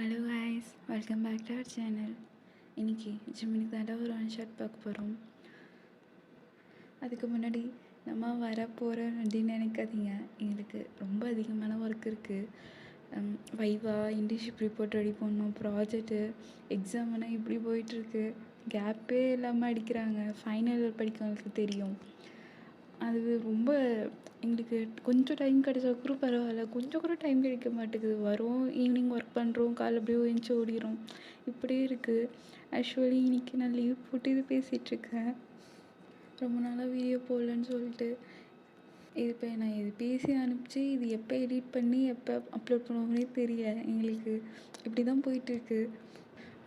Hello guys, welcome back to our channel. இன்றைக்கி ஜிம்மினுக்கு தாண்டா ஒரு ஒன் ஷாட் பார்க்க போகிறோம். அதுக்கு முன்னாடி நம்ம வரப்போகிறோம் அப்படின்னு நினைக்காதீங்க. எங்களுக்கு ரொம்ப அதிகமான ஒர்க் இருக்குது. வைவா, இன்டர்ன்ஷிப் ரிப்போர்ட் ரெடி பண்ணணும், ப்ராஜெக்ட்டு, எக்ஸாம்னா இப்படி போயிட்டுருக்கு. கேப்பே இல்லாமல் அடிக்கிறாங்க. ஃபைனல் படிக்கிறவங்களுக்கு தெரியும். அது ரொம்ப எங்களுக்கு கொஞ்சம் டைம் கிடைச்சா கூட பரவாயில்ல, கொஞ்சம் கூட டைம் கிடைக்க மாட்டேங்குது. வரோம், ஈவினிங் ஒர்க் பண்ணுறோம், காலைல அப்படியே எழுந்துச்சி ஓடிடும், இப்படியே இருக்குது. ஆக்சுவலி இன்றைக்கி நான் லீவ் போட்டு இது பேசிகிட்ருக்கேன். ரொம்ப நாளாக வீடியோ போடலன்னு சொல்லிட்டு. இப்போ நான் இது பேசி அனுப்பிச்சு இது எப்போ எடிட் பண்ணி எப்போ அப்லோட் பண்ணுவோம்னே தெரியல. எங்களுக்கு இப்படி தான் போயிட்டுருக்கு.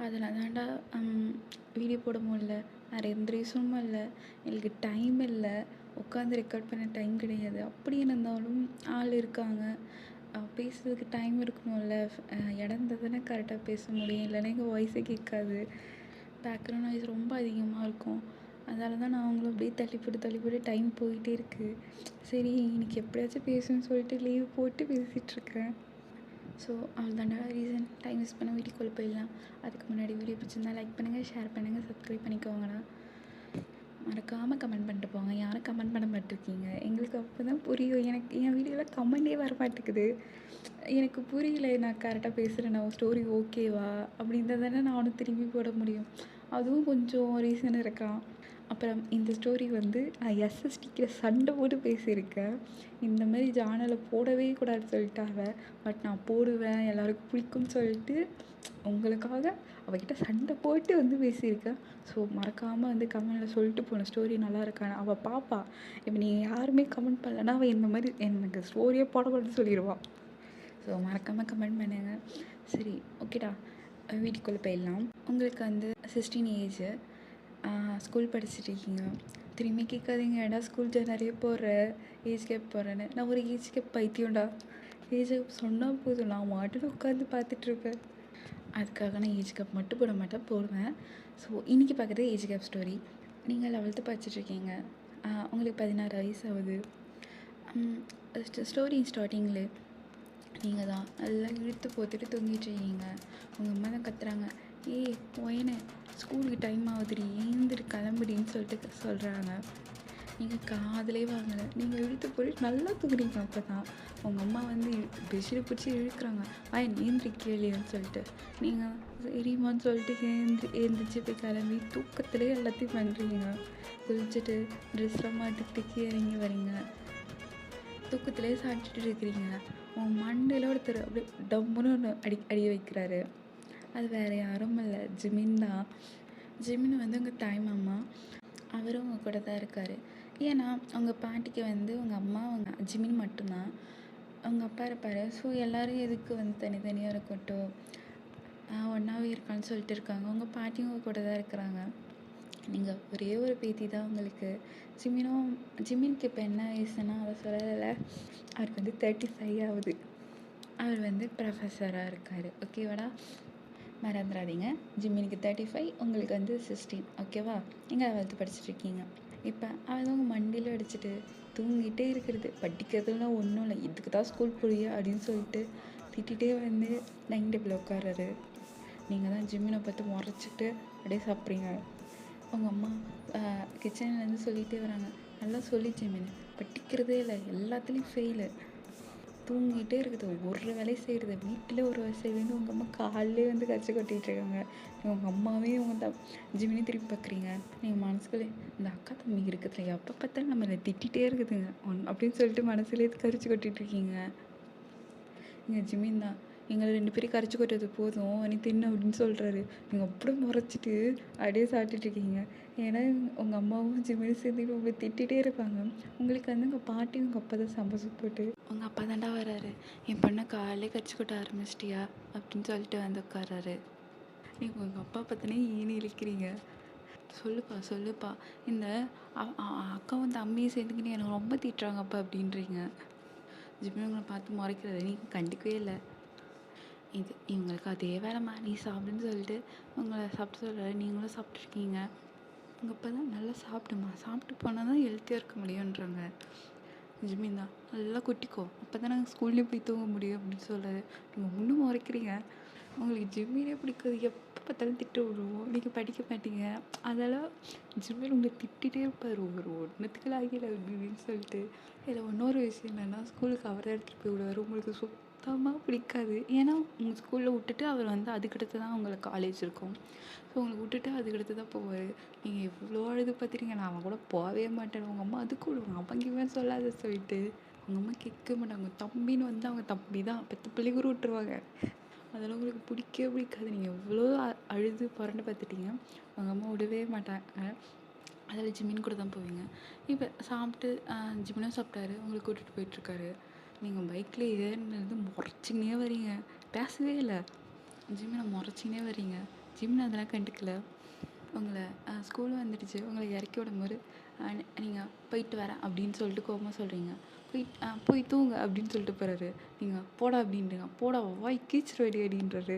அதில் தாண்டா வீடியோ போட முடியல. வேறு எந்த ரீசனும் இல்லை, எங்களுக்கு டைம் இல்லை, உட்காந்து ரெக்கார்ட் பண்ண டைம் கிடையாது. அப்படி இருந்தாலும் ஆள் இருக்காங்க, பேசுறதுக்கு டைம் இருக்கணும்ல. இடம் இருந்தால் தானே கரெக்டாக பேச முடியும், இல்லைன்னா எங்கள் வாய்ஸே கேட்காது. பேக்ரவுண்ட் வாய்ஸ் ரொம்ப அதிகமாக இருக்கும். அதனால தான் நான் அவங்களும் அப்படியே தள்ளி போட்டு டைம் போயிட்டே இருக்குது. சரி இன்றைக்கி எப்படியாச்சும் பேசணும்னு சொல்லிட்டு லீவ் போட்டு பேசிகிட்ருக்கேன். ஸோ அவ்வளோதாண்டா ரீசன். டைம் வேஸ்ட் பண்ண வீட்டுக்குள்ளே போயிடலாம். அதுக்கு முன்னாடி வீடியோ பிடிச்சிருந்தா லைக் பண்ணுங்கள், ஷேர் பண்ணுங்கள், சப்ஸ்கிரைப் பண்ணிக்கோங்கண்ணா. மறக்காமல் கமெண்ட் பண்ணிட்டு போங்க. யாரும் கமெண்ட் பண்ண மாட்டிருக்கீங்க, எங்களுக்கு அப்போ தான் புரியும். எனக்கு என் வீடியோவில் கமெண்டே வர மாட்டேங்குது. எனக்கு புரியல, நான் கரெக்டாக பேசுகிறேன், நான் ஸ்டோரி ஓகேவா அப்படின்றத தானே நானும் திரும்பி போட முடியும். அதுவும் கொஞ்சம் ரீசன் இருக்கான். அப்புறம் இந்த ஸ்டோரி வந்து நான் எஸ்எஸ்டிக்கிற சண்டை போட்டு பேசியிருக்கேன். இந்த மாதிரி ஜானலை போடவே கூடாதுன்னு சொல்லிட்டாங்க. பட் நான் போடுவேன், எல்லாருக்கும் பிடிக்கும்னு சொல்லிட்டு உங்களுக்காக அவகிட்ட சண்டை போட்டு வந்து பேசியிருக்கேன். ஸோ மறக்காமல் வந்து கமெண்டில் சொல்லிட்டு போன ஸ்டோரி நல்லா இருக்கான்னு அவள் பாப்பா. இப்போ நீங்கள் யாருமே கமெண்ட் பண்ணலன்னா அவள் இந்த மாதிரி எனக்கு ஸ்டோரியே போடக்கூடாதுன்னு சொல்லிடுவாள். ஸோ மறக்காமல் கமெண்ட் பண்ணுங்கள். சரி ஓகேடா, வீட்டுக்குள்ளே போயிடலாம். உங்களுக்கு வந்து 16 ஏஜு, ஸ்கூல் படிச்சுட்ருக்கீங்க. திரும்பி கேட்காதீங்க, ஏடா ஸ்கூல் நிறைய போடுற, ஏஜ் கேப் போடுறேன்னு. நான் ஒரு ஏஜ் கேப் பைத்தியம்டா. ஏஜ் கேப் சொன்னால் போதும், நான் மாட்டுன்னு உட்காந்து பார்த்துட்ருப்பேன். அதுக்காக நான் ஏஜ் கேப் மட்டும் போட மாட்டேன், போடுவேன். ஸோ இன்றைக்கி பார்க்குறது ஏஜ் கேப் ஸ்டோரி. நீங்கள் 11th படிச்சுட்ருக்கீங்க, உங்களுக்கு 16 வயசு ஆகுது. ஸ்டோரி ஸ்டார்டிங்கில் நீங்கள் தான் நல்லா இழுத்து போத்துட்டு தூங்கிட்டுருக்கீங்க. உங்கள் அம்மா தான் கத்துறாங்க, ஏய் ஒயனே ஸ்கூலுக்கு டைம் ஆகுதுடி, ஏந்திரு கிளம்புடின்னு சொல்லிட்டு சொல்கிறாங்க. நீங்கள் காதலே வாங்கலை, நீங்கள் இழுத்து போட்டு நல்லா தூங்குறீங்க. அப்போ தான் உங்கள் அம்மா வந்து பெட்ஷீட்டை பிடிச்சி இழுக்கிறாங்க, ஏந்திரி கேளியன்னு சொல்லிட்டு. நீங்கள் சரிம்மான்னு சொல்லிட்டு ஏந்திரிச்சு போய் கிளம்பி தூக்கத்துலேயே எல்லாத்தையும் பண்ணுறீங்க. குளிச்சுட்டு ட்ரெஸ்லாம் மாட்டிட்டு இறங்கி வரீங்க. தூக்கத்துலேயே சாப்பிட்டுட்டு இருக்கிறீங்க. உங்கள் மண்டையில் ஒருத்தர் அப்படியே டம்முன்னு ஒன்று அடி வைக்கிறாரு. அது வேறு யாரும் இல்லை, ஜிமின் தான். ஜிமின் வந்து உங்கள் தாய்மாமா. அவரும் உங்கள் கூட தான் இருக்கார். ஏன்னா உங்கள் பாட்டிக்கு வந்து உங்கள் அம்மா ஜிமின் மட்டும்தான், அவங்க அப்பா இருப்பார். ஸோ எல்லோரும் எதுக்கு வந்து தனித்தனியாக இருக்கட்டும், ஒன்றாவே இருக்கான்னு சொல்லிட்டு இருக்காங்க. உங்கள் பாட்டியும் உங்கள் கூட தான் இருக்கிறாங்க. நீங்கள் ஒரே ஒரு பேத்தி தான் உங்களுக்கு. ஜிமினுக்கு இப்போ என்ன வயசுன்னா அதை சொல்லலை, அவருக்கு வந்து 35 ஆகுது. அவர் வந்து ப்ரொஃபஸராக இருக்கார். ஓகேவாடா, மறந்துடாதீங்க. ஜிமினுக்கு 35, உங்களுக்கு வந்து 16. ஓகேவா, நீங்கள் 11th படிச்சுட்ருக்கீங்க. இப்போ அவள் உங்கள் மண்டியில் அடிச்சுட்டு தூங்கிட்டே இருக்கிறது. படிக்கிறதுலாம் ஒன்றும் இல்லை, இதுக்கு தான் ஸ்கூல் போறியா அப்படின்னு சொல்லிட்டு திட்டிகிட்டே வந்து டைனிங் டேபிள் உட்காராரு. நீங்கள் தான் ஜிம்மினை பார்த்து முறைச்சிட்டு அப்படியே சாப்பிட்றீங்க. அவங்க அம்மா கிச்சன்லேருந்து சொல்லிகிட்டே வராங்க, நல்லா சொல்லி ஜிமின், படிக்கிறதே இல்லை, எல்லாத்துலேயும் ஃபெயிலு, தூங்கிட்டே இருக்குது, ஒரு வேலையை செய்கிறது. வீட்டில் ஒரு வேலை செய்யுதுன்னு உங்கள் அம்மா காலையிலே வந்து கச்சி கொட்டிகிட்ருக்காங்க. உங்கள் அம்மாவே உங்கள் ஜிமினி திருப்பி பார்க்குறீங்க. நீங்கள் மனசுக்குள்ளே இந்த அக்கா தம்பி இருக்குதுல, எப்போ பார்த்தாலும் நம்ம இதை திட்டிகிட்டே இருக்குதுங்க அப்படின்னு சொல்லிட்டு மனசுலேயே கரிச்சு கொட்டிகிட்ருக்கீங்க. இங்கே ஜிமின் தான், எங்களை 2 பேரும் கரைச்சி கொட்டது போதும், நீ தின்னு அப்படின்னு சொல்கிறாரு. நீங்கள் அப்படியே முறைச்சிட்டு அப்படியே சாப்பிட்டுட்ருக்கீங்க. ஏன்னா உங்கள் அம்மாவும் ஜிமினும் சேர்ந்துட்டு உங்களை திட்டிகிட்டே இருப்பாங்க. உங்களுக்கு வந்து உங்கள் பாட்டியும் உங்கள் அப்பா தான் சம்பளம் போட்டு, உங்கள் அப்பா தாண்டா வர்றாரு, என் பொண்ணை காலையிலே கரைச்சி கொட்ட ஆரம்பிச்சிட்டியா அப்படின்னு சொல்லிட்டு வந்து உட்காராரு. நீங்கள் உங்கள் அப்பா பார்த்தினே ஈனி இழுக்கிறீங்க. சொல்லுப்பா இந்த அக்காவும் தம்பியும் சேர்ந்துக்கின்னு எனக்கு ரொம்ப திட்டுறாங்கப்பா அப்படின்றீங்க. ஜிமின் உங்களை பார்த்து முறைக்கிறது, நீங்கள் கண்டிக்கவே இல்லை. இவங்களுக்கு அதே வேலைம்மா, நீ சாப்பிடுன்னு சொல்லிட்டு உங்களை சாப்பிட்டு சொல்கிறாரு. நீங்களும் சாப்பிட்ருக்கீங்க. உங்கள் அப்பா தான் நல்லா சாப்பிடுமா, சாப்பிட்டு போனால் தான் ஹெல்த்தியாக இருக்க முடியுன்றாங்க. ஜிமின் தான் நல்லா குட்டிக்கோ, அப்போ தான் நாங்கள் ஸ்கூல்லேயும் போய் தூங்க முடியும் அப்படின்னு சொல்கிறாரு. நீங்கள் இன்னும் முறைக்கிறீங்க. உங்களுக்கு ஜிம்மினே பிடிக்காது, எப்போ பார்த்தாலும் திட்டு விடுவோம், நீங்கள் படிக்க மாட்டீங்க. அதெல்லாம் ஜிம்மில் உங்களை திட்டிகிட்டே இருப்பார், ஒரு ஒன்றுத்துக்கு ஆகலை அப்படின்னு சொல்லிட்டு. இதில் இன்னொரு விஷயம் என்னென்னா, ஸ்கூலுக்கு அவர் தான் எடுத்துகிட்டு போய் விடுவார். உங்களுக்கு சுத்தமாக பிடிக்காது. ஏன்னா உங்கள் ஸ்கூலில் விட்டுட்டு அவர் வந்து அதுக்கடுத்து தான் உங்களுக்கு காலேஜ் இருக்கும். ஸோ உங்களுக்கு விட்டுட்டு அதுக்கடுத்து தான் போவார். நீங்கள் எவ்வளோ அழுது பார்த்துட்டீங்க, நான் அவன் கூட போகவே மாட்டேன், உங்கள் அம்மா அதுக்கு விடுவாங்க, அவங்க சொல்லாத சொல்லிட்டு. அவங்க அம்மா கேட்க மாட்டாங்க, தம்பின்னு வந்து அவங்க தம்பி தான், பெற்ற பிள்ளை கூட விட்டுருவாங்க. அதெல்லாம் உங்களுக்கு பிடிக்கவே பிடிக்காது. நீங்கள் எவ்வளோ அழுது புரண்டு பார்த்துட்டீங்க, அவங்க அம்மா விடவே மாட்டாங்க. அதில் ஜிம்மின் கூட தான் போவீங்க. இப்போ சாப்பிட்டு ஜிம்மினும் சாப்பிட்டாரு, உங்களுக்கு கூட்டிகிட்டு போயிட்டுருக்காரு. நீங்கள் பைக்கில் ஏறினது முறைச்சிக்கினே வரீங்க, பேசவே இல்லை. ஜிம்மினை முறைச்சிக்கினே வரீங்க. ஜிம்மின் அதெல்லாம் கண்டுக்கல. உங்களை ஸ்கூல் வந்துடுச்சு, உங்களை இறக்கி விடும்போது நீங்கள் போயிட்டு வரேன் அப்படின்னு சொல்லிட்டு கோபமாக சொல்கிறீங்க. போய் தூங்க அப்படின்னு சொல்லிட்டு போகிறாரு. நீங்கள் போடா அப்படின்றீங்க. போடா வாய் கீச்சிருவாடி அப்படின்றாரு.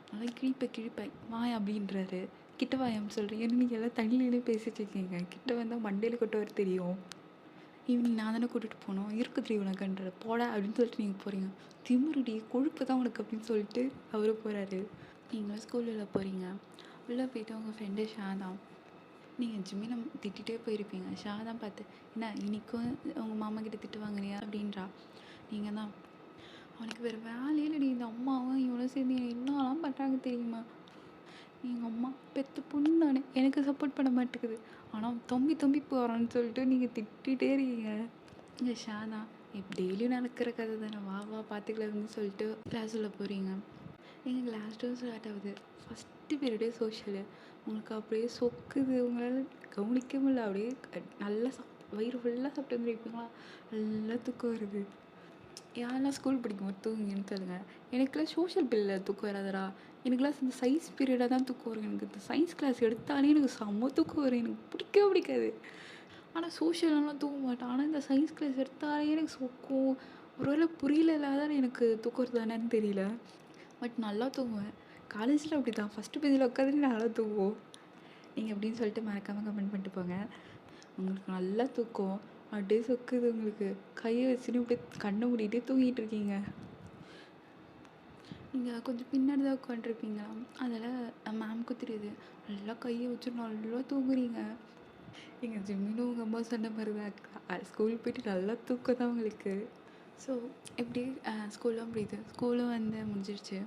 நல்லா கிழிப்பேன் வாய் அப்படின்றாரு. கிட்ட வாயான்னு சொல்கிறீங்க. நீங்கள் எல்லாம் தண்ணியிலே பேசிகிட்டு இருக்கீங்க. கிட்ட வந்தால் மண்டையில் கொட்டவர் தெரியும். ஈவினிங் நான் தானே கூட்டிகிட்டு போனோம், இருக்கு தெரியும் உனக்குன்ற, போடா அப்படின்னு சொல்லிட்டு நீங்கள் போகிறீங்க. திமிருடி கொழுப்பு தான் உனக்கு அப்படின்னு சொல்லிட்டு அவரு போகிறாரு. நீங்களும் ஸ்கூலில் போகிறீங்க. உள்ளே போயிட்டு உங்கள் ஃப்ரெண்டு ஷாதான், நீங்கள் ஜிம்மினை திட்டிகிட்டே போயிருப்பீங்க. ஷாதான் பார்த்து, என்ன இன்றைக்கும் உங்கள் மாமா கிட்ட திட்டு வாங்குறியா அப்படின்றா. நீங்கள் தான், அவனுக்கு வேறு வேலையே இல்லடி, இந்த அம்மாவும் இவனும் சேர்ந்து என்னெல்லாம் பண்ணுறாங்க தெரியுமா, எங்கள் அம்மா பெற்ற பொண்ணு நான், எனக்கு சப்போர்ட் பண்ண மாட்டேங்குது, ஆனால் தம்பி போகிறான்னு சொல்லிட்டு நீங்கள் திட்டிகிட்டே இருக்கீங்க. இங்கே ஷாதான், டெய்லியும் நடக்கிற கதை தானே, வா பார்த்துக்கலாம்னு சொல்லிட்டு கிளாஸ் உள்ள போகிறீங்க. எங்கள் கிளாஸ் டூ ஸ்டார்ட் ஆகுது. ஃபஸ்ட்டு பீரியடே சோஷியலு. உங்களுக்கு அப்படியே சொக்குது, உங்களால் கவனிக்க முடியல. அப்படியே நல்லா வயிறு ஃபுல்லாக சாப்பிட்டு வந்துருப்பீங்களா, நல்லா தூக்கம் வருது. யாரெல்லாம் ஸ்கூல் படிக்கும்போது தூங்குங்கன்னு சொல்லுங்கள். எனக்குலாம் சோஷியல் பீரியடில் தூக்கம் வராதரா, எனக்குலாம் இந்த சயின்ஸ் பீரியடாக தான் தூக்கம் வரும். எனக்கு இந்த சயின்ஸ் கிளாஸ் எடுத்தாலே எனக்கு செம்ம தூக்கம் வரும், எனக்கு பிடிக்கவே பிடிக்காது. ஆனால் சோஷியலெலாம் தூங்க மாட்டேன். ஆனால் இந்த சயின்ஸ் கிளாஸ் எடுத்தாலே எனக்கு சொக்கும். ஒருவேளை புரியல இல்லாத எனக்கு தூக்கம் வருதானேன்னு தெரியல, பட் நல்லா தூங்குவேன். காலேஜில் அப்படி தான், ஃபஸ்ட்டு பேஜில் உட்காந்துட்டு நல்லா தூங்குவோம். நீங்கள் அப்படின்னு சொல்லிட்டு மறக்காமல் கமெண்ட் பண்ணிட்டு போங்க. உங்களுக்கு நல்லா தூக்கம், அப்படியே சொக்குது, உங்களுக்கு கையை வச்சுன்னு அப்படியே கண்ணை மூடிட்டு தூங்கிட்டு இருக்கீங்க. நீங்கள் கொஞ்சம் பின்னாடி தான் உட்காந்துருப்பீங்களா, அதில் மேம்க்கு தெரியுது, நல்லா கையை வச்சு நல்லா தூங்குறீங்க. எங்கள் ஜிம்மினும் உங்கள் அம்மா சொன்ன மாதிரி தான், ஸ்கூல் போயிட்டு நல்லா தூக்கம் தான் உங்களுக்கு. ஸோ எப்படி ஸ்கூலும் முடியுது, ஸ்கூலும் வந்து முடிஞ்சிருச்சு.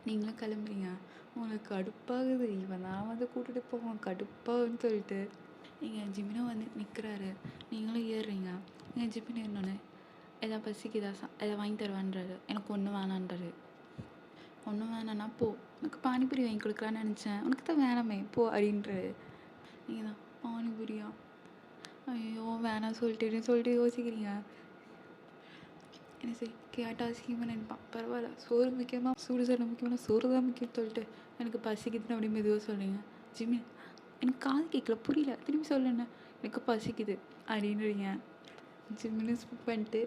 நீங்களும் கிளம்புறீங்க. உங்களுக்கு கடுப்பாகுது, இவன் தான் வந்து கூட்டிகிட்டு போவான் கடுப்பாகுன்னு சொல்லிட்டு. நீங்கள் ஜிம்மினும் வந்து நிற்கிறாரு, நீங்களும் ஏறுறீங்க. நீங்கள் ஜிம்மின் ஏறினோன்னே, எதாவது பசிக்குதா, எதாவது வாங்கி தருவான்றாரு. எனக்கு ஒன்றும் வேணான்றாரு. ஒன்றும் வேணான்னா போ, எனக்கு பானிபூரி வாங்கி கொடுக்கலான்னு நினச்சேன், உனக்கு தான் வேணாமே போ அப்படின்றாரு. நீங்கள் தான், பானிபூரியா, ஐயோ வேணாம் சொல்லிட்டு யோசிக்கிறீங்க. என்ன சரி கேட்டால் அசிங்கமாக நினைப்பான், பரவாயில்ல சோறு முக்கியமாக சூடு சாப்பிட முக்கியமான சோறு தான் முக்கியம் சொல்லிட்டு எனக்கு பசிக்குதுன்னு அப்படி மெதுவாக சொல்கிறீங்க. ஜிம்மி, எனக்கு காது கேட்கல, புரியல, திரும்பி சொல்லுண்ணே, எனக்கு பசிக்குது அப்படின்றீங்க. ஜிம்மின்னு ஸ்புக் பண்ணிட்டு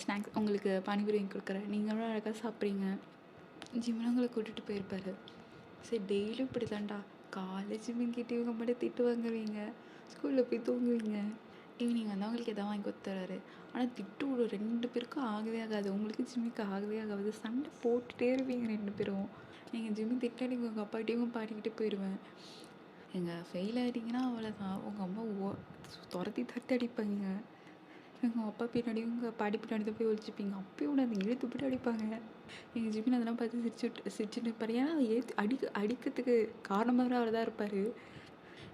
ஸ்நாக்ஸ் உங்களுக்கு பானிபூரி வாங்கி கொடுக்குறேன், நீங்களும் அழகாக சாப்பிட்றீங்க. ஜிம்மின்னு உங்களை கூட்டிகிட்டு போயிருப்பாரு. சரி டெய்லியும் இப்படி தான்டா, காலேஜ் ஜிம்மிங்கிட்ட இவங்க மட்டும் திட்டு வாங்குவீங்க, ஸ்கூலில் போய் தூங்குவீங்க. ஈவினிங் வந்து அவங்களுக்கு எதாவது வாங்கி கொடுத்துறாரு. ஆனால் திட்டு விட 2 பேருக்கும் ஆகவே ஆகாது, உங்களுக்கு ஜிம்மிக்கு ஆகவே ஆகாது. சண்டை போட்டுகிட்டே இருப்பீங்க 2 பேரும். நீங்கள் ஜிம்மி திட்டாடி உங்கள் அப்பாக்கிட்டையும் உங்கள் பாட்டிக்கிட்டே போயிடுவேன். எங்கள் ஃபெயில் ஆகிட்டிங்கன்னா அவ்வளோதான், உங்கள் அம்மா துரத்தி அடிப்பாங்க. எங்கள் அப்பா பின்னாடி உங்கள் பாட்டி பின்னாடி தான் போய் ஒழிச்சிப்பீங்க, அப்பயும் விட இழுத்து போட்டு அடிப்பாங்க. எங்கள் ஜிம்மின் அதெல்லாம் பார்த்து சிரிச்சுட்டு இருப்பார். ஏன்னா அடிக்கிறதுக்கு காரணமாக அவர் தான் இருப்பார்.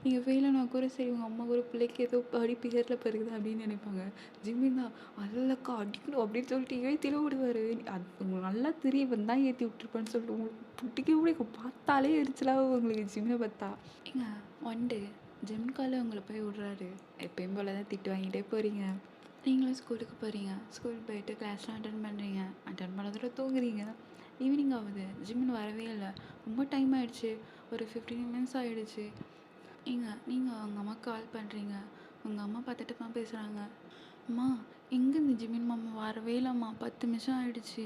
நீங்கள் ஃபெயிலானா கூட சரி, உங்கள் அம்மா கூட பிள்ளைக்கு ஏதோ படிப்பு ஏறல பிறகுது அப்படின்னு நினைப்பாங்க. ஜிம்மின் தான் அல்லக்கா அடிக்கணும் அப்படின்னு சொல்லிட்டு ஏற்றில விடுவார். அது உங்களுக்கு நல்லா தெரியவன் தான் ஏற்றி விட்டுருப்பான்னு சொல்லிட்டு உங்களுக்கு பிடிக்க கூட பார்த்தாலே எரிச்சலாக உங்களுக்கு ஜிம்மை பார்த்தா. ஏங்க ஒன் டே ஜிம் காலில் உங்களை போய் விட்றாரு, எப்பயும் போல் தான் திட்டு வாங்கிட்டே போகிறீங்க. நீங்களும் ஸ்கூலுக்கு போகிறீங்க, ஸ்கூல் போயிட்டு கிளாஸ்லாம் அட்டன் பண்ணுறீங்க, அட்டன் பண்ணதோட தூங்குறீங்க. ஈவினிங் ஆகுது, ஜிம்மின் வரவே இல்லை, ரொம்ப டைம் ஆகிடுச்சு, ஒரு 15 மினிட்ஸ் ஆகிடுச்சு. நீங்கள் உங்கள் அம்மாவுக்கு கால் பண்ணுறீங்க, உங்கள் அம்மா பார்த்துட்டுமா பேசுகிறாங்க. அம்மா எங்கே இந்த ஜிம்மின் மாமா வரவே இல்லைம்மா, 10 நிமிஷம் ஆகிடுச்சு,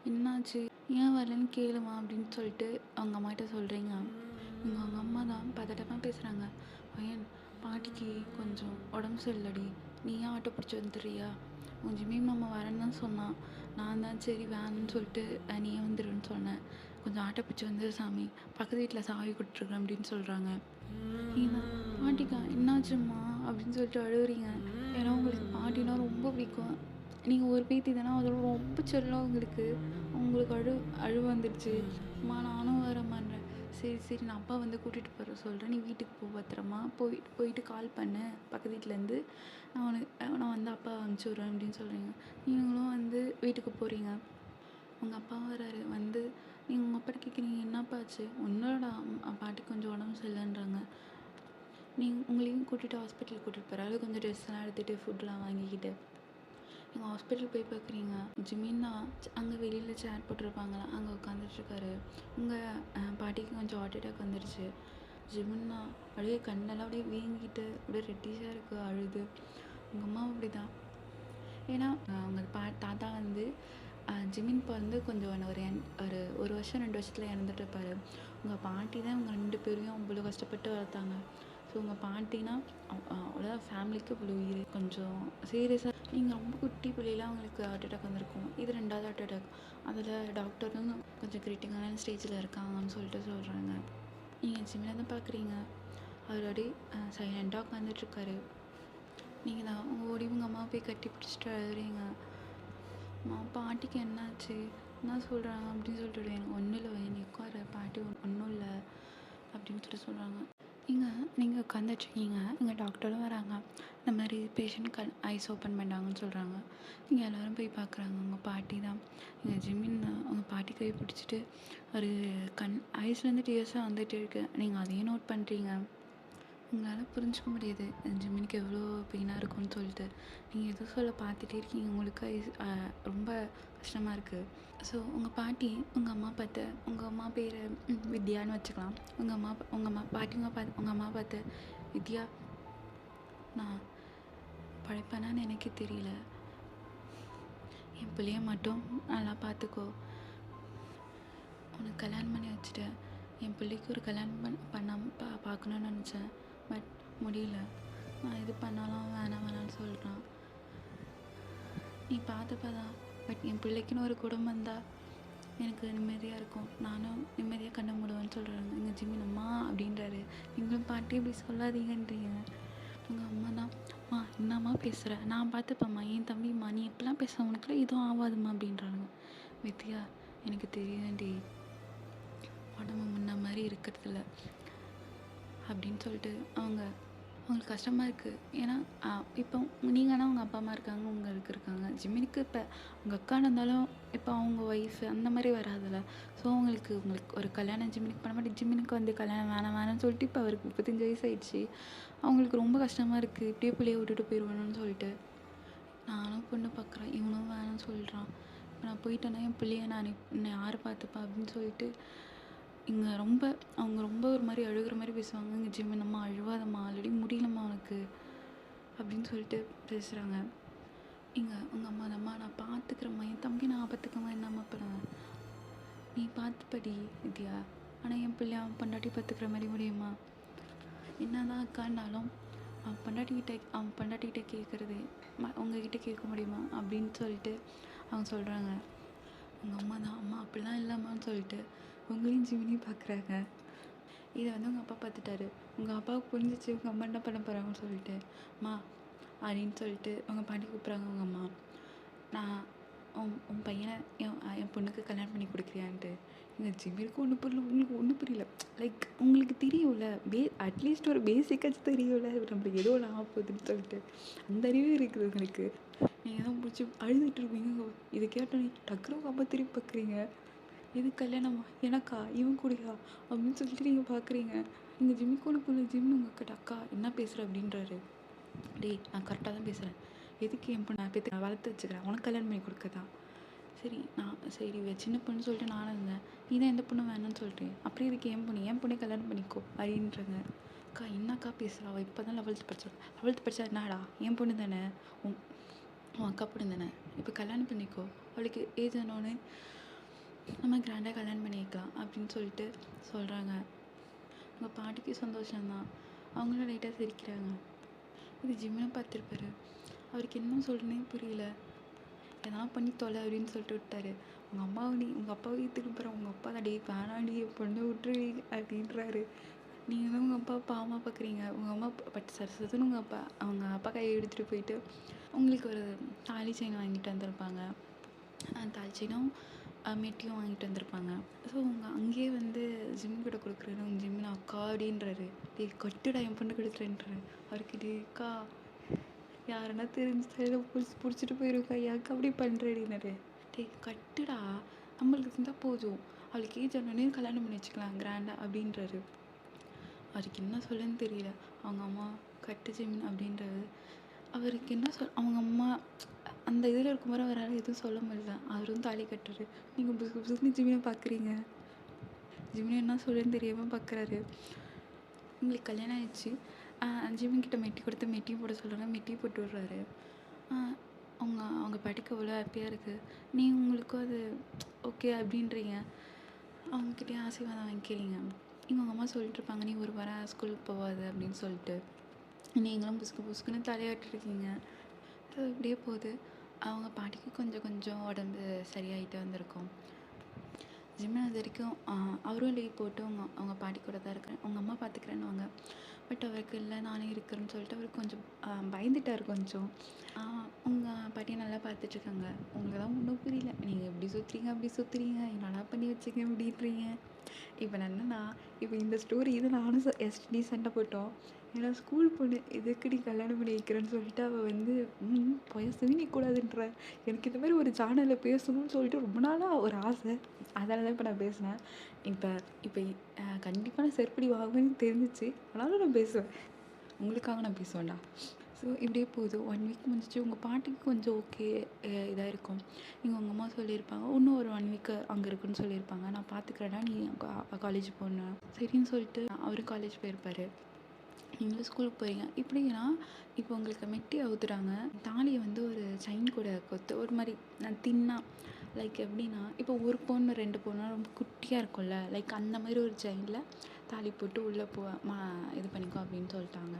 என்னாச்சு ஏன் வரலன்னு கேளுமா அப்படின்னு சொல்லிட்டு அவங்க அம்மாகிட்ட சொல்கிறீங்க. அவங்க அம்மா தான் பதட்டமாக பேசுகிறாங்க. பையன் பாட்டிக்கு கொஞ்சம் உடம்பு சரியில்லடி, நீ ஏன் ஆட்டோ பிடிச்சி வந்துடுறியா, உன் ஜிமின் மாமா வரேன்னு தான் சொன்னான். நான் தான் சரி வேணும்னு சொல்லிட்டு நீயே வந்துடுன்னு சொன்னேன். கொஞ்சம் ஆட்டோ பிடிச்சி வந்து சாமி, பக்கத்து வீட்டில் சாவி கொடுத்துருக்குறேன் அப்படின்னு சொல்கிறாங்க. நீங்கள் பாட்டிக்கா என்னாச்சும்மா அப்படின்னு சொல்லிட்டு அழுகுறீங்க. ஏன்னா உங்களுக்கு பாட்டினா ரொம்ப பிடிக்கும். நீங்கள் ஒரு பேத்தி தானே, அதோட ரொம்ப செல்லம் உங்களுக்கு. உங்களுக்கு அழுவ வந்துடுச்சு. அம்மா நானும் வரமாட்டேன். சரி சரி நான் அப்பா வந்து கூட்டிகிட்டு போகிற சொல்கிறேன், நீ வீட்டுக்கு போ பத்திரமா. போயிட்டு கால் பண்ணு பக்கத்து வீட்டிலேருந்து, நான் வந்து அப்பா அனுப்பிச்சி விட்றேன் அப்படின்னு சொல்கிறீங்க. நீங்களும் வந்து வீட்டுக்கு போகிறீங்க. உங்கள் அப்பா வராரு. வந்து நீங்கள் உங்கள் அப்பாட்ட கேட்குறீங்க என்னப்பா ஆச்சு? ஒன்றோட பாட்டிக்கு கொஞ்சம் உடம்பு சரியில்லைன்றாங்க. உங்களையும் கூட்டிகிட்டு ஹாஸ்பிட்டல் கூட்டிகிட்டு போகிறாரு. கொஞ்சம் ட்ரெஸ்லாம் எடுத்துகிட்டு ஃபுட்லாம் வாங்கிக்கிட்டு நீங்கள் ஹாஸ்பிட்டல் போய் பார்க்குறீங்க. ஜிமின்னா அங்கே வெளியில் சேர் போட்டிருப்பாங்களா, அங்கே உட்காந்துட்ருக்காரு. உங்கள் பாட்டிக்கு கொஞ்சம் ஹார்ட் அட்டாக் வந்துடுச்சு. ஜிமின்னா அப்படியே கண்ணெல்லாம் அப்படியே வீங்கிட்டு அப்படியே ரெட்டிஷாக இருக்குது அழுது. உங்கள் அம்மாவும் அப்படி தான். ஏன்னா அவங்க தாத்தா வந்து ஜிமின் வந்து கொஞ்சம் ஒரு வருஷம் 2 வருஷத்தில் இறந்துட்டுருப்பாரு. உங்கள் பாட்டி தான் இவங்க 2 பேரையும் அவ்வளோ கஷ்டப்பட்டு வளர்த்தாங்க. ஸோ உங்கள் பாட்டினா அவ்வளோதான் ஃபேமிலிக்கு இவ்வளோ உயிர். கொஞ்சம் சீரியஸாக நீங்கள் ரொம்ப குட்டி பிள்ளைலாம் அவங்களுக்கு ஹார்ட் அட்டாக் வந்திருக்கும். இது 2வது ஹார்ட் அட்டாக். அதில் டாக்டரும் கொஞ்சம் கிரிட்டிக்கலான ஸ்டேஜில் இருக்காங்கன்னு சொல்லிட்டு சொல்கிறாங்க. நீங்கள் ஜிமினை தான் பார்க்குறீங்க. அவர் அப்படியே சைலண்ட்டாக உட்காந்துட்ருக்காரு. நீங்கள் தான் உங்கள் அம்மாவை போய் கட்டி பிடிச்சிட்டு அழுறீங்க. பாட்டிக்கு என்னாச்சு, என்ன சொல்கிறாங்க அப்படின்னு சொல்லிட்டு, எனக்கு ஒன்றும் இல்லை நீ உட்காரு, பாட்டி ஒன்றும் இல்லை அப்படின்னு சொல்லிட்டு சொல்கிறாங்க. நீங்கள் உட்காந்துட்ருக்கீங்க. இங்கே டாக்டரும் வராங்க. இந்த மாதிரி பேஷண்ட் ஐஸ் ஓப்பன் பண்ணாங்கன்னு சொல்கிறாங்க. நீங்கள் எல்லோரும் போய் பார்க்குறாங்க. உங்கள் பாட்டி தான். எங்கள் ஜிமின் உங்கள் பாட்டி கை பிடிச்சிட்டு ஒரு ஐஸ்லேருந்து டியர்ஸாக வந்துட்டு இருக்கு. நீங்கள் அதையும் நோட் பண்ணுறீங்க. உங்களால் புரிஞ்சிக்க முடியுது ஜிமினுக்கு எவ்வளோ பெயினாக இருக்கும்னு சொல்லிட்டு. நீங்கள் எதுவும் சொல்ல பார்த்துட்டே இருக்கீங்க. உங்களுக்கு ரொம்ப கஷ்டமாக இருக்குது. ஸோ உங்கள் பாட்டி உங்கள் அம்மா பேர் வித்யான்னு வச்சுக்கலாம். உங்கள் அம்மா பார்த்து வித்யா, நான் பழைப்பேனான்னு எனக்கே தெரியல, என் பிள்ளைய மட்டும் நல்லா பார்த்துக்கோ. உனக்கு கல்யாணம் பண்ணி வச்சுட்டேன். என் பிள்ளைக்கு ஒரு கல்யாணம் பண்ணாமல் பார்க்கணுன்னு நினச்சேன். பட் முடியல. நான் இது பண்ணாலும் வேணாம்னு சொல்கிறான். நீ பார்த்துப்பதான். பட் என் பிள்ளைக்குன்னு ஒரு குடும்பம் இருந்தால் எனக்கு நிம்மதியாக இருக்கும். நானும் நிம்மதியாக கண்ண மூடுவேன்னு சொல்கிறாங்க. எங்கள் ஜிமின் அம்மா அப்படின்றாரு. நீங்களும் பாட்டி இப்படி சொல்லாதீங்கன்றீங்க. உங்கள் அம்மா தான், அம்மா என்னம்மா பேசுகிற, நான் பார்த்துப்பேம்மா, என் தம்பிம்மா, நீ எப்படிலாம் பேச, உனக்குலாம் எதுவும் ஆகாதும்மா அப்படின்றாங்க. வித்யா, எனக்கு தெரியுதுண்டி உடம்பு முன்ன மாதிரி இருக்கிறதில்ல அப்படின்னு சொல்லிட்டு அவங்களுக்கு கஷ்டமாக இருக்குது. ஏன்னா இப்போ நீங்கன்னா அவங்க அப்பா அம்மா இருக்காங்க, உங்களுக்கு இருக்காங்க. ஜிமினுக்கு இப்போ உங்கள் அக்கா இருந்தாலும் இப்போ அவங்க ஒய்ஃபு அந்த மாதிரி வராதில்ல. ஸோ உங்களுக்கு ஒரு கல்யாணம் ஜிமினுக்கு பண்ண மாட்டேன். ஜிமினுக்கு வந்து கல்யாணம் வேணாம்னு சொல்லிட்டு இப்போ அவருக்கு 35 வயசு ஆயிடுச்சு. அவங்களுக்கு ரொம்ப கஷ்டமாக இருக்குது. இப்படியே பிள்ளைய விட்டுட்டு போயிடுவேணும்னு சொல்லிட்டு. நானும் பொண்ணு பார்க்குறேன், இவனும் வேணும்னு சொல்கிறான். இப்போ நான் போயிட்டேன்னா என் பிள்ளைய நான் யாரை பார்த்துப்பா அப்படின்னு சொல்லிட்டு அவங்க ரொம்ப ஒரு மாதிரி அழுகிற மாதிரி பேசுவாங்க. இங்கே ஜிமின் அம்மா அழுவாதம்மா, ஆல்ரெடி முடியலம்மா உனக்கு அப்படின்னு சொல்லிட்டு பேசுகிறாங்க. உங்கள் அம்மா நான் பார்த்துக்கிறேம்மா, என் தம்பி நான் பார்த்துக்கம்மா, என்னம்மா பண்ணுவேன், நீ பார்த்துப்படி வித்யா. ஆனால் என் பிள்ளை அவன் பொண்டாட்டி பார்த்துக்கிற மாதிரி முடியுமா? என்ன தான் அக்காண்டாலும் அவன் பொண்டாட்டிக்கிட்ட கேட்குறது உங்ககிட்ட கேட்க முடியுமா அப்படின்னு சொல்லிட்டு அவங்க சொல்கிறாங்க. உங்கள் அம்மா தான், அம்மா அப்படிலாம் இல்லைம்மான்னு சொல்லிட்டு உங்களையும் ஜிமினையும் பார்க்குறாங்க. இதை வந்து உங்கள் அப்பா பார்த்துட்டாரு. உங்கள் அப்பாவுக்கு புரிஞ்சிச்சு உங்கள் அம்மா என்ன பண்ண போகிறாங்கன்னு சொல்லிட்டு. அம்மா அப்படின்னு சொல்லிட்டு உங்கள் பாட்டி கூப்பிட்றாங்க. உங்கள் அம்மா, நான் உன் பையனை என் பொண்ணுக்கு கல்யாணம் பண்ணி கொடுக்குறியான்ட்டு. எங்கள் ஜிமினுக்கு ஒன்றும் புரியல, உங்களுக்கு ஒன்றும் புரியல. லைக் உங்களுக்கு தெரியும்ல, அட்லீஸ்ட் ஒரு பேசிக்காச்சும் தெரியும்ல நம்மளுக்கு ஏதோ ஒன்று ஆக போகுதுன்னு சொல்லிட்டு. அந்த அறிவே இருக்குது உங்களுக்கு. நீங்கள் தான் பிடிச்சி அழுதுட்டு இருப்பீங்க. இதை கேட்டோன்னே டக்குனு உங்கள் அம்மா திரும்பி பார்க்குறீங்க. இது கல்யாணமா, எனக்கா, இவன் கூடயா அப்படின்னு சொல்லிட்டு நீங்கள் பார்க்குறீங்க. நீங்கள் ஜிம்மிக்கு ஒன்று போல, ஜிம் உங்கள் அக்கா என்ன பேசுகிற அப்படின்றாரு. டேய், நான் கரெக்டாக தான் பேசுகிறேன். எதுக்கு என் பொண்ணு நான் வளர்த்து வச்சுக்கிறேன், உனக்கு கல்யாணம் பண்ணி கொடுக்கதா? சரி சின்ன பொண்ணு சொல்லிட்டு நானும் இருந்தேன். நீ தான் எந்த பொண்ணு வேணும்னு சொல்லிட்டு அப்புறம் இதுக்கு என் பொண்ணே கல்யாணம் பண்ணிக்கோ அப்படின்றாங்க. அக்கா என்னக்கா பேசுகிறா, அவள் இப்போ தான் 11th படித்தா என்னடா, என் பொண்ணு தானே, உன் அக்கா பொண்ணு தானே, இப்போ கல்யாணம் பண்ணிக்கோ, அவளுக்கு ஏஜ் ஆனோன்னு நம்ம கிராண்டாக கல்யாணம் பண்ணிக்கலாம் அப்படின்னு சொல்லிட்டு சொல்கிறாங்க. உங்கள் பாட்டிக்கு சந்தோஷம்தான். அவங்களும் லைட்டாக சிரிக்கிறாங்க. இது ஜிம்மினை பார்த்துருப்பாரு. அவருக்கு என்ன சொல்கிறேன்னே புரியல. எதனா பண்ணி தொலை அப்படின்னு சொல்லிட்டு விட்டாரு. உங்கள் அப்பாவை வீட்டுக்கு போகிறேன், உங்கள் அப்பா தான், டே வேணாண்டி பொண்ணை விட்டுருடி அப்படின்றாரு. நீங்கள் தான் உங்கள் அப்பா பாவமாக பார்க்குறீங்க. உங்கள் அம்மா பட் சரசதுன்னு அவங்க அப்பா கையை எடுத்துகிட்டு போயிட்டு உங்களுக்கு ஒரு தாலி செயின் வாங்கிட்டு வந்திருப்பாங்க. தாலி செயினும் மெட்டியும் வாங்கிட்டு வந்திருப்பாங்க. ஸோ அங்கேயே வந்து ஜிம்மி கூட கொடுக்குறாரு. உங்கள் ஜிம்மின் அக்கா அப்படின்றாரு. டே கட்டுடா என் பொண்ணு கொடுக்குறேன்றாரு. அவருக்கு டேக்கா யாருன்னா தெரிஞ்சு தலையில் பிடிச்சிட்டு போயிருக்கா, யாருக்கு அப்படி பண்ணுறேடினாரு. டே கட்டுடா, நம்மளுக்கு இருந்தால் போதும், அவளுக்கு ஏஜ் ஆனோடனே கல்யாணம் பண்ணி வச்சுக்கலாம் கிராண்டாக அப்படின்றாரு. அவருக்கு என்ன சொல்லன்னு தெரியல. அவங்க அம்மா கட்டு ஜிமின் அப்படின்றாரு. அவருக்கு என்ன அவங்க அம்மா அந்த இதில் இருக்கும்போது அவரால் எதுவும் சொல்ல முடியல. அவரும் தாலி கட்டுறாரு. நீங்கள் புதுசு புதுசுன்னு ஜிமினை பார்க்குறீங்க. ஜிமினை என்ன சொல்லுன்னு தெரியாமல் பார்க்குறாரு. உங்களுக்கு கல்யாணம் ஆயிடுச்சு. ஜிமின்கிட்ட மெட்டி கொடுத்து மெட்டியும் போட சொல்கிறாங்க. மெட்டியும் போட்டு விடுறாரு. அவங்க படிக்க அவ்வளோ ஹாப்பியாக இருக்குது. உங்களுக்கும் அது ஓகே அப்படின்றீங்க. அவங்கக்கிட்டே ஆசீர்வாதம் வாங்கிக்கிறீங்க. உங்கள் அம்மா சொல்லிட்டு இருப்பாங்க, நீ ஒரு வாரம் ஸ்கூலுக்கு போகாது அப்படின்னு சொல்லிட்டு. நீங்களும் புசுக்குன்னு தலையாட்டிருக்கீங்க. ஸோ இப்படியே போகுது. அவங்க பாட்டிக்கு கொஞ்சம் உடம்பு சரியாயிட்டு வந்திருக்கும். ஜிம்மின் அது வரைக்கும் அவரும் லீவ் போட்டு அவங்க பாட்டி கூட தான் இருக்கிறேன், அவங்க அம்மா பார்த்துக்கிறேன்னுவாங்க. பட் அவருக்கு இல்லை, நானே இருக்கிறேன்னு சொல்லிட்டு அவருக்கு கொஞ்சம் பயந்துட்டார் கொஞ்சம். உங்கள் பாட்டியை நல்லா பார்த்துட்ருக்காங்க. உங்களுக்கு தான் ஒன்றும் புரியல, நீங்கள் எப்படி சுற்றுறீங்க அப்படி சுற்றுறீங்க, என்னடா பண்ணி வச்சுங்க அப்படின்றீங்க. இப்போ என்னன்னா, இப்போ இந்த ஸ்டோரி இது நானும் எஸ்டி சண்டை போட்டோம். ஏன்னா ஸ்கூல் பொண்ணு எதுக்கு நீ கல்யாணம் பண்ணி வைக்கிறேன்னு சொல்லிட்டு அவள் வந்து பேசவே கூடாதுன்ற. எனக்கு இந்த மாதிரி ஒரு சேனலில் பேசணும்னு சொல்லிட்டு ரொம்ப நாளாக ஒரு ஆசை. அதனால தான் இப்போ நான் பேசினேன். இப்போ கண்டிப்பாக நான் செருப்படி வாங்குவேன்னு தெரிஞ்சிச்சு. ஆனாலும் நான் பேசுவேன், உங்களுக்காக நான் பேசுவேன்டா. ஸோ இப்படியே போகுது. 1 வீக் முடிஞ்சிச்சு. உங்கள் பாட்டிக்கு கொஞ்சம் ஓகே இதாக இருக்கும். உங்கள் அம்மா சொல்லியிருப்பாங்க, இன்னும் ஒரு 1 வீக்கு அங்கே இருக்குன்னு சொல்லியிருப்பாங்க. நான் பார்த்துக்கிறேன்னா நீ காலேஜ் போகணும் சரின்னு சொல்லிட்டு அவரும் காலேஜ் போயிருப்பார். நீங்களும் ஸ்கூலுக்கு போகிறீங்க. இப்படின்னா இப்போ உங்களுக்கு மெட்டி அவுத்துறாங்க. தாலியை வந்து ஒரு செயின் கூட கொத்து ஒரு மாதிரி தின்னா, லைக் எப்படின்னா இப்போ ஒரு பொண்ணு 2 பொண்ணு ரொம்ப குட்டியாக இருக்கும்ல, லைக் அந்த மாதிரி ஒரு செயினில் தாலி போட்டு உள்ளே இது பண்ணிக்கோ அப்படின்னு சொல்லிட்டாங்க.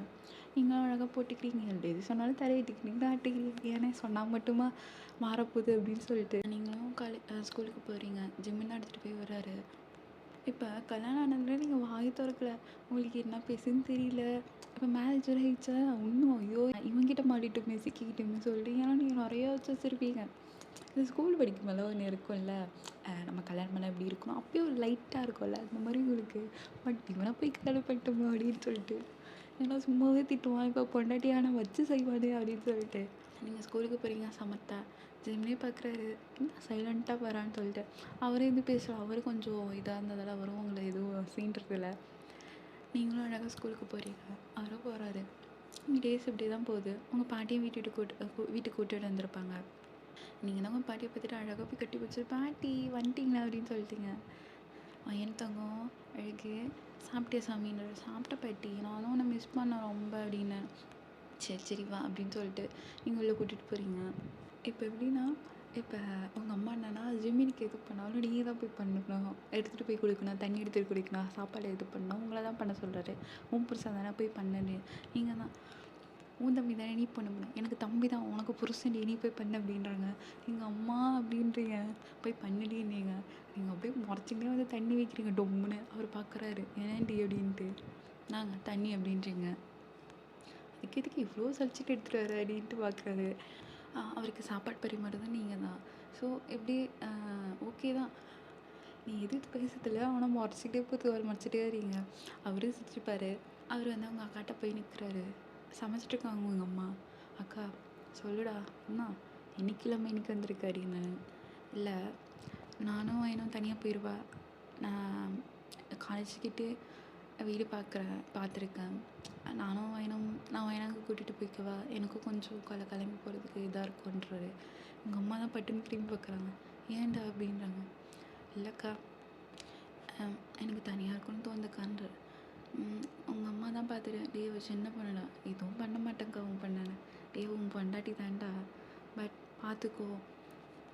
நீங்கள் அழகாக போட்டுக்கிறீங்க. எது சொன்னாலும் தலையிட்டுக்கிறீங்க, ஆட்டிக்கிறீங்க. ஏன்னா சொன்னால் மட்டுமா மாறப்போகுது அப்படின்னு சொல்லிட்டு நீங்களும் ஸ்கூலுக்கு போகிறீங்க. ஜிம்மின்னு எடுத்துகிட்டு போய் வர்றாரு. இப்போ கல்யாணம் ஆனதுல நீங்கள் வாய் திறக்கல, உங்களுக்கு என்ன பேசுன்னு தெரியல. இப்போ மேரேஜ் ஆகிடுச்சா இன்னும் ஐயோ இவங்கிட்ட மாட்டிட்டோமே சிக்கிக்கிட்டோமே சொல்லிட்டு, ஏன்னா நீங்கள் நிறையா வச்சுருப்பீங்க. இந்த ஸ்கூல் படிக்கும்போது ஒன்று இருக்கும்ல, நம்ம கல்யாணம் பண்ண எப்படி இருக்கணும், அப்பயே ஒரு லைட்டாக இருக்கும்ல, அந்த மாதிரி உங்களுக்கு. பட் இவனை போய் கல்யாணம் பண்ணிட்டோமா அப்படின்னு சொல்லிட்டு, ஏன்னா சும்மாவே திட்டுவான், இப்போ பொண்டாட்டியான வச்சு செய்வானே அப்படின்னு சொல்லிட்டு. நீங்கள் ஸ்கூலுக்கு போகிறீங்க சமத்தா, ஜிம்னே பார்க்குறாரு, என்ன சைலண்ட்டாக வரான்னு சொல்லிட்டு அவரே இது பேசுகிறார். அவரும் கொஞ்சம் இதாக இருந்ததால் அவரும் உங்களை எதுவும் சீன்றதில்ல. நீங்களும் அழகாக ஸ்கூலுக்கு போகிறீங்க, அவரும் போகிறாரு. டேஸ் இப்படி தான் போகுது. உங்கள் பாட்டியும் வீட்டுக்கு கூட்டிகிட்டு வந்திருப்பாங்க. நீங்கள் தான் உங்கள் பாட்டியை பார்த்துட்டு அழகாக போய் கட்டி பிடிச்சி, பாட்டி வந்துட்டிங்களா அப்படின்னு சொல்லிட்டீங்க. என் தங்கம் அழகு, சாப்பிட்டியா சாமின்னு. சாப்பிட்ட பாட்டி, நானும் உன்னை மிஸ் பண்ணேன் ரொம்ப அப்படின்னு. சரி வா அப்படின்னு சொல்லிட்டு நீங்கள் உள்ளே கூட்டிகிட்டு போகிறீங்க. இப்போ எப்படின்னா, இப்போ உங்கள் அம்மா என்னன்னா, ஜிம்மினுக்கு எது பண்ணாலும் நீங்கள் தான் போய் பண்ணணும், எடுத்துகிட்டு போய் கொடுக்கணும், தண்ணி எடுத்துகிட்டு குடிக்கணும், சாப்பாடு இது பண்ணணும், உங்களை தான் பண்ண சொல்கிறாரு. உன் புருஷன் தானே போய் பண்ணு, நீங்கள் தான் உன் தம்பி தானே நீ பண்ண முடியும், எனக்கு தம்பி தான், உனக்கு புருஷன் நீ போய் பண்ணு அப்படின்றாங்க. எங்கள் அம்மா அப்படின்றீங்க, போய் பண்ணுடி நீங்கள் அப்படியே முறைச்சிக்கிட்டே வந்து தண்ணி வைக்கிறீங்க டொம்முன்னு. அவர் பார்க்குறாரு, ஏன்டி அப்படின்ட்டு. நாங்கள் தண்ணி அப்படின்றீங்க. எதுக்கு இவ்வளோ சலிச்சுட்டு எடுத்துகிட்டு வர அப்படின்ட்டு பார்க்குறாரு. அவருக்கு சாப்பாடு பரிமாறுறது நீங்கள் தான். ஸோ எப்படி ஓகே தான், நீ எதுவும் பேசுறதில்ல, ஆனால் மறைச்சிட்டே வரீங்க. அவரும் சிரிச்சுப்பார். அவர் வந்து அவங்க அக்காட்ட போய் நிற்கிறாரு. சமைச்சிட்ருக்காங்க உங்கள் அம்மா. அக்கா சொல்லுடா அண்ணா, இன்னைக்கு வந்திருக்கு அப்படின்னு. இல்லை, நானும் வேணும் தனியாக போயிடுவா, நான் காலேஜுக்கிட்டே வீடு பார்த்துருக்கேன், நான் வயனாக்கு கூட்டிகிட்டு போய்க்கவா, எனக்கும் கொஞ்சம் கிளம்பி போகிறதுக்கு இதாக இருக்குன்றாரு. உங்கள் அம்மா தான் பட்டுன்னு திரும்பி பார்க்குறாங்க. ஏன்டா அப்படின்றாங்க. இல்லைக்கா, எனக்கு தனியாக இருக்குன்னு தோணுதுக்கான்ற. உங்கள் அம்மா தான் பார்த்துட்டு, டே சின்ன பொண்ணுடா, எதுவும் பண்ண மாட்டேங்க்கா உன் பண்ணேன்னு. உன் பொண்டாட்டி தான்டா, பட் பார்த்துக்கோ,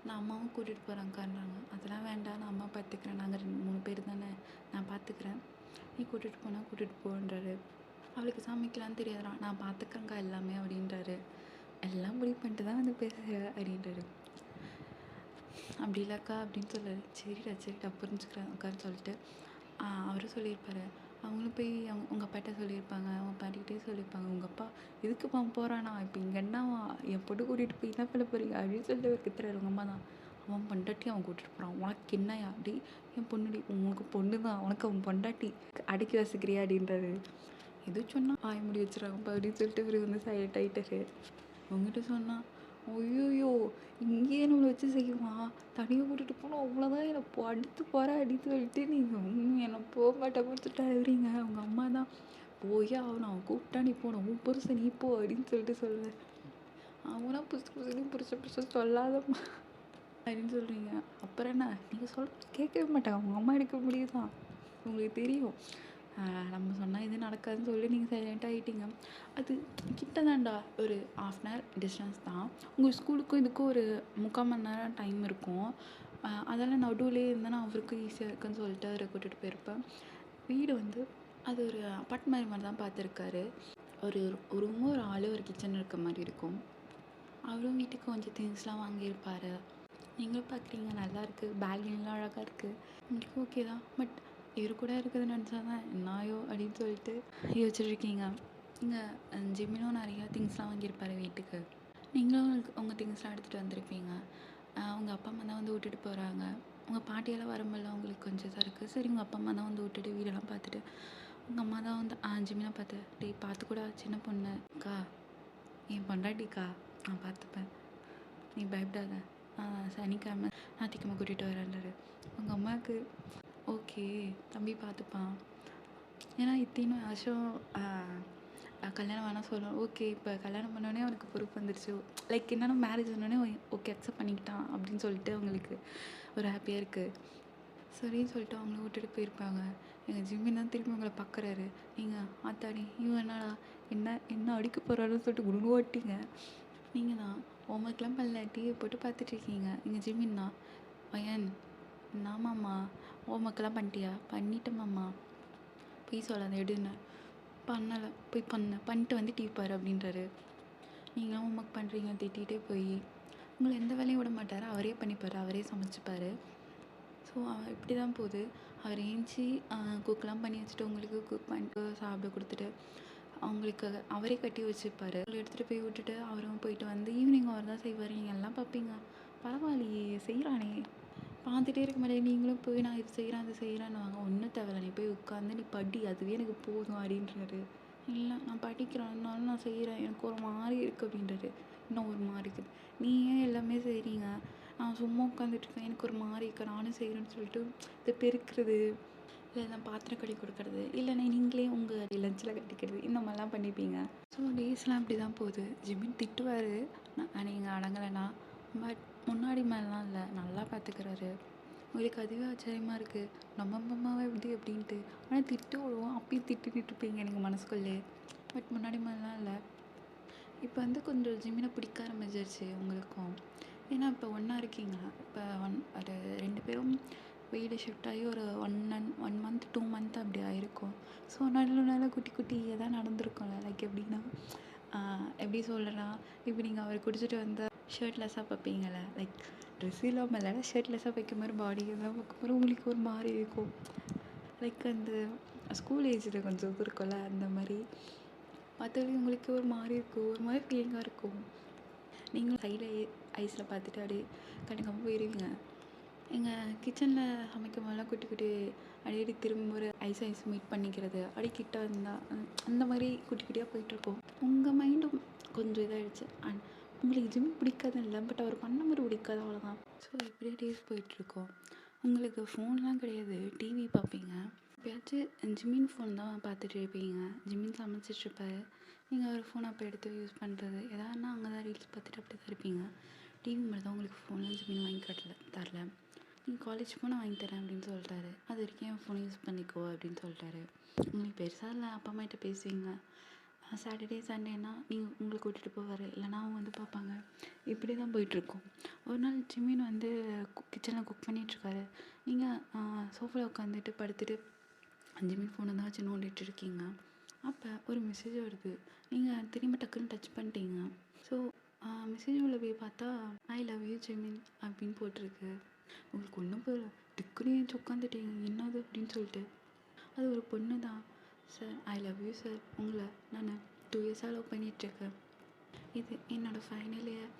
நான் அம்மாவும் கூட்டிகிட்டு போகிறேங்க்கான்றாங்க. அதெல்லாம் வேண்டாம், நான் அம்மா பார்த்துக்கிறேன், நாங்கள் 3 பேர் தானே, நான் பார்த்துக்கிறேன், நீ கூட்டிகிட்டு போனால் கூட்டிகிட்டு போன்றாரு. அவளுக்கு சமைக்கலான்னு தெரியாதுடா, நான் பார்த்துக்கிறேங்க்கா எல்லாமே அப்படின்றாரு. எல்லாம் முடிவு பண்ணிட்டு தான் வந்து பேசுகிற அப்படின்றாரு. அப்படி இல்லைக்கா அப்படின்னு சொல்லுவார். சரிடா புரிஞ்சுக்கிறேன் அக்கான்னு சொல்லிட்டு அவரும் சொல்லியிருப்பார். அவங்களும் போய் உங்கள் அப்பாட்ட சொல்லியிருப்பாங்க, அவங்க பாட்டிக்கிட்டே சொல்லியிருப்பாங்க. உங்கள் அப்பா எதுக்குப்பா போகிறானா, இப்போ இங்கே என்னவா என் பொண்ணு கூட்டிகிட்டு போய் என்ன பண்ண போகிறீங்க அப்படின்னு சொல்லிட்டு ஒரு கித்துறாரு. உங்கள் அம்மா தான், அவன் பொண்டாட்டி அவன் கூட்டிகிட்டு போகிறான், உனக்கு என்னையா அப்படி, என் பொண்ணுடி உனக்கு பொண்ணு தான், உனக்கு அவன் பொண்டாட்டி அடக்கி வசிக்கிறியா அப்படின்றாரு. எதுவும் சொன்னால் வாய முடி வச்சுறாங்கப்பா அப்படின்னு சொல்லிட்டு இவர் வந்து சைலண்ட் ஆகிட்டாரு. அவங்ககிட்ட சொன்னால், ஐயோயோ இங்கேயே நம்மளை வச்சு செய்வான், தனியாக கூட்டிகிட்டு போனோம் அவ்வளோதான், என்னை அடுத்து போகிறேன் அப்படின்னு சொல்லிட்டு நீங்கள் என்னை போக மாட்டேன் முடிச்சுட்டு அழுறீங்க. அவங்க அம்மா தான், போயே அவனை அவன் கூப்பிட்டா நீ போகணும், உன் புருஷன் நீ போ அப்படின்னு சொல்லிட்டு சொல்லுவேன். அவனா புதுசு சொல்லாதம்மா அப்படின்னு சொல்கிறீங்க. அப்புறம் என்ன, நீங்கள் சொல்கிறது கேட்கவே மாட்டாங்க. அவங்க அம்மா எடுக்க முடியுதான், உங்களுக்கு தெரியும் நம்ம சொன்னால் எதுவும் நடக்காதுன்னு சொல்லி நீங்கள் சைலண்ட்டாக ஆகிட்டீங்க. அது கிட்ட தான்டா, ஒரு 1/2 hour டிஸ்டன்ஸ் தான். உங்கள் ஸ்கூலுக்கும் இதுக்கும் ஒரு 3/4 மணி நேரம் டைம் இருக்கும். அதெல்லாம் நடுவுலேயே இருந்தேன்னா அவருக்கும் ஈஸியாக இருக்குன்னு சொல்லிட்டு அவரை கூட்டிகிட்டு போயிருப்பேன். வீடு வந்து அது ஒரு அப்பார்ட்மெண்ட் மாதிரி தான் பார்த்துருக்காரு. ஒரு ரூமும் ஒரு ஆள் ஒரு கிச்சன் இருக்க மாதிரி இருக்கும். அவரும் வீட்டுக்கு கொஞ்சம் திங்ஸ்லாம் வாங்கியிருப்பார். நீங்களும் பார்க்குறீங்க நல்லாயிருக்கு, பேல்கனிலாம் அழகாக இருக்குது, உங்களுக்கு ஓகே தான். பட் இவர் கூட இருக்குதுன்னு நினச்சா தான் என்னாயோ அப்படின்னு சொல்லிட்டு யோசிச்சுருக்கீங்க. இங்கே ஜிம்மினும் நிறையா திங்ஸ்லாம் வாங்கியிருப்பார் வீட்டுக்கு. நீங்களும் உங்கள் திங்ஸ்லாம் எடுத்துகிட்டு வந்திருப்பீங்க. உங்கள் அப்பா அம்மா தான் வந்து விட்டுட்டு போகிறாங்க. உங்கள் பாட்டியெல்லாம் வரும்போதெல்லாம் உங்களுக்கு கொஞ்சம் இதாக இருக்குது. சரி உங்கள் அப்பா அம்மா தான் வந்து விட்டுட்டு வீடெல்லாம் பார்த்துட்டு உங்கள் அம்மா தான் வந்து ஜிம்மினா பார்த்து, டேய் பார்த்து கூட சின்ன பொண்ணுக்கா, என் பொண்டாட்டிக்கா, நான் பார்த்துப்பேன், நீ பயப்படாத, சனிக்கிழமை ஞாயிற்றுக்கிழமை கூட்டிகிட்டு வரேன்றாரு. உங்கள் அம்மாவுக்கு ஓகே தம்பி பார்த்துப்பான், ஏன்னா இத்தனை வருஷம் கல்யாணம் வேணால் சொல்லணும். ஓகே இப்போ கல்யாணம் பண்ணோடனே அவனுக்கு பொறுப்பு வந்துடுச்சு, லைக் என்னென்னா மேரேஜ் பண்ணோடனே ஓகே அக்செப்ட் பண்ணிக்கிட்டான் அப்படின்னு சொல்லிட்டு அவங்களுக்கு ஒரு ஹாப்பியாக இருக்குது. சரின்னு சொல்லிட்டு அவங்கள விட்டுட்டு போயிருப்பாங்க. எங்கள் ஜிம்மின் தான் திரும்பி உங்களை பார்க்குறாரு. நீங்கள் ஆத்தாடி இவன் என்னடா என்ன அடிக்க போகிறாருன்னு சொல்லிட்டு குடுன்னு ஓட்டிங்க. நீங்கள் தான் ஹோம்ஒர்க்லாம் பண்ணல, டிவி போட்டு பார்த்துட்ருக்கீங்க. எங்கள் ஜிம்மின் தான், பையன் என்னாமாம்மா ஹோம்ஒர்க்கெல்லாம் பண்ணிட்டியா, பண்ணிட்டேம்மாம்மா, போய் சொல்லாத எடுன்னு, பண்ணலை போய் பண்ணிட்டு வந்து டிவி பாரு அப்படின்றாரு. நீங்களும் ஹோம்ஒர்க் பண்ணுறீங்க திட்டிகிட்டே போய் உங்களை எந்த வேலையும் விட மாட்டார், அவரே பண்ணிப்பார், அவரே சமைச்சிப்பார். ஸோ இப்படி தான் போகுது. அவர் ஏஞ்சி குக்கெலாம் பண்ணி வச்சுட்டு உங்களுக்கு குக் பண்ணிட்டு சாப்பிட கொடுத்துட்டு அவங்களுக்கு அவரே கட்டி வச்சுப்பார். அவங்களை எடுத்துகிட்டு போய் விட்டுட்டு அவரும் போயிட்டு வந்து ஈவினிங் அவர் தான் செய்வார். நீங்கள் எல்லாம் பார்ப்பீங்க, பரவாயில்லையே செய்கிறானே, பார்த்துட்டே இருக்க மாட்டேன். நீங்களும் போய் நான் இது செய்கிறேன் அது செய்கிறேன்னு வாங்க, ஒன்றும் தேவையில்லை, நீ போய் உட்காந்து நீ படி, அதுவே எனக்கு போதும் அப்படின்றாரு. இல்லை நான் படிக்கிறேன்னாலும் நான் செய்கிறேன், எனக்கு ஒரு மாதிரி இருக்குது அப்படின்றாரு. இன்னும் ஒரு மாதிரி இருக்குது, நீ ஏன் எல்லாமே செய்கிறீங்க, நான் சும்மா உட்காந்துட்ருக்கேன், எனக்கு ஒரு மாதிரி இருக்குது, நானும் செய்கிறேன்னு சொல்லிட்டு இதை பெருக்கிறது, இல்லை நான் பாத்திரம் கட்டி கொடுக்கறது, இல்லைன்னா நீங்களே உங்கள் லஞ்சில் கட்டிக்கிறது, இந்த மாதிரிலாம் பண்ணிப்பீங்க. ஸோ டேஸ்லாம் அப்படி தான் போகுது. ஜிம்மின் திட்டுவார் நீங்கள் அடங்கலைன்னா, பட் முன்னாடி மாதிரிலாம் இல்லை, நல்லா பார்த்துக்கிறாரு. உங்களுக்கு அதுவே ஆச்சரியமாக இருக்குது, நம்ம அம்மாவை எப்படி அப்படின்ட்டு. ஆனால் திட்டு விடுவோம், அப்பயும் திட்டுட்டு இருப்பீங்க நீங்கள் மனசுக்குள்ளே. பட் முன்னாடி மாதிரிலாம் இல்லை. இப்போ வந்து கொஞ்சம் ஜிம்மினை பிடிக்க ஆரம்பிச்சிருச்சு உங்களுக்கும். ஏன்னா இப்போ ஒன்றா இருக்கீங்க. இப்போ ஒரு 2 பேரும் வீடு ஷிஃப்ட் ஆகி ஒரு 1 month 2 month அப்படி ஆகிருக்கும். ஸோ நடுவில் குட்டி எதாவது நடந்திருக்கும்ல. லைக் எப்படின்னா எப்படி சொல்கிறேன்னா, இப்போ நீங்கள் அவர் குடிச்சிட்டு வந்த ஷர்ட்லெஸ்ஸாக பார்ப்பீங்கள, லைக் ட்ரெஸ் இல்லாமல் இல்லைனா ஷர்ட்லெஸ்ஸாக வைக்கும்போது பாடி இதெல்லாம் பார்க்கும்போது உங்களுக்கு ஒரு மாதிரி இருக்கும். லைக் அந்த ஸ்கூல் ஏஜில் கொஞ்சம் இது இருக்கும்ல, அந்த மாதிரி பார்த்தாலே உங்களுக்கு ஒரு மாதிரி இருக்கும், ஒரு மாதிரி ஃபீலிங்காக இருக்கும். நீங்களும் சைடில் ஐஸில் பார்த்துட்டு அப்படியே கண்டுக்காமல் போயிடுவீங்க. எங்கள் கிச்சனில் சமைக்கும் போதெல்லாம் குட்டி அடிக்கடி திரும்ப ஒரு ஐஸ் மீட் பண்ணிக்கிறது, அப்படியே கிட்ட இருந்தால் அந்த மாதிரி குட்டியாக போயிட்டுருக்கோம். உங்கள் மைண்டும் கொஞ்சம் இதாகிடுச்சு. அண்ட் உங்களுக்கு ஜிம் பிடிக்காதுன்னு இல்லை, பட் அவர் பண்ண மாதிரி பிடிக்காது, அவ்வளோதான். ஸோ இப்படியே டேஸ் போயிட்டுருக்கோம். உங்களுக்கு ஃபோன்லாம் கிடையாது, டிவி பார்ப்பீங்க. எப்பயாச்சும் ஜிம்மின் ஃபோன் தான் பார்த்துட்டு இருப்பீங்க. ஜிம்மின் சமைச்சிட்ருப்பாரு, நீங்கள் ஒரு ஃபோன் அப்போ எடுத்து யூஸ் பண்ணுறது, எதாவதுனா அங்கே தான் ரீல்ஸ் பார்த்துட்டு அப்படி தான் இருப்பீங்க. டிவி மாதிரி தான் உங்களுக்கு ஃபோன்லாம் ஜிம்மின் வாங்கி தரல. நீங்கள் காலேஜ் ஃபோனை வாங்கி தரேன் அப்படின்னு சொல்லிட்டாரு. அது வரைக்கும் என் ஃபோனை யூஸ் பண்ணிக்கோ அப்படின்னு சொல்லிட்டாரு. உங்களுக்கு பெருசாக இல்லை, அப்பா அம்மாகிட்ட பேசுவீங்க. சாட்டர்டே சண்டேனா நீங்கள் உங்களுக்கு கூட்டிகிட்டு போவார், இல்லைனா அவங்க வந்து பார்ப்பாங்க. இப்படி தான் போயிட்டுருக்கோம். ஒரு நாள் ஜிம்மின் வந்து கிச்சனில் குக் பண்ணிகிட்ருக்காரு. நீங்கள் சோஃபாவில் உட்காந்துட்டு படுத்துட்டு ஜிம்மின் ஃபோனை தான் வச்சு நோண்டிட்டு இருக்கீங்க. அப்போ ஒரு மெசேஜ் வருது, நீங்கள் திரும்ப டக்குன்னு டச் பண்ணிட்டீங்க. ஸோ மெசேஜ் உள்ள போய் பார்த்தா, "ஐ லவ் யூ ஜெமின்" அப்படின்னு போட்டிருக்கு. உங்களுக்கு ஒன்றும் புரியல. டக்குனு ஏஞ்சி உட்காந்துட்டீங்க. என்னது அப்படின்னு சொல்லிட்டு. அது ஒரு பொண்ணு தான். "Sir, I love you sir. உங்களை நான் 2 இயர்ஸாக லவ் பண்ணிகிட்ருக்கேன். இது என்னோடய ஃபைனல் இயர்.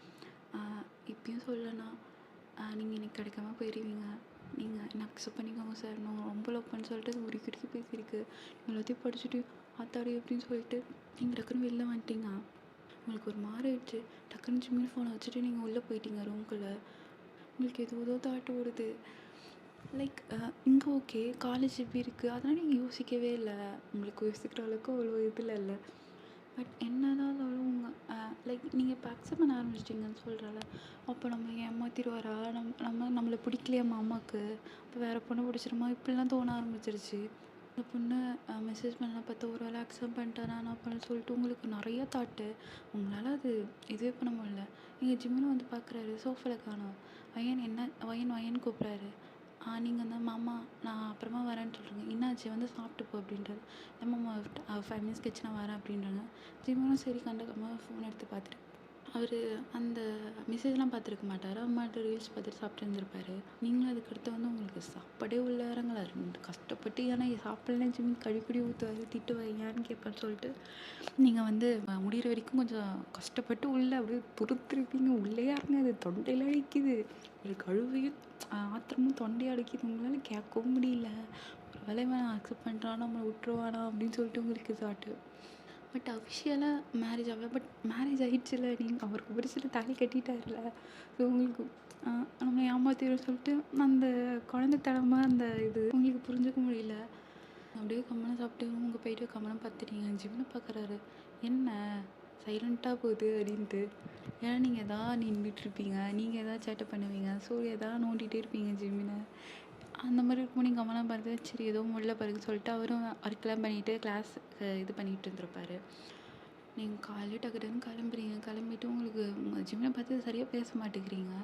இப்பயும் சொல்லலைன்னா நீங்கள் எனக்கு கிடைக்காம போயிடுவீங்க. நீங்கள் என்ன அக்செப்ட் பண்ணிக்கோங்க சார். நான் ரொம்ப லவ் பண்ண சொல்லிட்டு அது உருக்கி பேசியிருக்கு. எல்லாத்தையும் படிச்சுட்டு ஆத்தாடி அப்படின்னு சொல்லிட்டு நீங்கள் டக்குன்னு வெளில வந்துட்டீங்க. உங்களுக்கு ஒரு மாதிரி ஆயிடுச்சு. டக்குன்னு ஜிம்மில் ஃபோனை வச்சுட்டு நீங்கள் உள்ளே போயிட்டீங்க ரூம்குள்ளே. உங்களுக்கு ஏதோ தாட்டு ஓடுது. லைக் இங்கே ஓகே, காலேஜ் எப்படி இருக்குது அதெல்லாம் நீங்கள் யோசிக்கவே இல்லை. உங்களுக்கு யோசிக்கிற அளவுக்கு அவ்வளோ இதில் இல்லை. பட் என்ன தான் இருந்தாலும் உங்கள் லைக் நீங்கள் இப்போ அக்செப்ட் பண்ண ஆரம்பிச்சிட்டிங்கன்னு சொல்கிறால, அப்போ நம்ம ஏமாற்றிடுவாரா, நம்மளை பிடிக்கலையாம்மா அம்மாவுக்கு, அப்போ வேறு பொண்ணு பிடிச்சிருமா, இப்படிலாம் தோண ஆரம்பிச்சிருச்சு. அந்த பொண்ணு மெசேஜ் பண்ணலாம் பார்த்தா ஒரு வேளை அக்செப்ட் பண்ணிட்டானா நான் பண்ண சொல்லிட்டு உங்களுக்கு நிறைய தாட்டு. உங்களால் அது இதுவே பண்ண முடியல. நீங்கள் ஜிம்மில் வந்து பார்க்குறாரு, சோஃபாவில் காணோம். வயன் கூப்பிட்றாரு. நீங்கள் வந்து மாமா நான் அப்புறமா வரேன்னு சொல்கிறேங்க. என்னாச்சு வந்து சாப்பிட்டு போ அப்படின்றாரு. மாமா 5 மினிட்ஸ் கழிச்சு நான் வரேன் அப்படின்றாங்க. ஜிம்மும் சரி கண்டுக்காமல் ஃபோன் எடுத்து பார்த்துட்டு அவர் அந்த மெசேஜ்லாம் பார்த்துருக்க மாட்டார். அம்மாட்ட ரீல்ஸ் பார்த்துட்டு சாப்பிட்டு இருந்திருப்பாரு. நீங்களும் அதுக்கடுத்து வந்து உங்களுக்கு சாப்பாடே உள்ள இறங்கல. 2 கஷ்டப்பட்டு ஏன்னா சாப்பிட்லாம் ஜிம்மி கழிப்படி ஊற்றுவார், திட்டுவார், ஏன்னு கேட்பேன்னு சொல்லிட்டு நீங்கள் வந்து முடிகிற வரைக்கும் கொஞ்சம் கஷ்டப்பட்டு உள்ளே அப்படியே பொறுத்துருப்பீங்க. உள்ளே இறங்காது, தொண்டையில் அடிக்குது. ஒரு கழுவையும் ஆத்திரமும் தொண்டையை அடிக்குது. உங்களால் கேட்கவும் முடியல. ஒரு வேலை வேணாம் அக்செப்ட் பண்ணுறானா நம்மளை விட்டுருவானா அப்படின்னு சொல்லிட்டு உங்களுக்கு தாட்டு. பட் அஃபிஷியலாக மேரேஜ் ஆகல. பட் மேரேஜ் ஆகிடுச்சுல, நீங்கள் அவருக்கு பிடிச்சிட்டு தாலி கட்டிட்டார்ல. ஸோ உங்களுக்கு நம்மளை ஏமாத்திடும் சொல்லிட்டு அந்த குழந்தைத்தனமா அந்த இது உங்களுக்கு புரிஞ்சுக்க முடியல. அப்படியே கம்மலம் சாப்பிட்டு உங்கள் போயிட்டு கம்மலம் பார்த்துட்டீங்க. ஜிம்னு பார்க்குறாரு. என்ன சைலண்ட்டாக போகுது அப்படின்ட்டு. ஏன்னா நீங்கள் எதாவது நின்றுட்டுருப்பீங்க, நீங்கள் எதாவது சேட்டை பண்ணுவீங்க, ஸோ எதாவது நோண்டிகிட்டே இருப்பீங்க ஜிம்மினை. அந்த மாதிரி இருக்கும் நீங்கள் கம்மலாம் பார்த்து சரி ஏதோ முடியல பாருங்க சொல்லிட்டு அவரும் ஒர்க்லாம் பண்ணிவிட்டு கிளாஸ் இது பண்ணிகிட்டு இருந்திருப்பாரு. நீங்கள் காலையில் டக்குன்னு கிளம்பிட்டு உங்களுக்கு உங்கள் ஜிம்மினை பார்த்து சரியாக பேச மாட்டேங்கிறீங்க.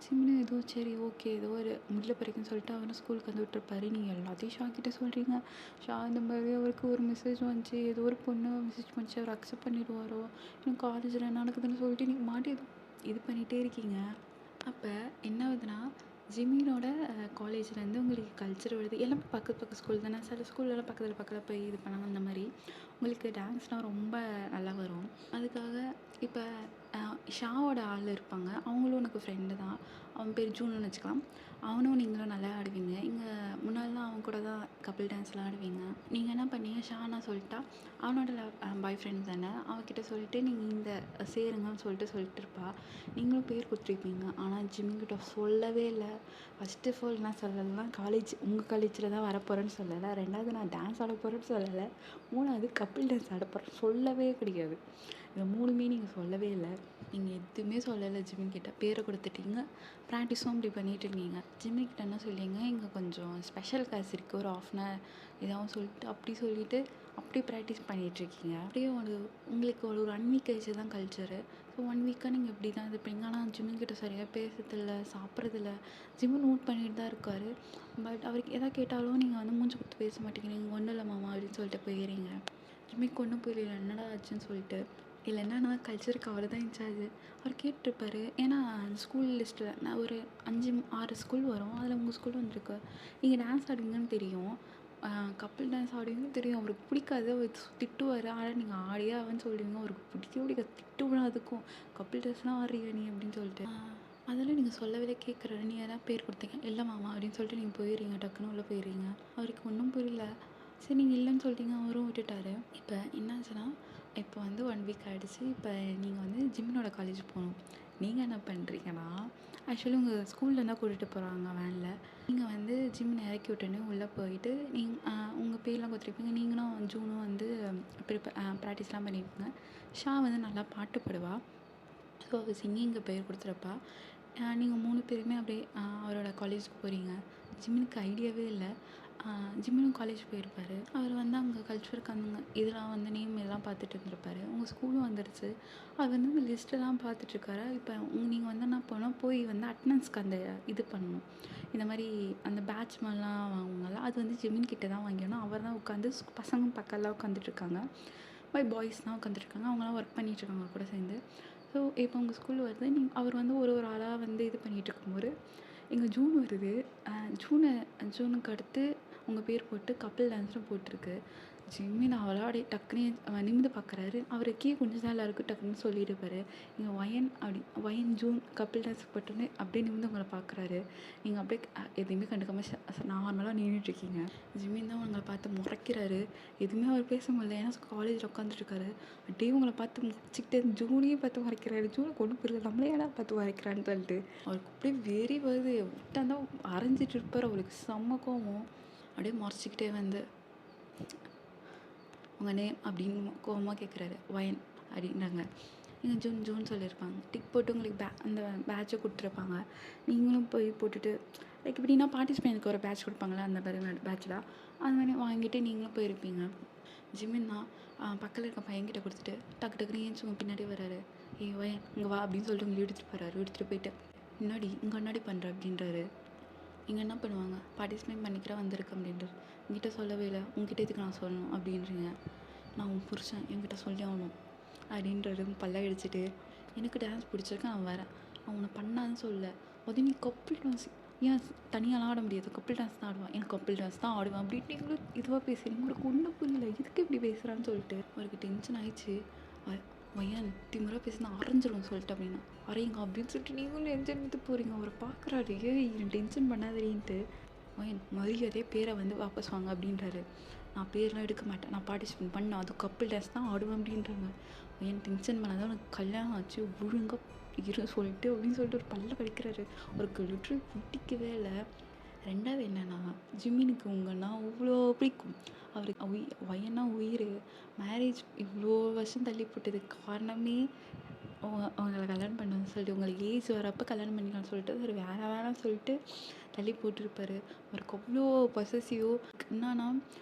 ஜிம்மினு ஏதோ சரி ஓகே ஏதோ ஒரு முடியல பிறகுன்னு சொல்லிட்டு அவரும் ஸ்கூலுக்கு வந்து விட்டுருப்பாரு. நீங்கள் எல்லாத்தையும் ஷாக்கிட்ட சொல்கிறீங்க. இந்த மாதிரி அவருக்கு ஒரு மெசேஜ் வந்துச்சு, ஏதோ ஒரு பொண்ணு மெசேஜ் பண்ணிச்சு, அவர் அக்செப்ட் பண்ணிடுவாரோ, இன்னும் காலேஜில் என்ன நடக்குதுன்னு சொல்லிட்டு நீங்கள் மாட்டி இது பண்ணிகிட்டே இருக்கீங்க. அப்போ என்ன ஆகுதுன்னா ஜிம்மினோட காலேஜ்லேருந்து உங்களுக்கு கல்ச்சர் வருது. எல்லாமே பக்கத்து ஸ்கூல் தானே. சில ஸ்கூல்லலாம் பக்கத்தில் போய் இது பண்ணாங்க. அந்த மாதிரி உங்களுக்கு டான்ஸ்லாம் ரொம்ப நல்லா வரும். அதுக்காக இப்போ ஷாவோட ஆள் இருப்பாங்க. அவங்களும் உனக்கு ஃப்ரெண்டு தான். அவன் பேர் ஜூன்னு வச்சுக்கலாம். அவனும் நீங்களும் நல்லா ஆடுவீங்க. இங்கே முன்னாடிலாம் அவன் கூட தான் கப்பிள் டான்ஸ்லாம் ஆடுவீங்க. நீங்கள் என்ன பண்ணீங்க, ஷானா சொல்லிட்டா அவனோட பாய் ஃப்ரெண்ட் தானே, அவன்கிட்ட சொல்லிட்டு நீங்கள் இந்த சேருங்கன்னு சொல்லிட்டு இருப்பா. நீங்களும் பேர் கொடுத்துருப்பீங்க. ஆனால் ஜிம்மிங்கிட்ட சொல்லவே இல்லை. ஃபஸ்ட் ஆஃப் ஆல் நான் சொல்லலைன்னா உங்கள் காலேஜில் தான் வரப்போகிறேன்னு சொல்லலை. 2வது நான் டான்ஸ் ஆட போகிறேன்னு சொல்லலை. 3வது கப்பிள் டான்ஸ் ஆட போகிறேன் சொல்லவே கிடையாது. இந்த 3மே நீங்கள் சொல்லவே இல்லை. நீங்கள் எதுவுமே சொல்லலை. ஜிம்மிக்கிட்ட பேரை கொடுத்துட்டீங்க. ப்ராக்டிஸும் அப்படி பண்ணிகிட்டு இருக்கீங்க. ஜிம்மிக்கிட்ட என்ன சொல்லிங்க, இங்கே கொஞ்சம் ஸ்பெஷல் கிளாஸ் இருக்குது ஒரு 1/2 hour இதாகவும் சொல்லிட்டு அப்படி ப்ராக்டிஸ் பண்ணிகிட்ருக்கீங்க. அப்படியே உங்களுக்கு ஒரு 1 week கழிச்சு தான் கல்ச்சரு. ஸோ 1 week நீங்கள் இப்படி தான் இது பண்ணீங்க. ஆனால் ஜிம்மிக்கிட்ட சரியாக பேசுறதில்ல, சாப்பிட்றதில்ல. ஜிம்மு நோட் பண்ணிட்டு தான் இருக்கார். பட் அவருக்கு எதாவது கேட்டாலும் நீங்கள் வந்து மூஞ்சி கொடுத்து பேச மாட்டேங்கிறீங்க. ஒன்றும் இல்லை மாமா அப்படின்னு சொல்லிட்டு போயிடுறீங்க. ஜிம்மிக்கு ஒன்றும் புரியல என்னடா ஆச்சுன்னு சொல்லிட்டு. இல்லை என்னன்னா கல்ச்சருக்கு அவர் தான் இன்சார்ஜ். அவர் கேட்டிருப்பாரு. ஏன்னா ஸ்கூல் லிஸ்ட்டில் நான் ஒரு 5-6 ஸ்கூல் வரும். அதில் உங்கள் ஸ்கூல் வந்துருக்கு. நீங்கள் டான்ஸ் ஆடுவீங்கன்னு தெரியும், கப்பிள் டான்ஸ் ஆடுவீங்கன்னு தெரியும். அவருக்கு பிடிக்காது. அவர் திட்டுவார். ஆனால் நீங்கள் ஆடியே ஆவன்னு சொல்லுவீங்க. அவருக்கு பிடிக்காது. திட்டுவிடும். அதுக்கும் கப்பிள் டான்ஸ்லாம் ஆடுறீங்க நீ அப்படின்னு சொல்லிட்டு. அதெல்லாம் நீங்கள் சொல்லவே கேட்குறாரு. நீ எதாவது பேர் கொடுத்தீங்க. இல்லை மாமா அப்படின்னு சொல்லிட்டு நீங்கள் போயிடுறீங்க. டக்குன்னு உள்ளே போயிடுறீங்க. அவருக்கு ஒன்றும் புரியல. சரி நீங்கள் இல்லைன்னு சொல்லிட்டீங்க. அவரும் விட்டுட்டார். இப்போ என்னாச்சுன்னா இப்போ வந்து 1 week ஆகிடுச்சு. இப்போ நீங்கள் வந்து ஜிம்மினோட காலேஜ் போகணும். நீங்கள் என்ன பண்ணுறீங்கன்னா, ஆக்சுவலி உங்கள் ஸ்கூலில் தான் கூட்டிகிட்டு போகிறாங்க வேனில். நீங்கள் வந்து ஜிம்மில் இறக்கி விட்டோன்னே உள்ளே போயிட்டு உங்கள் பேர்லாம் கொடுத்துருப்பீங்க. நீங்களும் ஜூனும் வந்து ப்ராக்டிஸ்லாம் பண்ணியிருப்பீங்க. ஷா வந்து நல்லா பாட்டு பாடுவா. ஸோ அவள் சிங்கிங்கு பேர் கொடுத்துருப்பா. நீங்கள் 3 பேருமே அப்படியே அவரோட காலேஜுக்கு போகிறீங்க. ஜிம்மினுக்கு ஐடியாவே இல்லை. ஜிம்மினும் காலேஜ் போயிருப்பார். அவர் வந்து அங்கே கல்ச்சருக்கு அந்த இதெல்லாம் வந்து நேம் இதெல்லாம் பார்த்துட்டு இருந்திருப்பார். உங்கள் ஸ்கூலும் வந்துடுச்சு. அவர் வந்து இந்த லிஸ்ட்டெல்லாம் பார்த்துட்ருக்காரு. இப்போ நீங்கள் வந்து என்ன பண்ணணும், போய் வந்து அட்டனன்ஸ்க்கு அந்த இது பண்ணணும். இந்த மாதிரி அந்த பேட்ச் மாதிரிலாம் வாங்குவாங்கள்ல, அது வந்து ஜிம்மின் கிட்ட தான் வாங்கிடணும். அவர் தான் உட்காந்து பசங்க பக்கம்லாம் உட்காந்துட்ருக்காங்க. பாய்ஸ் தான் உட்காந்துட்ருக்காங்க. அவங்களாம் ஒர்க் பண்ணிகிட்ருக்காங்க கூட சேர்ந்து. ஸோ ஸோ இப்போ உங்கள் ஸ்கூல் வருது, அவர் வந்து ஒரு ஒரு ஆளாக வந்து இது பண்ணிகிட்டு இருக்கும்போது எங்கள் ஜூன் வருது. ஜூனுக்கு அடுத்து உங்கள் பேர் போட்டு கப்பிள் டான்ஸ்னு போட்டிருக்கு. ஜிம்மின் அவளா அப்படியே டக்குன்னு நிமிர்ந்து பார்க்குறாரு. அவர் கொஞ்சம் தான் எல்லாருக்கும் டக்குன்னு சொல்லியிருப்பாரு. நீங்கள் ஒயன் ஜூன் கப்பிள் டான்ஸ் போட்டோன்னே அப்படியே நிமிர்ந்து உங்களை பார்க்குறாரு. நீங்கள் அப்படியே எதுவுமே கண்டுக்காமல் நார்மலாக நின்றுட்டுருக்கீங்க. ஜிம்மின் தான் உங்களை பார்த்து முறைக்கிறாரு. எதுவுமே அவர் பேச முடியல, ஏன்னா காலேஜில் உட்காந்துருக்காரு. அப்படியே உங்களை பார்த்து முறைச்சிக்கிட்டே ஜூனையும் பார்த்து முறைக்கிறாரு. ஜூனுக்கு ஒன்றும் புரியல, நம்மளே ஏன்னா பார்த்து முறைக்கிறான்னு சொல்லிட்டு அவருக்கு அப்படியே வெறி வருது. விட்டாந்தான் அரைஞ்சிட்டு இருப்பார். அவருக்கு செம்ம கோவம். அப்படியே முறைச்சிக்கிட்டே வந்து உங்கள் நேம் அப்படின்னு கோவமாக கேட்குறாரு. ஒயன் அப்படின்றாங்க. நீங்கள் ஜூன் சொல்லியிருப்பாங்க. டிக் போட்டு உங்களுக்கு அந்த பேட்சை கொடுத்துருப்பாங்க. நீங்களும் போய் போட்டுட்டு லைக் இப்படின்னா பார்ட்டிசிபேனுக்கு ஒரு பேட்ச் கொடுப்பாங்களே, அந்த மாதிரி பேட்சில் அது மாதிரி வாங்கிட்டு நீங்களும் போயிருப்பீங்க. ஜிம்மின் தான் பக்கத்தில் இருக்க பையன்கிட்ட கொடுத்துட்டு டக்கு டக்குன்னு ஏஞ்சி உங்கள் பின்னாடி வர்றாரு. ஒயன் இங்கே வா அப்படின்னு சொல்லிட்டு உங்களை எடுத்துகிட்டு போகிறாரு. எடுத்துகிட்டு போயிட்டு முன்னாடி இங்கே முன்னாடி பண்ணுற அப்படின்றாரு. நீங்கள் என்ன பண்ணுவாங்க, பார்ட்டிசிபேட் பண்ணிக்கிறா வந்திருக்கு அப்படின்றார். என்கிட்ட சொல்லவே இல்லை, உங்ககிட்ட இதுக்கு நான் சொல்லணும் அப்படின்றீங்க. நான் உன் புருஷன், என்கிட்ட சொல்லி ஆகணும் அப்படின்றது பல்ல அடிச்சுட்டு எனக்கு டான்ஸ் பிடிச்சிருக்கு, நான் வரேன், அவனை பண்ணான்னு சொல்ல. அது நீ கப்பிள் டான்ஸ் ஏன் தனியாலாம் ஆட முடியாது, கப்பிள் டான்ஸ் தான் ஆடுவான், எனக்கு கப்பிள் டான்ஸ் தான் ஆடுவேன் அப்படின்னு நீங்களும் இதுவாக பேசுகிறீங்க. உங்களுக்கு ஒன்றும் புரியல, இதுக்கு இப்படி பேசுகிறான்னு சொல்லிட்டு அவருக்கு டென்ஷன் ஆயிடுச்சு. ஒயன் திமுறை பேசினா அரைஞ்சிடும் சொல்லிட்டு அப்படின்னா அரையுங்க அப்படின்னு சொல்லிட்டு நீங்களும் என்ஜாய் போகிறீங்க. அவரை பார்க்குறாரு, ஏன் டென்ஷன் பண்ணாதீன்ட்டு. ஒயன் மரியாதையே பேரை வந்து வாபஸ் வாங்க அப்படின்றாரு. நான் பேர்லாம் எடுக்க மாட்டேன், நான் பார்ட்டிசிபேட் பண்ணேன், அது கப்பிள் டான்ஸ் தான் ஆடுவேன் அப்படின்றாங்க. ஒயன் டென்ஷன் பண்ணாதான் உனக்கு கல்யாணம் ஆச்சு, ஒழுங்காக சொல்லிட்டு அப்படின்னு சொல்லிட்டு ஒரு பல்ல கடிக்கிறாரு. அவருக்கு லிட்ரல் பிடிக்கவே இல்லை. ரெண்டாவது என்னென்னா, ஜிம்மினுக்கு உங்கன்னா அவ்வளோ பிடிக்கும். அவருக்கு ஒயன்னா உயிர். மேரேஜ் இவ்வளோ வருஷம் தள்ளி போட்டதுக்கு காரணமே அவங்களை கல்யாணம் பண்ணணும்னு சொல்லிட்டு உங்களுக்கு ஏஜ் வரப்போ கல்யாணம் பண்ணிக்கலாம்னு சொல்லிட்டு அவர் வேணாம் சொல்லிட்டு தள்ளி போட்டிருப்பாரு. அவருக்கு அவ்வளோ பொசசிவ். என்னன்னா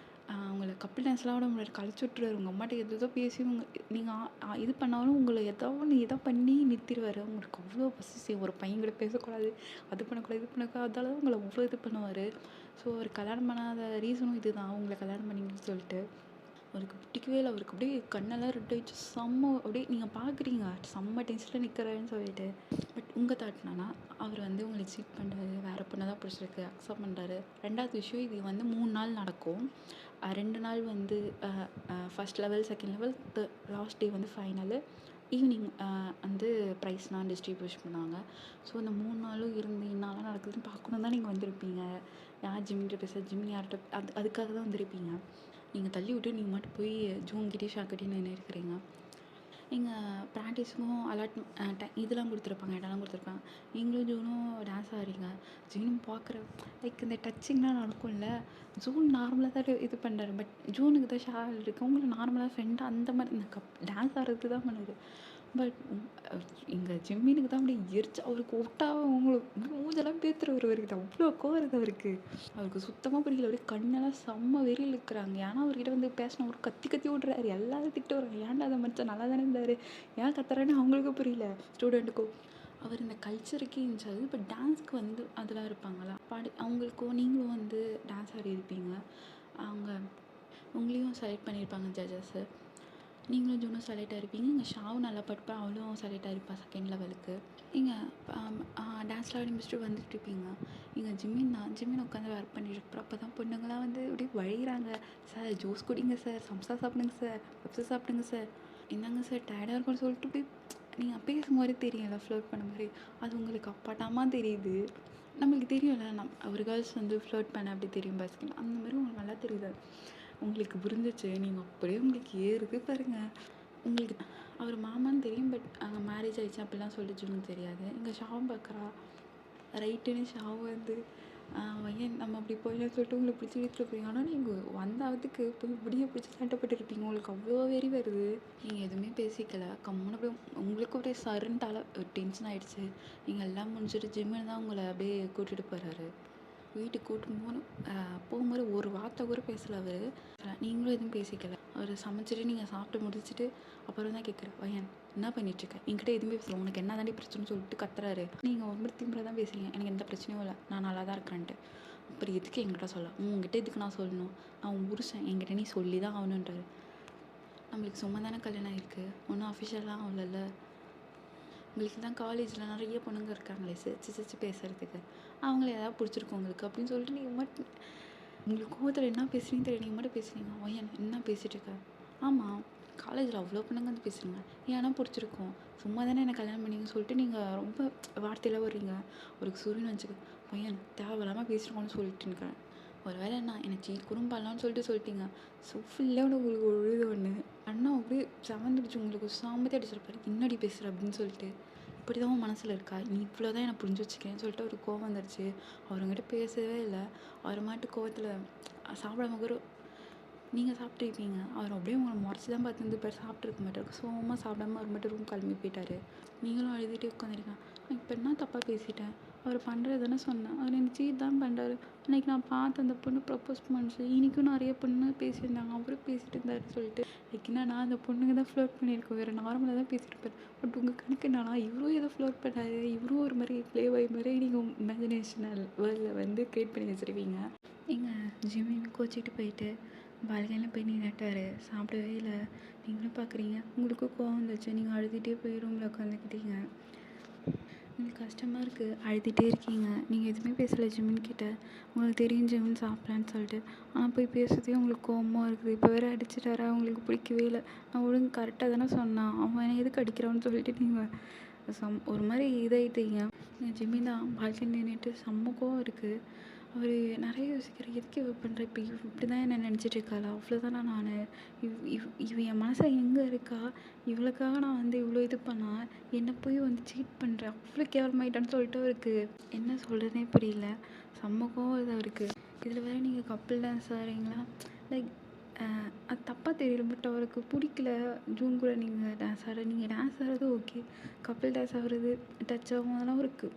அவங்கள கப்பிள் டான்ஸ்லாம் விட முடியாது, கழிச்சு விட்டுருவாரு. உங்கள் அம்மாட்ட எதோ பேசி நீங்கள் இது பண்ணாலும் உங்களை எதை பண்ணி நிறுத்திடுவார். அவங்களுக்கு அவ்வளோ பொசசிவ். ஒரு பையன் கூட பேசக்கூடாது, அது பண்ணக்கூடாது, இது பண்ணக்கூடாது, அதால உங்களை அவ்வளோ இது பண்ணுவார். ஸோ அவர் கல்யாணம் பண்ணாத ரீசனும் இது தான், அவங்கள கல்யாணம் பண்ணிங்கன்னு சொல்லிட்டு. அவருக்கு பிடிக்கவே இல்லை. அவருக்கு அப்படியே கண்ணெல்லாம் ரெட் ஆகிடுச்சு. செம்ம அப்படியே நீங்கள் பார்க்குறீங்க செம்ம டென்ஷனில் நிற்கிறாருன்னு சொல்லிட்டு. பட் உங்கள் தாட் என்னன்னா, அவர் வந்து உங்களை சீட் பண்ணுறாரு, வேறு பொண்ணை தான் பிடிச்சிருக்கு, அக்செப்ட் பண்ணுறாரு. ரெண்டாவது விஷயம், இது வந்து 3 நாள் நடக்கும். 2 நாள் வந்து first level, second level, last day வந்து ஃபைனலு. ஈவினிங் வந்து ப்ரைஸ்லாம் டிஸ்ட்ரிபியூஷன் பண்ணுவாங்க. ஸோ இந்த 3 நாளும் இருந்து என்னெல்லாம் நடக்குதுன்னு பார்க்கணும் தான் நீங்கள் வந்திருப்பீங்க. யார் ஜிம்மிட்ட பேச, ஜிம்மி யார்கிட்ட அதுக்காக தான் வந்திருப்பீங்க. நீங்கள் தள்ளி விட்டு நீங்கள் மட்டும் போய் ஜூன்கிட்டே ஷாக்கிட்டே நின்று இருக்கிறீங்க. எங்கள் ப்ராக்டிஸுக்கும் இதெல்லாம் கொடுத்துருப்பாங்க, இடம்லாம் கொடுத்துருப்பாங்க. நீங்களும் ஜூனும் டான்ஸ் ஆடுறீங்க. ஜூனும் பார்க்குற லைக் இந்த டச்சிங்லாம் நடக்கும்ல. ஜூன் நார்மலாக தான் இது பண்ணுறாரு. பட் ஜூனுக்கு தான் ஷால் இருக்குது. உங்களுக்கு நார்மலாக ஃப்ரெண்டாக அந்த மாதிரி இந்த டான்ஸ் ஆடுறதுக்கு தான் பண்ணுது. பட் எங்கள் ஜிம்மினுக்கு தான் அப்படியே எரிச்சு அவருக்கு விட்டாவே உங்களுக்கு மூஞ்செல்லாம் பேத்துருவார். அவருக்கு அவ்வளோ கோவம் இருக்குது அவருக்கு சுத்தமாக பிடிக்கல. அப்படியே கண்ணெல்லாம் செம்ம வெறியில் இருக்கிறாங்க. ஏன்னா அவர்கிட்ட வந்து பேசினா அவர் கத்தி விட்றாரு. எல்லாரும் திட்டு வர்றாங்க, ஏன்டா அதை மச்சா நல்லா தானே இருந்தார், ஏன் கத்துறான்னு அவங்களுக்கும் புரியல ஸ்டூடெண்ட்டுக்கும். அவர் இந்த கல்ச்சருக்கே இருந்துச்சு. இப்போ டான்ஸ்க்கு வந்து அதெல்லாம் இருப்பாங்களா அவங்களுக்கும் நீங்களும் வந்து டான்ஸ் ஆடி இருப்பீங்க. அவங்க உங்களையும் செலக்ட் பண்ணியிருப்பாங்க ஜட்ஜஸ்ஸு. நீங்களும் ஜூனும் செலக்ட் ஆகிருப்பீங்க. இங்கே ஷாவும் நல்லா படிப்பேன், அவளும் செலக்ட் ஆகிருப்பா செகண்ட் லெவலுக்கு. நீங்கள் டான்ஸ்லாம் ஆடி முடிச்சுட்டு வந்துட்டுருப்பீங்க. இங்கே ஜிம்மின் உட்காந்து ஒர்க் பண்ணிட்டு அப்போ தான் பொண்ணுங்களாம் வந்து அப்படியே வழிகிறாங்க. சார் ஜூஸ் குடிங்க சார், சம்சா சாப்பிடுங்க சார், பப்ஸு சாப்பிடுங்க சார், என்னங்க சார் டயர்டாக இருக்கும்னு சொல்லிட்டு போய் நீங்கள் பேசும்போது தெரியும்ல, ஃப்ளோட் பண்ண மாதிரி. அது உங்களுக்கு அப்பாட்டமாக தெரியுது. நம்மளுக்கு தெரியும்ல, ஒரு கேர்ள்ஸ் வந்து ஃப்ளோட் பண்ண அப்படி தெரியும் பஸ்கில், அந்த மாதிரி உங்களுக்கு நல்லா தெரியுது. உங்களுக்கு புரிஞ்சிச்சு. நீங்கள் அப்படியே உங்களுக்கு ஏறுது பாருங்கள். உங்களுக்கு அவர் மாமான்னு தெரியும், பட் அங்கே மேரேஜ் ஆகிடுச்சு அப்படிலாம் சொல்லிச்சுன்னு தெரியாது. இங்கே ஷாவும் பார்க்குறா ரைட்டுன்னு ஷாவு வந்து ஏன் நம்ம அப்படி போயிடலாம் சொல்லிட்டு உங்களை பிடிச்சி வீட்டில் போய். ஆனால் நீங்கள் வந்தாவதுக்கு போய் இப்படியே பிடிச்சி சண்டைப்பட்டுருப்பீங்க. உங்களுக்கு அவ்வளோ வெறி வருது. நீங்கள் எதுவுமே பேசிக்கல, கம்முன்னு அப்படியே உங்களுக்கு அப்படியே சருன்ட்டால டென்ஷன் ஆகிடுச்சு. நீங்கள் எல்லாம் முடிஞ்சிட்டு ஜிம்மில் தான் உங்களை அப்படியே கூட்டிகிட்டு போகிறாரு. வீட்டுக்கு கூட்டின்னு போகும்போது ஒரு வார்த்தை கூட பேசலை அவர். நீங்களும் எதுவும் பேசிக்கல. அவர் சமைச்சிட்டு நீங்கள் சாப்பிட்டு முடிச்சுட்டு அப்புறம் தான் கேட்குறேன், பையன் என்ன பண்ணிட்டுருக்கேன், என்கிட்ட எதுவுமே பேசல, உனக்கு என்ன தாண்டி பிரச்சனைன்னு சொல்லிட்டு கத்துறாரு. நீங்கள் ஒரு மாதிரி திமுறை தான் பேசுகிறீங்க, எனக்கு எந்த பிரச்சனையும் இல்லை, நான் நல்லா தான் இருக்கிறேன்ட்டு. அப்புறம் எதுக்கு என்கிட்ட சொல்ல, உங்ககிட்ட எதுக்கு நான் சொல்லணும், நான் உன் புருஷன், என்கிட்ட நீ சொல்லி தான் ஆகணுன்றாரு. நம்மளுக்கு சும்மா தானே கல்யாணம் ஆகிருக்கு, ஒன்றும் அஃபிஷியலாக ஆகலைல்ல. உங்களுக்கு தான் காலேஜில் நிறைய பொண்ணுங்க இருக்காங்களே சிரிச்சு சிரிச்சு பேசுகிறதுக்கு, அவங்கள ஏதாவது பிடிச்சிருக்கும் உங்களுக்கு அப்படின்னு சொல்லிட்டு நீங்கள் மட்டும் உங்களுக்கு கோவத்தில் என்ன பேசுறீங்கன்னு தெரியல, நீங்கள் மட்டும் பேசுகிறீங்க. ஒய்யன் என்ன பேசிகிட்டு இருக்க? ஆமாம், காலேஜில் அவ்வளோ பொண்ணுங்க வந்து பேசுகிறீங்க, ஏன்னா பிடிச்சிருக்கும், சும்மா தானே என்னை கல்யாணம் பண்ணிங்கன்னு சொல்லிட்டு நீங்கள் ரொம்ப வார்த்தையில் வர்றீங்க. ஒரு சூரியன் வச்சுக்க பையன் தேவையில்லாமல் பேசியிருக்கோன்னு சொல்லிட்டு இருக்கேன். ஒரு வேளை என்னை சீட் குறும்பண்ணலான்னு சொல்லிட்டீங்க. ஸோ ஃபுல்லாக உங்களுக்கு ஒழுது ஒன்று அண்ணா அப்படியே செவந்துடுச்சு, உங்களுக்கு சாமத்தி அடிச்சிருப்பாரு, என்னடி பேசுகிற அப்படின்னு சொல்லிட்டு. இப்படி தான் உன் மனசில் இருக்கா, நீ இவ்வளோ தான் என்னை புரிஞ்சு வச்சுக்கிறேன்னு சொல்லிட்டு ஒரு கோவம் வந்துடுச்சு. அவருங்கிட்ட பேசவே இல்லை. அவர் மாட்டு கோவத்தில் சாப்பிடாம கூட நீங்கள் சாப்பிட்ருப்பீங்க, அவர் அப்படியே உங்களை முறைச்சி தான் பார்த்து பேர் சாப்பிட்ருக்க மாட்டார். சோகமாக சாப்பிடாம அவர் மட்டும் ரூம் கிளம்பி போயிட்டார். நீங்களும் அழுதுகிட்டே உட்காந்துருக்கேன். நான் இப்போ என்ன தப்பாக பேசிட்டேன், அவர் பண்ணுறது தானே சொன்னேன், அவர் எனக்கு சீட் தான் பண்ணுறாரு. அன்றைக்கி நான் பார்த்து அந்த பொண்ணு ப்ரப்போஸ் பண்ணிச்சு, இன்றைக்கும் நிறைய பொண்ணு பேசியிருந்தாங்க, அவரும் பேசிட்டு இருந்தாருன்னு சொல்லிட்டு. லைக் என்னன்னா அந்த பொண்ணுங்க தான் ஃப்ளோட் பண்ணியிருக்கோம், வேறு நார்மலாக தான் பேசிட்டு இருப்பார். பட் உங்கள் கணக்கு என்னன்னா இவரும் ஏதோ ஃப்ளோட் பண்ணாரு, இவரும் ஒரு மாதிரி ப்ளே பாய் மாதிரி நீங்கள் இமேஜினேஷனல் வேர்ல்டில் வந்து க்ரியேட் பண்ணி வச்சுருவீங்க. நீங்கள் ஜிம்மின்னு கோச்சிட்டு போயிட்டு பால்கனியில் போய் நின்னுட்டாரு, சாப்பிடவே இல்லை. நீங்களும் பார்க்குறீங்க, உங்களுக்கும் கோவம் வந்துச்சு, நீங்கள் அழுதுகிட்டே போய் ரூமில் உட்காந்துக்கிட்டீங்க. உங்களுக்கு கஷ்டமாக இருக்குது, அழுதுகிட்டே இருக்கீங்க. நீங்கள் எதுவுமே பேசலை ஜிம்மின் கிட்ட, உங்களுக்கு தெரியும் ஜிம்மின் சாப்பிட்லான்னு சொல்லிட்டு. ஆனால் போய் பேசுறதே உங்களுக்கு கோவமாக இருக்குது. இப்போ வேறு அடிச்சிட்டாரா, உங்களுக்கு பிடிக்கவே இல்லை. நான் ஒழுங்கு கரெக்டாக தானே சொன்னான், அவன் எதுக்கு அடிக்கிறான்னு சொல்லிட்டு நீங்கள் ஒரு மாதிரி இதாகிட்டீங்க. ஜிம்மின் தான் பால்கனி நின்றுட்டு செம்ம கோவம் இருக்குது. அவர் நிறைய யோசிக்கிறார், எதுக்கு இவ பண்ணுற, இப்போ இப்படி தான் என்ன நினச்சிட்டு இருக்காளா, அவ்வளோதானா நான், இவ என் மனசில் எங்கே இருக்கா, இவளுக்காக நான் வந்து இவ்வளோ இது பண்ணால் என்னை போய் வந்து சீட் பண்ணுறேன், அவ்வளோ கேவலமாயிட்டான்னு சொல்லிட்டு அவருக்கு என்ன சொல்கிறதுனே புரியல. செம்ம கோவம் இது அவருக்கு. இதில் வேறு நீங்கள் கப்பிள் டான்ஸ் ஆடுறீங்களா, லைக் அது தப்பாக தெரியல, பட் அவருக்கு பிடிக்கல. ஜூன் கூட நீங்கள் டான்ஸ் ஆடுற, நீங்கள் டான்ஸ் ஆடுறது ஓகே, கப்பிள் டான்ஸ் ஆடுறது டச் ஆகும், அதெல்லாம் அவருக்கு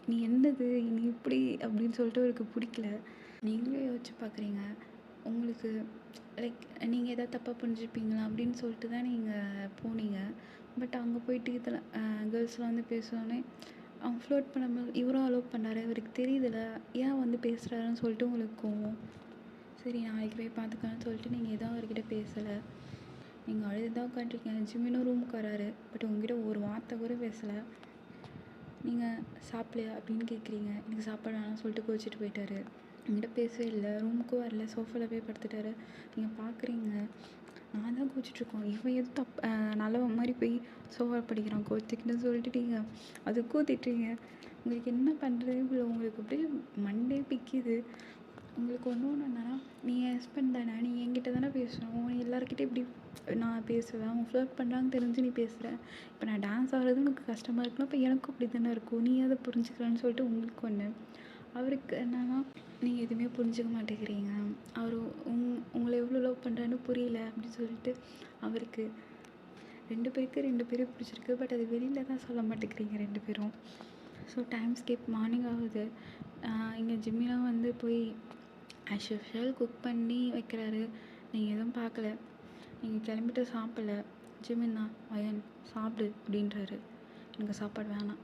நீ என்னது நீ இப்படி அப்படின்னு சொல்லிட்டு அவருக்கு பிடிக்கல. நீங்களே யோசிச்சு பார்க்குறீங்க, உங்களுக்கு லைக் நீங்கள் எதாவது தப்பாக புரிஞ்சுப்பீங்களா அப்படின்னு சொல்லிட்டு தான் நீங்கள் போனீங்க. பட் அங்கே போயிட்டு இதில் கேர்ள்ஸ்லாம் வந்து பேசுவோன்னே அவங்க ஃப்ளோட் பண்ணும்போது இவரும் அலோவ் பண்ணார், இவருக்கு தெரியுதுல ஏன் வந்து பேசுகிறாருன்னு சொல்லிட்டு உங்களுக்கு கோவம். சரி நாளைக்கு போய் பார்த்துக்கலான்னு சொல்லிட்டு நீங்கள் எதுவும் அவர்கிட்ட பேசலை. நீங்கள் அழுது தான் உட்காந்துருக்கீங்க. ஜிம்மினும் ரூமுக்கு வராரு, பட் உங்ககிட்ட ஒரு வார்த்தை கூட பேசலை. நீங்கள் சாப்பிடலையா அப்படின்னு கேட்குறீங்க, எனக்கு சாப்பாடு வேணாம்னு சொல்லிட்டு கோச்சிட்டு போயிட்டாரு. என்கிட்ட பேசவே இல்லை, ரூமுக்கும் வரல, சோஃபாவில் போய் படுத்துட்டாரு. நீங்கள் பார்க்குறீங்க, நான் தான் கோச்சிட்ருக்கோம், இவன் எதுவும் நல்லவன் மாதிரி போய் சோஃபாவில் படிக்கிறான் கோச்சிக்கிட்டுன்னு சொல்லிட்டு நீங்கள் அதுக்கும் திட்டுறீங்க. உங்களுக்கு என்ன பண்ணுறது இல்லை, உங்களுக்கு அப்படியே மண்டே பிக்குது. உங்களுக்கு ஒன்று என்னென்னா, நீ என் ஹஸ்பண்ட் தானே, நீ என்கிட்ட தானே பேசணும், நீ எல்லாருக்கிட்டே இப்படி நான் பேசுவேன், அவங்க ஃப்ளோட் பண்ணுறாங்கன்னு தெரிஞ்சு நீ பேசுகிற. இப்போ நான் டான்ஸ் ஆடுறது உனக்கு கஷ்டமாக இருக்குன்னா இப்போ எனக்கும் அப்படி தானே இருக்கும், நீ அதை புரிஞ்சுக்கிறேன்னு சொல்லிட்டு உங்களுக்கு ஒன்று. அவருக்கு என்னென்னா நீங்கள் எதுவுமே புரிஞ்சுக்க மாட்டேங்கிறீங்க, அவர் உங்களை எவ்வளோ லவ் பண்ணுறான்னு புரியல அப்படின்னு சொல்லிட்டு அவருக்கு. ரெண்டு பேரும் பிடிச்சிருக்கு, பட் அது வெளியில் தான் சொல்ல மாட்டேங்கிறீங்க ரெண்டு பேரும். ஸோ டைம் ஸ்கிப் மார்னிங் ஆகுது. இங்கே ஜிம்மிலாம் வந்து போய் ஆஸ் யூஷுவல் குக் பண்ணி வைக்கிறாரு, நீங்கள் எதுவும் பார்க்கல. நீங்கள் கிளம்பிட்டு சாப்பிடல. ஜிம்மின் தான் வயன் சாப்பிடு அப்படின்றாரு. எனக்கு சாப்பாடு வேணாம்,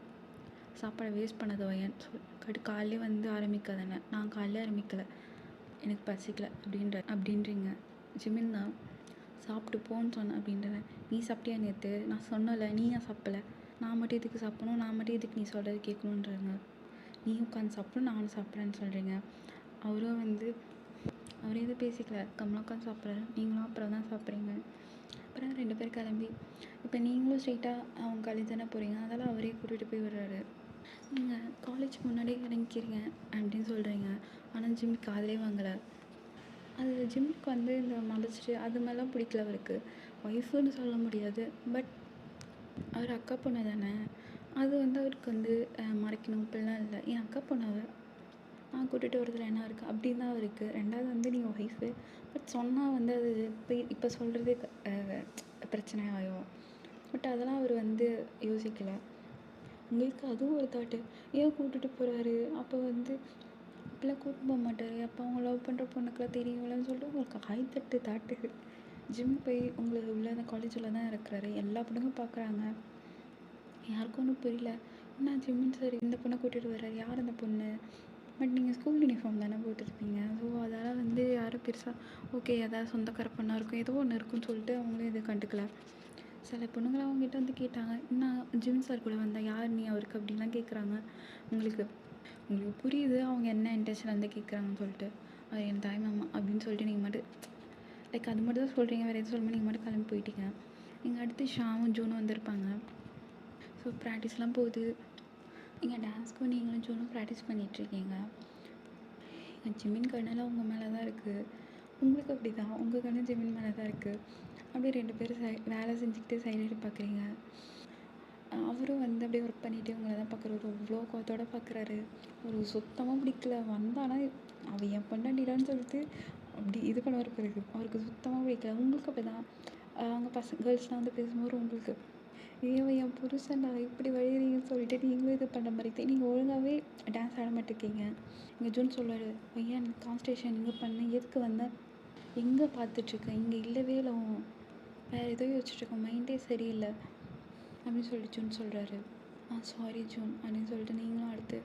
சாப்பாடை வேஸ்ட் பண்ணது வயன் காலையிலே வந்து ஆரம்பிக்காதானே, நான் காலையிலே ஆரம்பிக்கலை, எனக்கு பசிக்கல அப்படின்றீங்க. ஜிம்மின் தான் சாப்பிட்டு போன்னு சொன்னேன் அப்படின்றேன். நீ சாப்பிட்டியா நேற்று, நான் சொன்னல நீ ஏன் சாப்பிடலை, நான் மட்டும் எதுக்கு சாப்பிடணும், நான் மட்டும் எதுக்கு நீ சொல்கிறது கேட்கணுன்றாங்க. நீ உட்காந்து சாப்பிடும் நானும் சாப்பிட்றேன்னு சொல்கிறீங்க. அவரும் வந்து அவரே எதுவும் பேசிக்கல, கம்மியாக உட்காந்து சாப்பிட்றாரு, நீங்களும் அப்புறம் தான் சாப்பிட்றீங்க. அப்புறம் ரெண்டு பேர் கிளம்பி இப்போ நீங்களும் ஸ்ட்ரெயிட்டாக அவங்க காலேஜ் தானே போகிறீங்க, அதெல்லாம் அவரே கூட்டிகிட்டு போய் விடுறாரு. நீங்கள் காலேஜுக்கு முன்னாடியே இறங்கிக்கிறீங்க அப்படின்னு சொல்கிறீங்க, ஆனால் ஜிம்முக்கு காதலே வாங்கலை. அது ஜிம்முக்கு வந்து இந்த மலைச்சிட்டு அது மாதிரிலாம் பிடிக்கல அவருக்கு. ஒய்ஃபுன்னு சொல்ல முடியாது, பட் அவர் அக்கா பொண்ணு தானே, அது வந்து அவருக்கு வந்து மறைக்கணும் இப்படிலாம் இல்லை. என் அக்கா பொண்ணு அவர், நான் கூட்டிகிட்டு வரதில் என்ன இருக்குது அப்படின்னு தான் அவருக்கு. ரெண்டாவது வந்து நீங்கள் ஒய்ஃபு, பட் சொன்னால் வந்து அது இப்போ சொல்கிறதே பிரச்சனை ஆகும். பட் அதெல்லாம் அவர் வந்து யோசிக்கலை. உங்களுக்கு அதுவும் ஒரு தாட்டு, ஏன் கூப்பிட்டுட்டு போகிறாரு, அப்போ வந்து இப்போலாம் கூப்பிட்டு போக மாட்டார், அப்போ அவங்க லவ் பண்ணுற பொண்ணுக்கெல்லாம் தெரியும்லன்னு சொல்லிட்டு உங்களுக்கு தாட்டு. ஜிம் போய் உங்களை உள்ள அந்த காலேஜில் தான் இருக்கிறாரு, எல்லா பொண்ணுங்க பார்க்குறாங்க, யாருக்கும் ஒன்றும் புரியல. என்ன ஜிம்மின் சார் இந்த பொண்ணை கூட்டிகிட்டு வர்றாரு, யார் அந்த பொண்ணு, பட் நீங்கள் ஸ்கூல் யூனிஃபார்ம் தானே போட்டுருப்பீங்க. ஸோ அதெல்லாம் வந்து யாரும் பெருசாக ஓகே எதாவது சொந்தக்கார பொண்ணாக இருக்கும் ஏதோ ஒன்று இருக்குன்னு சொல்லிட்டு அவங்களும் எதுவும் கண்டுக்கல. சில பொண்ணுங்களாம் அவங்ககிட்ட வந்து கேட்டாங்க, நான் ஜிம் சார் கூட வந்தேன், யார் நீ அவருக்கு அப்படின்லாம் கேட்குறாங்க. உங்களுக்கு உங்களுக்கு புரியுது அவங்க என்ன இன்டென்ஷன் வந்து கேட்குறாங்கன்னு சொல்லிட்டு. அது என் தாய் மாமா அப்படின்னு சொல்லிட்டு நீங்கள் மட்டும் லைக் அது மட்டும் தான் சொல்கிறீங்க, வேறு எதுவும் சொல்லும்போது நீங்கள் மட்டும் கிளம்பி போயிட்டீங்க. நீங்கள் அடுத்து ஷாவும் ஜூனும் வந்திருப்பாங்க. ஸோ ப்ராக்டிஸ்லாம் போகுது. இங்கே டான்ஸ்க்கும் நீங்களும் ஜூனும் ப்ராக்டிஸ் பண்ணிகிட்ருக்கீங்க. எங்கள் ஜிமின் கண்ணெல்லாம் உங்கள் மேலே தான் இருக்குது. உங்களுக்கு அப்படி தான், உங்கள் கண்ணு ஜிமின் மேலே தான் இருக்குது. அப்படியே 2 பேரும் வேலை செஞ்சுக்கிட்டு சைடு பார்க்குறீங்க. அவரும் வந்து அப்படியே ஒர்க் பண்ணிகிட்டே உங்களை தான் பார்க்குறாரு. அவ்வளோ கோவத்தோடு பார்க்குறாரு. ஒரு சுத்தமாக பிடிக்கல. வந்தானா அவள் என் பொண்டாட்டிடான்னு சொல்லிட்டு அப்படி இது பண்ணுவார் பிறகு. அவருக்கு சுத்தமாக பிடிக்கல. உங்களுக்கு அப்படி தான் அவங்க கேர்ள்ஸ்லாம் வந்து பேசும்போது உங்களுக்கு என் புருஷன்டா இப்படி வழியிறீங்கன்னு சொல்லிட்டு நீங்களும் இது பண்ணுற மாதிரி தான். நீங்கள் ஒழுங்காகவே டான்ஸ் ஆட மாட்டேருக்கீங்க. இங்கே ஜூன் சொல்லுவார், ஏன் கான்சன்ட்ரேஷன் இங்கே பண்ண, எதுக்கு வந்தால் எங்கே பார்த்துட்ருக்கேன், இங்கே இல்லவே இல்லை, வேறு ஏதோ யோசிச்சுட்ருக்கோம், மைண்டே சரியில்லை அப்படின்னு சொல்லிட்டு ஜூன் சொல்கிறாரு. சாரி ஜூன் அப்படின்னு சொல்லிட்டு நீங்களும் அடுத்து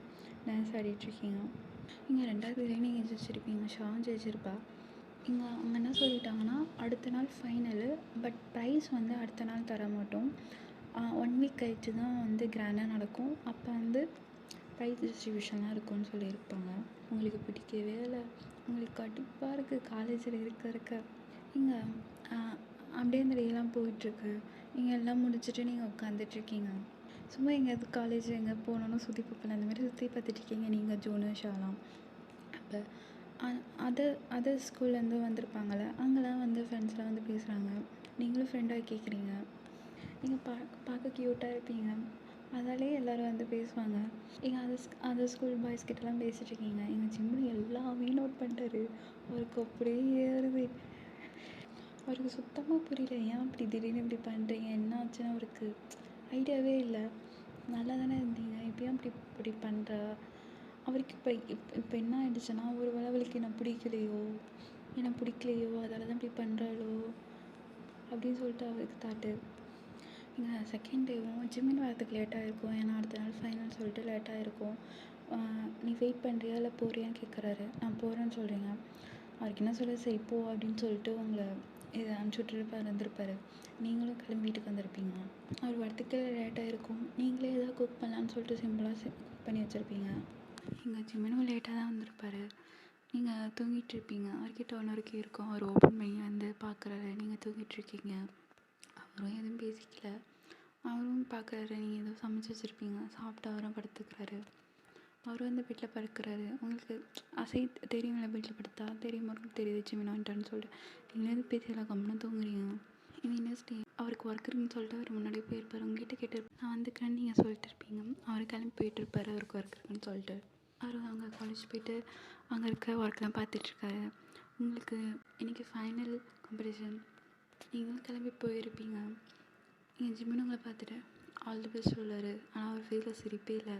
டான்ஸ் ஆடிட்டுருக்கீங்க. இங்கே 2வது இதுலேயே நீங்கள் ஜெயிச்சிருப்பீங்க, ஷாவும் ஜெயிச்சிருப்பா. இங்கே அவங்க என்ன சொல்லிட்டாங்கன்னா, அடுத்த நாள் ஃபைனலு, பட் ப்ரைஸ் வந்து அடுத்த நாள் தர மாட்டோம், 1 வீக் கழிச்சு தான் வந்து கிராண்டாக நடக்கும், அப்போ வந்து ப்ரைஸ் டிஸ்ட்ரிபியூஷன்லாம் இருக்கும்னு சொல்லியிருப்பாங்க. உங்களுக்கு பிடிக்கவே இல்லை, உங்களுக்கு கடுப்பாக இருக்குது காலேஜில் இருக்க. இங்கே அப்படியே இந்த டேலாம் போயிட்டுருக்கு. நீங்கள் எல்லாம் முடிச்சுட்டு நீங்கள் உட்காந்துட்ருக்கீங்க. சும்மா எங்கேயாவது காலேஜ் எங்கே போனாலும் சுற்றி பார்ப்பல அந்த மாதிரி சுற்றி பார்த்துட்ருக்கீங்க நீங்கள் ஜூனு ஷாலாம். அப்போ அதர் ஸ்கூல்லேருந்து வந்திருப்பாங்கள்ல, அங்கெல்லாம் வந்து ஃப்ரெண்ட்ஸ்லாம் வந்து பேசுகிறாங்க. நீங்களும் ஃப்ரெண்டாக கேட்குறீங்க. நீங்கள் பார்க்க க்யூட்டாக இருப்பீங்க, அதாலே எல்லோரும் வந்து பேசுவாங்க. எங்கள் அதர் ஸ்கூல் பாய்ஸ் கிட்டலாம் பேசிகிட்ருக்கீங்க. எங்கள் ஜிம்மு எல்லாமே நோட் பண்ணிட்டாரு. அவருக்கு அப்படியே ஏறுது. அவருக்கு சுத்தமாக புரியல, ஏன் அப்படி திடீர்னு இப்படி பண்ணுறீங்க, என்ன ஆச்சுன்னு அவருக்கு ஐடியாவே இல்லை. நல்லா தானே இருந்தீங்க, இப்போயும் இப்படி பண்ணுறா. அவருக்கு இப்போ என்ன ஆகிடுச்சுன்னா, ஒரு வேளை அவளுக்கு என்ன பிடிக்கலையோ அதால் தான் இப்படி பண்ணுறாளோ அப்படின்னு சொல்லிட்டு அவருக்கு தாட்டு. இங்கே செகண்ட் டேவும் ஜிம்மின் வரத்துக்கு லேட்டாக இருக்கும், ஏன்னா அடுத்த நாள் ஃபைனல் சொல்லிட்டு லேட்டாக இருக்கும். நீ வெயிட் பண்ணுறியா இல்லை போறியான்னு கேட்குறாரு. நான் போகிறேன்னு சொல்கிறீங்க. அவருக்கு என்ன சொல்ல, சரி போ அப்படின்னு சொல்லிட்டு உங்களை இதை அனுப்பிச்சுட்ருப்பார் இருந்திருப்பார். நீங்களும் கிளம்பி வீட்டுக்கு வந்திருப்பீங்க. அவர் வரத்துக்கு லேட்டாக இருக்கும். நீங்களே எதாவது குக் பண்ணலான்னு சொல்லிட்டு சிம்பிளாக குக் பண்ணி வச்சுருப்பீங்க. இங்கே ஜிம்மினும் லேட்டாக தான் வந்திருப்பார். நீங்கள் தூங்கிட்டுருப்பீங்க. அவர்கிட்ட ஒன்று இருக்கும். அவர் ஓப்பன் பண்ணி வந்து பார்க்குறாரு, நீங்கள் தூங்கிட்டுருக்கீங்க. அவரும் எதுவும் பேசிக்கல. அவரும் பார்க்குறாரு, நீங்கள் எதுவும் சமைச்சு வச்சுருப்பீங்க. சாப்பிட்டு அவரும் படுத்துக்கிறாரு. அவர் வந்து வீட்டில் படுக்கிறாரு. உங்களுக்கு அசை தெரியும்ல, வீட்டில் படுத்தா தெரியும், அவருக்கு தெரியுது ஜிமின் வந்துட்டான்னு சொல்லிட்டு நீங்களே பேசியெல்லாம் கம்முன்னு தூங்குறீங்க. இனி நெக்ஸ்ட் டே அவருக்கு ஒர்க் இருக்குன்னு சொல்லிட்டு அவர் முன்னாடியே போயிருப்பார். உங்ககிட்ட கேட்டு நான் வந்துக்கிறேன்னு நீங்கள் சொல்லிட்டு இருப்பீங்க. அவர் கிளம்பி போயிட்டுருப்பார், அவருக்கு ஒர்க் இருக்குன்னு சொல்லிட்டு. அவர் அங்கே காலேஜ் போய்ட்டு அங்கே இருக்க ஒர்க்லாம் பார்த்துட்ருக்காரு. உங்களுக்கு இன்றைக்கி ஃபைனல் காம்படிஷன், நீங்களும் கிளம்பி போயிருப்பீங்க. என் ஜிம்மின் உங்களை பார்த்துட்டு ஆல் தி பெஸ்ட் சொல்லுவார். ஆனால் அவர் ஃபேஸில் சிரிப்பே இல்லை.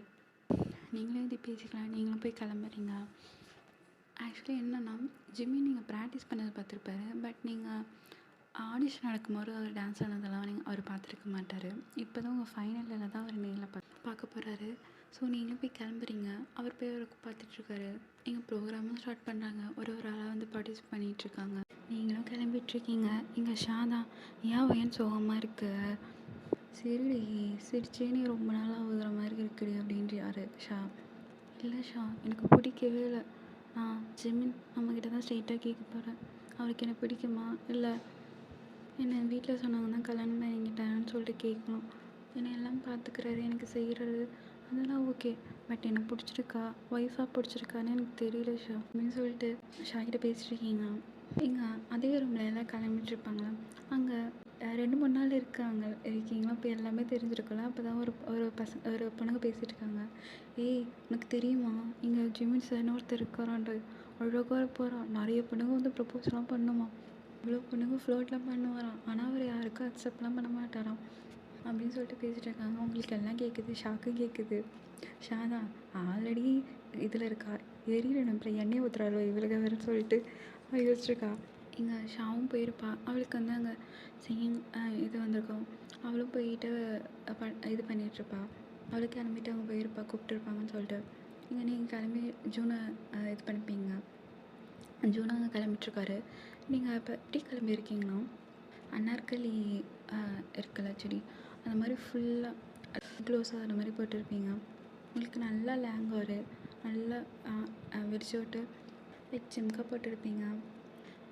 நீங்களும் இது பேசிக்கலாம், நீங்களும் போய் கிளம்புறீங்க. ஆக்சுவலி என்னென்னா, ஜிம்மி நீங்கள் ப்ராக்டிஸ் பண்ணதை பார்த்துருப்பாரு, பட் நீங்கள் ஆடிஷன் நடக்கும்போது அவர் டான்ஸ் ஆனதெல்லாம் அவர் பார்த்துருக்க மாட்டார். இப்போ தான் உங்கள் ஃபைனலில் தான் அவர் நேரில் பார்க்க போகிறாரு. ஸோ நீங்களும் போய் கிளம்புறீங்க. அவர் போய் அவருக்கு பார்த்துட்ருக்காரு. எங்கள் ப்ரோக்ராமும் ஸ்டார்ட் பண்ணுறாங்க. ஒரு ஆளாக வந்து பார்ட்டிசிபேட் பண்ணிகிட்ருக்காங்க. நீங்களும் கிளம்பிட்டுருக்கீங்க. இங்கே ஷா தான், ஏன் சோகமாக இருக்கு, சரிடி சிரிச்சே நீ ரொம்ப நாள் ஆகுற மாதிரி இருக்குடி அப்படின்றாரு ஷா. இல்லை ஷா, எனக்கு பிடிக்கவே இல்லை. நான் ஜிமின் நம்மக்கிட்ட தான் ஸ்ட்ரெயிட்டாக கேட்க போகிறேன். அவருக்கு என்ன பிடிக்குமா, இல்லை என்னை வீட்டில் சொன்னாங்க தான் கல்யாணம் பண்ணிக்கிட்டேன்னு சொல்லிட்டு கேட்கணும். என்னை எல்லாம் பார்த்துக்கிறாரு, எனக்கு செய்கிறது அதெல்லாம் ஓகே, பட் என்னை பிடிச்சிருக்கா, ஒய்ஃபாக பிடிச்சிருக்கான்னு எனக்கு தெரியல ஷா அப்படின்னு சொல்லிட்டு ஷாக்கிட்ட பேசிட்டுருக்கீங்க. இங்கே அதே ரூமில் எல்லாம் கிளம்பிட்டுருப்பாங்களா, அங்கே 2-3 நாள் இருக்கீங்களா, இப்போ எல்லாமே தெரிஞ்சிருக்கலாம். அப்போ தான் ஒரு பொண்ணுங்க பேசிகிட்டு இருக்காங்க. ஏய் உனக்கு தெரியுமா, இங்கே ஜிமின் சார்னு ஒருத்தர் இருக்காரான்றது, அழகாக போகிறான், நிறைய பொண்ணுங்க வந்து ப்ரப்போஸ்லாம் பண்ணுமா, இவ்வளோ பொண்ணுங்க ஃப்ளோட்லாம் பண்ணுவாராம், ஆனால் அவர் யாருக்கும் அக்செப்ட்லாம் பண்ண மாட்டாராம் அப்படின்னு சொல்லிட்டு பேசிகிட்டு இருக்காங்க. உங்களுக்கு எல்லாம் கேட்குது, ஷாக்கு கேட்குது. ஷா தான் ஆல்ரெடி இதில் இருக்கா, எரியல அப்புறம் எண்ணெய் ஊற்றுறாரோ இவளுக்கு வேறுன்னு சொல்லிட்டு யோசிச்சிருக்கா. இங்கே ஷாவும் போயிருப்பா. அவளுக்கு வந்து அங்கே சிங்கிங் இது வந்திருக்கோம். அவளும் போயிட்டு இது பண்ணிகிட்ருப்பா. அவளுக்கு கிளம்பிட்டு அவங்க போயிருப்பா, கூப்பிட்டுருப்பாங்கன்னு சொல்லிட்டு. இங்கே நீங்கள் கிளம்பி ஜூனை இது பண்ணிப்பீங்க. ஜூனை அங்கே கிளம்பிட்டுருக்காரு. நீங்கள் இப்போ எப்படி கிளம்பியிருக்கீங்கன்னா, அனார்கலி இருக்குல்ல சுடி, அந்த மாதிரி ஃபுல்லாக க்ளோஸாக அந்த மாதிரி போட்டிருப்பீங்க. உங்களுக்கு நல்லா லேங்கோரு நல்லா விரிச்சு விட்டு லைக் ஜிம்கா போட்டிருப்பீங்க.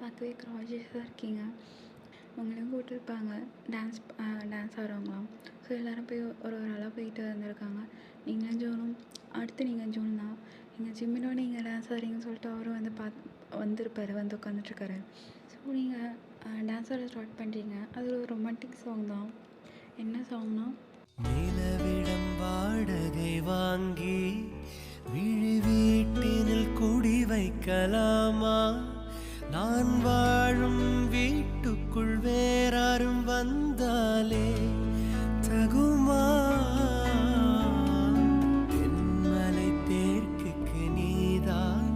பார்க்கவே க்ராஜியஸாக இருக்கீங்க. உங்களையும் கூப்பிட்டுருப்பாங்க டான்ஸ் ஆடுறவங்களாம். ஸோ எல்லோரும் போய் ஒரு ஆளாக போயிட்டு வந்திருக்காங்க. நீங்களும் ஜோனும் அடுத்து நீங்கள் ஜூன் தான். நீங்கள் ஜிம்மினோட நீங்கள் டான்ஸ் ஆடுறீங்கன்னு சொல்லிட்டு அவரும் வந்து வந்திருப்பார், வந்து உட்காந்துட்ருக்காரு. ஸோ நீங்கள் டான்ஸ் ஆட ஸ்டார்ட் பண்ணுறீங்க. அது ஒரு ரொமான்டிக் சாங் தான். என்ன சாங்னா, நிலவிடம் வாடகை வாங்கி விழி வீட்டினில் குடி வைக்கலாமா? நான் வாழும் வீட்டுக்குள் வேறாரும் வந்தாலே தகுமா? தென்மலை தேர்க்குக்கு நீதான்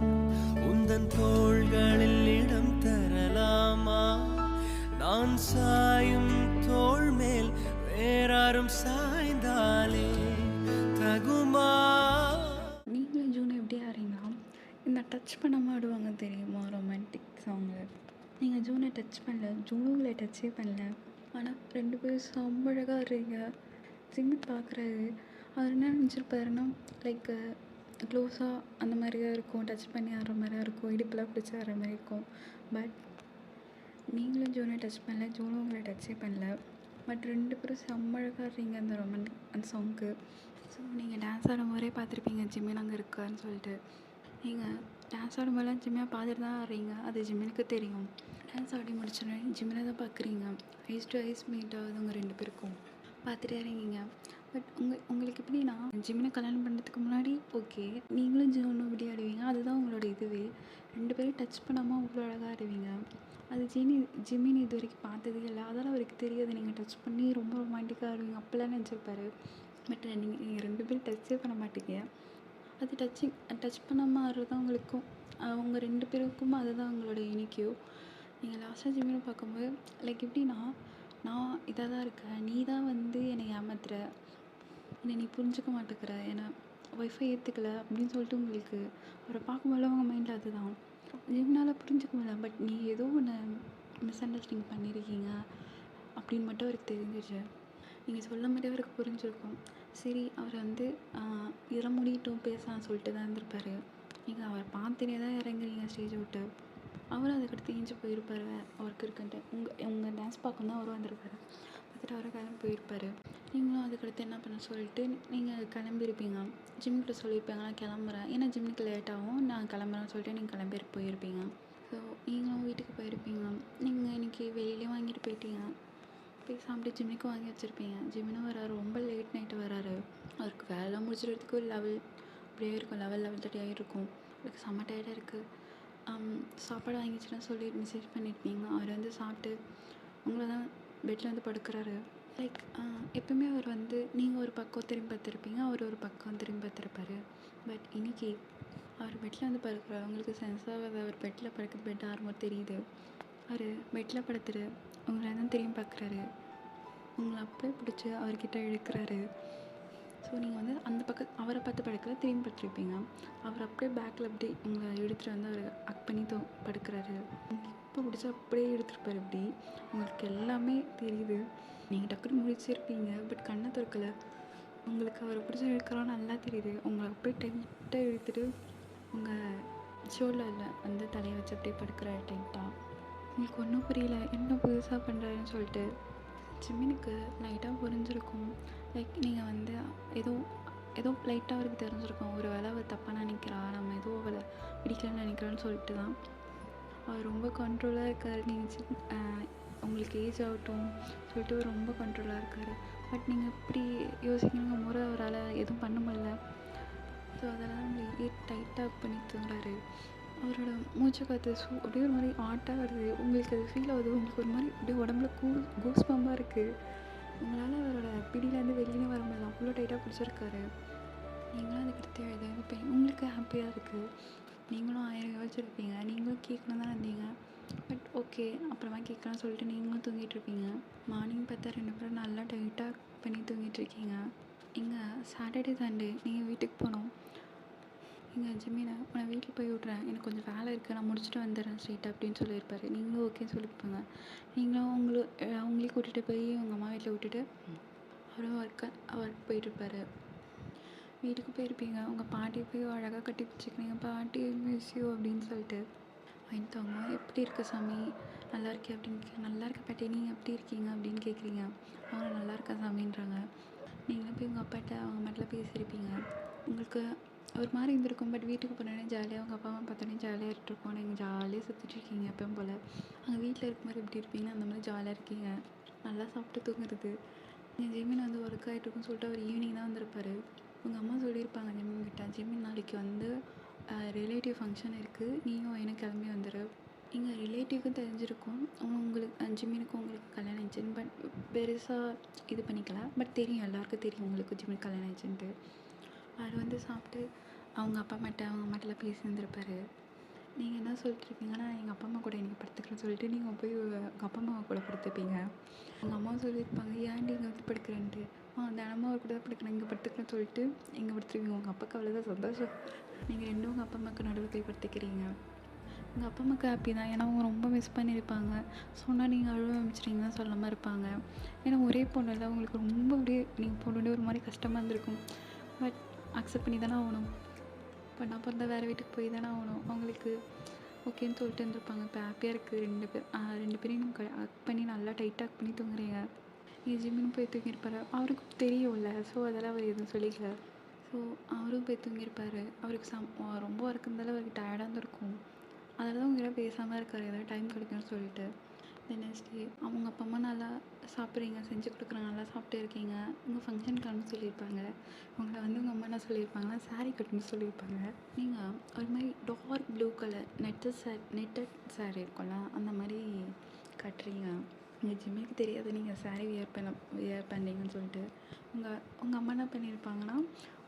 உந்தன் தோள்களில் இடம் தரலாமா? நான் சாயும் தோள் மேல் வேறாரும் சாய்ந்தாலே தகுமா? நீங்களும் ஜூன் எப்படி ஆடுறீங்கன்னா, இந்த டச் பண்ணாமல் ஆடுவாங்க தெரியுமா ரொமான்டிக் சாங்கு. நீங்கள் ஜூனை டச் பண்ணல, ஜூனும் உங்களை டச்சே பண்ணல. ஆனால் 2 பேரும் செம்மழகாக ஆடுறீங்க. ஜிம்மி பார்க்குறாரு. அவர் என்ன நினச்சிருப்பாருன்னா, லைக் க்ளோஸாக அந்த மாதிரியாக இருக்கும், டச் பண்ணி ஆடுற மாதிரியாக இருக்கும், இடுப்பெல்லாம் பிடிச்சி ஆடுற மாதிரி இருக்கும். பட் நீங்களும் ஜூனை டச் பண்ணல, ஜூனும் உங்களை டச்சே பண்ணல. பட் 2 பேரும் செம்மழகாக ஆடுறீங்க அந்த சாங்க்கு. ஸோ நீங்கள் டான்ஸ் ஆடும் போதே பார்த்துருப்பீங்க ஜிம்மின் அங்கே இருக்காருன்னு சொல்லிட்டு. நீங்கள் டான்ஸ் ஆடும்போதெல்லாம் ஜிம்மியாக பார்த்துட்டு தான் ஆடுறீங்க, அது ஜிம்மினுக்கு தெரியும். டான்ஸ் ஆடி முடிச்சோடனே ஜிம்மினை தான் பார்க்குறீங்க. ஐஸ் டு ஐஸ் மீட் ஆகுது உங்கள் 2 பேருக்கும், பார்த்துட்டே இறங்கிங்க. பட் உங்களுக்கு எப்படின்னா, ஜிம்மினை கல்யாணம் பண்ணுறதுக்கு முன்னாடி ஓகே, நீங்களும் ஜிம்மும் இப்படி ஆடுவீங்க, அதுதான் உங்களோட இதுவே. 2 பேரும் டச் பண்ணாமல் அவ்வளோ அழகாக ஆடுவீங்க. அது ஜிம்மின் இது வரைக்கும் பார்த்ததே இல்லை. அதெல்லாம் அவருக்கு தெரியாது. நீங்கள் டச் பண்ணி ரொம்ப ரொமான்டிக்காக ஆடுவீங்க அப்போல்லாம் நினச்சிருப்பாரு. பட் நீங்கள் 2 பேரும் டச்சே பண்ண மாட்டீங்க. அது டச் பண்ணாமல் ஆடுறது தான் உங்களுக்கும் அவங்க 2 பேருக்கும் அதுதான் உங்களோட இனிக்கும். நீங்கள் லாஸ்ட்டாக ஜிம்மினை பார்க்கும்போது லைக் எப்படின்னா, நான் இதாக தான் இருக்கேன், நீ தான் வந்து என்னை ஏமாத்துற, என்னை நீ புரிஞ்சுக்க மாட்டேங்கிற, என்னை ஒய்ஃபை ஏற்றுக்கல அப்படின்னு சொல்லிட்டு உங்களுக்கு அவரை பார்க்கும்போது அவங்க மைண்டில் அதுதான். ஜிம்னால் புரிஞ்சுக்க முடியல, பட் நீ ஏதோ ஒன்று மிஸ் அண்டர்ஸ்டாண்டிங் பண்ணியிருக்கீங்க அப்படின்னு மட்டும் அவருக்கு தெரிஞ்சிச்சு. நீங்கள் சொல்ல மாதிரி அவருக்கு புரிஞ்சிருக்கும். சரி, அவர் வந்து இதெல்லாம் முடியட்டும் பேசலாம்னு சொல்லிட்டு தான் இருந்திருப்பார். நீங்கள் அவரை பார்த்துனே தான் இறங்குறீங்க ஸ்டேஜை விட்டு. அவரும் அதுக்கடுத்து ஏஞ்சி போயிருப்பார் ஒர்க் இருக்குன்ட்டு. உங்கள் டான்ஸ் பார்க்கணும் தான் அவரும் வந்திருப்பார். பார்த்துட்டு அவரை கிளம்பி போயிருப்பார். நீங்களும் அதுக்கடுத்து என்ன பண்ண சொல்லிட்டு நீங்கள் கிளம்பியிருப்பீங்க. ஜிம்கிட்ட சொல்லியிருப்பீங்க நான் கிளம்புறேன், ஏன்னா ஜிம்முக்கு லேட் ஆகும், நான் கிளம்புறேன்னு சொல்லிட்டு நீங்கள் கிளம்பி போயிருப்பீங்க. ஸோ நீங்களும் வீட்டுக்கு போயிருப்பீங்க. நீங்கள் இன்றைக்கி வெளியிலே வாங்கிட்டு போயிட்டீங்க. போய் சாப்பிட்டு ஜிம்மிக்கும் வாங்கி வச்சுருப்பீங்க. ஜிம்மினும் வராரு, ரொம்ப லேட் நைட்டு வராரு. அவருக்கு வேலை முடிச்சுறதுக்கு ஒரு அப்படியே இருக்கும், 11:30 ஆகிருக்கும். அவருக்கு செம்ம டயர்டாக இருக்குது. சாப்பாடு வாங்கி வச்சுன்னு சொல்லி மெசேஜ் பண்ணியிருப்பீங்க. அவர் வந்து சாப்பிட்டு உங்களை தான் பெட்டில் வந்து படுக்கிறாரு. லைக் எப்பவுமே அவர் வந்து நீங்கள் ஒரு பக்கம் திரும்பி பார்த்துருப்பீங்க, அவர் ஒரு பக்கம் திரும்பி பார்த்துருப்பாரு. பட் இன்றைக்கி அவர் பெட்டில் வந்து படுக்கிறார். உங்களுக்கு சென்ஸ் ஆகாது, அவர் பெட்டில் படுக்க பெட் ஆரம்பம் தெரியுது. அவர் பெட்டில் படுத்துட்டு உங்களை தான் திரும்பி பார்க்குறாரு. உங்களை அப்படியே பிடிச்சி அவர்கிட்ட இழுக்கிறாரு. ஸோ நீங்கள் வந்து அந்த பக்கம் அவரை பார்த்து படுக்கல, திரும்பி படுத்துருப்பீங்க. அவர் அப்படியே பேக்கில் அப்படியே உங்களை எடுத்துகிட்டு வந்து அவர் அக் பண்ணி படுக்கிறாரு. இப்போ பிடிச்சா அப்படியே எடுத்துருப்பார். இப்படி உங்களுக்கு எல்லாமே தெரியுது. நீங்கள் டக்குனு முடிச்சிருப்பீங்க, பட் கண்ணை திறக்கலை. உங்களுக்கு அவரை பிடிச்ச இழுக்கிறோன்னு நல்லா தெரியுது. உங்களை அப்படியே டைட்டாக இழுத்துட்டு உங்கள் ஷோல்டரில் வந்து தலையை வச்சு அப்படியே படுக்கிறாரு டைட்டாக. உங்களுக்கு ஒன்றும் புரியல, என்ன புதுசாக பண்ணுறாருன்னு சொல்லிட்டு. ஜிம்மினுக்கு லைட்டாக புரிஞ்சிருக்கும். லைக் நீங்கள் வந்து ஏதோ லைட்டாக அவருக்கு தெரிஞ்சிருக்கும். ஒரு வேளை அவர் தப்பாக நினைக்கிறா, நம்ம ஏதோ அவளை பிடிக்கலன்னு நினைக்கிறோன்னு சொல்லிட்டு தான் அவர் ரொம்ப கண்ட்ரோலாக இருக்கார். நீங்கள் உங்களுக்கு ஏஜ் ஆகட்டும் சொல்லிட்டு அவர் ரொம்ப கண்ட்ரோலாக இருக்கார். பட் நீங்கள் இப்படி யோசிக்கணுங்க போது அவரால் எதுவும் பண்ண முடியல. ஸோ அதெல்லாம் உங்களுக்கு டைட்டாக பண்ணி தூங்குறாரு. அவரோட மூச்சு காற்று அப்படியே ஒரு மாதிரி ஆட்டாக வருது. உங்களுக்கு அது ஃபீல் ஆகுது. உங்களுக்கு ஒரு மாதிரி அப்படியே உடம்புல கூஸ் பம்பாக இருக்குது. உங்களால் அவரோட பிடியிலேருந்து வெளியே வர முடியல, அவ்வளோ டைட்டாக பிடிச்சிருக்காரு. நீங்களும் அதுக்கடுத்து எழுத உங்களுக்கு ஹாப்பியாக இருக்குது. நீங்களும் 1000 யோசிச்சிருப்பீங்க. நீங்களும் கேட்கணும் தான் இருந்தீங்க. பட் ஓகே அப்புறமா கேட்கலாம்னு சொல்லிட்டு நீங்களும் தூங்கிட்டுருப்பீங்க. மார்னிங் பார்த்தா 2 பேரும் நல்லா டைட்டாக பண்ணி தூங்கிட்டுருக்கீங்க. இங்கே சாட்டர்டே சண்டே நீங்கள் வீட்டுக்கு போகணும். "எங்க ஜிமினை உன்னை வீட்டில் போய் விட்றேன், எனக்கு கொஞ்சம் வேலை இருக்குது, நான் முடிச்சுட்டு வந்துடுறேன் ஸ்ட்ரெயிட்டாக" அப்படின்னு சொல்லியிருப்பாரு. நீங்களும் ஓகேன்னு சொல்லியிருப்பாங்க. நீங்களும் அவங்களையும் கூட்டிகிட்டு போய் உங்கள் அம்மா வீட்டில் விட்டுட்டு அவரும் ஒர்க் போயிட்டுருப்பாரு. வீட்டுக்கு போயிருப்பீங்க. உங்கள் பாட்டி போய் அழகாக கட்டி பிடிச்சிக்கிறீங்க. "பாட்டி மிஸ் யூ" அப்படின்னு சொல்லிட்டு. வாங்கிட்டவங்க "எப்படி இருக்க சாமி, நல்லா இருக்கே?" அப்படின்னு "நல்லா இருக்க பாட்டி, நீங்கள் எப்படி இருக்கீங்க?" அப்படின்னு கேட்குறீங்க. அவங்க "நல்லா இருக்கா சாமின்றாங்க." நீங்களும் போய் உங்கள் அப்பாட்ட அவங்க மட்டும் பேசியிருப்பீங்க. உங்களுக்கு ஒரு மாதிரி இருந்திருக்கும். பட் வீட்டுக்கு போனோடனே ஜாலியாக உங்கள் அப்பா அம்மா பார்த்தோன்னே ஜாலியாக இருந்திருக்கும். நீங்கள் ஜாலியாக சுற்றிட்டுருக்கீங்க எப்பவும் போல். அங்கே வீட்டில் இருக்கும்போது எப்படி இருப்பீங்கன்னா அந்த மாதிரி ஜாலியாக இருக்கீங்க. நல்லா சாப்பிட்டு தூங்குறது. என் ஜெமீன் வந்து ஒர்க் ஆகிட்டுருக்குன்னு சொல்லிட்டு அவர் ஈவினிங் தான் வந்திருப்பார். உங்கள் அம்மா சொல்லியிருப்பாங்க ஜெமீன் கிட்ட, "ஜெமீன் நாளைக்கு வந்து ரிலேட்டிவ் ஃபங்க்ஷன் இருக்குது, நீயும் எனக்கு கிளம்பி வந்துடு." எங்கள் ரிலேட்டிவ்க்கும் தெரிஞ்சிருக்கும் உங்களுக்கு ஜிமினுக்கும் உங்களுக்கு கல்யாணம் ஆயிடுச்சுன்னு. பட் பெருசாக இது பண்ணிக்கல. பட் தெரியும், எல்லாருக்கும் தெரியும் உங்களுக்கு ஜிமின் கல்யாணம் ஆயிடுச்சுன்ட்டு. அவர் வந்து சாப்பிட்டு அவங்க அப்பா அம்மாட்டெல்லாம் பேசி இருந்திருப்பாரு. நீங்கள் என்ன சொல்லிட்டுருப்பீங்கன்னா, "எங்கள் அப்பா அம்மா கூட இன்றைக்கி படுத்துக்கிறேன்னு" சொல்லிட்டு நீங்கள் போய் உங்கள் அப்பா அம்மா கூட படுத்துப்பீங்க. உங்கள் அம்மாவும் சொல்லியிருப்பாங்க, "ஏன்டி இங்கே வந்து படுக்கிறேன்ட்டு?" தினமும் அவர் கூட தான் படுக்கிறேன், இங்கே படுத்துக்கிறேன்னு சொல்லிட்டு இங்கே படுத்துருவீங்க. உங்கள் அப்பாவுக்கு அவ்வளோதான் சந்தோஷம். நீங்கள் ரெண்டும் உங்கள் அப்பா அம்மாவுக்கு நடுவில் போய் படுத்துக்கிறீங்க. உங்கள் அப்பா அம்மாவுக்கு ஹாப்பி தான். ஏன்னா அவங்க ரொம்ப மிஸ் பண்ணியிருப்பாங்க. சொன்னால் நீங்கள் அழுவ ஆரம்பிச்சிட்டிங்கன்னா சொல்லாமல் இருப்பாங்க. ஏன்னா ஒரே பொண்ணு இல்லை, உங்களுக்கு ரொம்ப அப்படியே நீங்கள் பொண்ணுடைய ஒரு மாதிரி கஷ்டமாக இருந்திருக்கும். பட் அக்செப்ட் பண்ணி தானே ஆகணும். இப்போ நான் பிறந்தா வேறு வீட்டுக்கு போய் தானே ஆகணும். அவங்களுக்கு ஓகேன்னு சொல்லிட்டு இருந்திருப்பாங்க. இப்போ ஹாப்பியாக இருக்குது. ரெண்டு பேரையும் ஹக் பண்ணி நல்லா டைட்டாக ஹக் பண்ணி தூங்குறீங்க. நீங்கள் ஜிம்முன்னு போய் தூங்கியிருப்பார். அவருக்கும் தெரியும்ல. ஸோ அதெல்லாம் அவர் எதுவும் சொல்லிக்கல. ஸோ அவரும் போய் தூங்கியிருப்பார். அவருக்கு ரொம்ப ஒர்க் இருந்தாலும் அவருக்கு டயர்டாக இருந்திருக்கும். அதில் தான் உங்கள்கிட்ட பேசாமல் இருக்கார், ஏதாவது டைம் கிடைக்கும்னு சொல்லிட்டு. தென் நெக்ஸ்ட் டே அவங்க அப்பா அம்மா நல்லா சாப்பிட்றீங்க, செஞ்சு கொடுக்குறாங்க, நல்லா சாப்பிட்டு இருக்கீங்க. உங்கள் ஃபங்க்ஷன் கிளம்பி சொல்லியிருப்பாங்க. உங்களை வந்து உங்கள் அம்மா என்ன சொல்லியிருப்பாங்கன்னா, சாரீ கட்டணும்னு சொல்லியிருப்பாங்க. நீங்கள் ஒரு மாதிரி dark blue colour netted sari இருக்கும்ல, அந்த மாதிரி கட்டுறீங்க. உங்கள் ஜிம்முக்கு தெரியாது நீங்கள் சாரீ வியர் பண்ணுறீங்கன்னு சொல்லிட்டு. உங்கள் அம்மா என்ன பண்ணியிருப்பாங்கன்னா,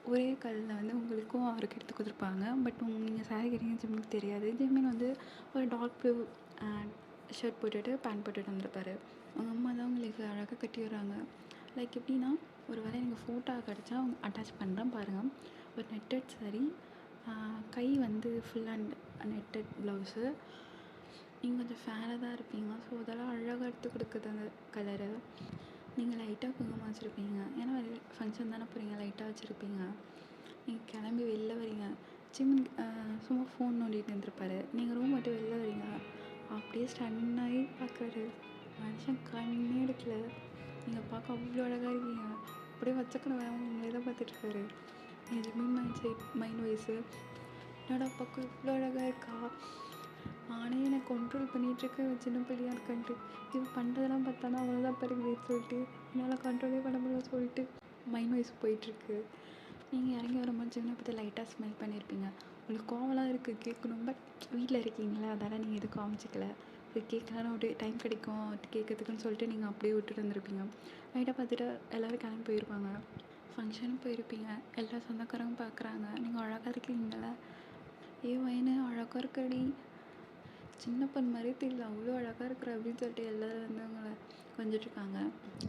ஒரே கல்லில் வந்து உங்களுக்கும் அவருக்கு எடுத்து கொடுத்துருப்பாங்க. பட் நீங்கள் சாரீ கட்டுறீங்க ஜிம்முக்கு தெரியாது. ஜிம்மின் வந்து ஒரு டார்க் ப்ளூ ஷர்ட் போட்டுட்டு பேண்ட் போட்டுட்டு வந்திருப்பாரு. உங்கள் அம்மா தான் உங்களுக்கு அழகாக கட்டி விடுறாங்க. லைக் எப்படின்னா, ஒரு வேளை எனக்கு ஃபோட்டோ கிடச்சா அவங்க அட்டாச் பண்ணுறேன் பாருங்கள். ஒரு நெட்டட் சாரீ, கை வந்து ஃபுல் அண்ட் நெட்டட் ப்ளவுஸு. நீங்கள் கொஞ்சம் ஃபேராக தான் இருப்பீங்க. ஸோ அதெல்லாம் அழகாக எடுத்து கொடுக்குது அந்த கலரு. நீங்கள் லைட்டாக குங்குமம் வச்சுருப்பீங்க. ஏன்னா ஃபங்க்ஷன் தானே போகிறீங்க, லைட்டாக வச்சுருப்பீங்க. நீங்கள் கிளம்பி வெளில வரீங்க. ஜிம்மின் சும்மா ஃபோன் நோண்டிகிட்டு இருந்திருப்பாரு. நீங்கள் ரூம் விட்டு வெளில வரீங்க. அப்படியே ஸ்டன்னாகி பார்க்குறாரு. மனுஷன் கண்ணே எடுக்கல. நீங்கள் பார்க்க அவ்வளோ அழகாக இருக்கீங்க. அப்படியே வச்சக்கணும் வேணும் உங்களே தான் பார்த்துட்ருக்காரு. என் ஜிம்மின் மைண்ட் வைஸு, என்னோட பக்கம் இவ்வளோ அழகாக இருக்கா, நானே என்னை கண்ட்ரோல் பண்ணிகிட்ருக்கேன் சின்ன பிள்ளையாக இருக்கன்ட்டு. இது பண்ணுறதெல்லாம் பார்த்தானா அவ்வளோதான் பிறகுன்னு சொல்லிட்டு என்னால் கண்ட்ரோலே பண்ண முடியல சொல்லிட்டு மைண்ட் வைஸ் போயிட்டுருக்கு. நீங்கள் இறங்கி வரும்போது ஜிம்னை பற்றி லைட்டாக ஸ்மெல் பண்ணியிருப்பீங்க. உங்களுக்கு கோவலாம் இருக்குது கேட்கணும். பட் வீட்டில் இருக்கீங்களா, அதெல்லாம் நீங்கள் எதுவும் காமிச்சிக்கல. இது கேட்கலான்னு ஒரு டைம் கிடைக்கும் கேட்கறதுக்குன்னு சொல்லிட்டு நீங்கள் அப்படியே விட்டுட்டு வந்துருப்பீங்க. லைட்டாக பார்த்துட்டு எல்லோரும் கிளம்பி போயிருப்பாங்க. ஃபங்க்ஷனும் போயிருப்பீங்க. எல்லா சொந்தக்காரங்க பார்க்குறாங்க. நீங்கள் அழகாக இருக்கீங்களா, வயனு அழகாக இருக்கடி, சின்ன பொண்ணு மாதிரி தெரியல, அவ்வளோ அழகாக இருக்கிற அப்படின்னு சொல்லிட்டு எல்லோரும் வந்து உங்களை கொஞ்சிட்ருக்காங்க.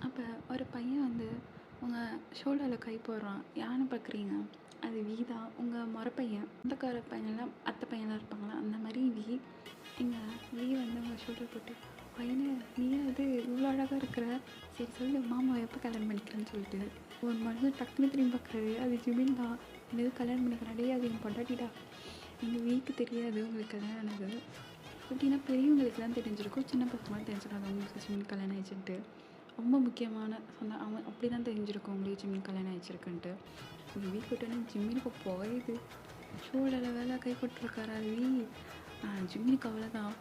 அப்போ ஒரு பையன் வந்து உங்கள் ஷோல்டரில் கை போடுறான். யானை பார்க்குறீங்க, அது வீதா உங்கள் முறப்பையன். சொந்தக்கார பையன்லாம் அத்தை பையன்லாம் இருப்பாங்களா, அந்த மாதிரி வி வந்து உங்கள் ஷோல்டர் போட்டு, "பையனே நீ அது இவ்வளோ அழகாக இருக்கிற, சரி சொல்லு மாமா எப்போ கல்யாணம் பண்ணிக்கிறேன்னு" சொல்லிட்டு ஒரு மனுஷன் டக்குன்னு திரும்பி பார்க்குறாரு. அது ஜிமின் தான். என்னது கல்யாணம் பண்ணிக்கிறாடே, அது என் பொண்டாட்டிடா. எங்கள் வீக்கு தெரியாது உங்களுக்கு கல்யாணம் ஆனது. எப்படின்னா பெரியவங்களுக்கு தான் தெரிஞ்சிருக்கும், சின்ன பசங்களாம் தெரிஞ்சுக்காது உங்களுக்கு ஜிமின் கல்யாணம் ஆயிடுச்சுன்ட்டு. ரொம்ப முக்கியமான அவன் அப்படி தான் தெரிஞ்சிருக்கும் உங்களுக்கு ஜிம்மின் கல்யாணம் ஆயிடுச்சிருக்குன்ட்டு. வி கூட்டனே ஜிம்மினுக்கு போயிது. ஷோல்டரில் வேலை கை போட்டிருக்காரா ஜிம்மினுக்கு அவ்வளோதான்.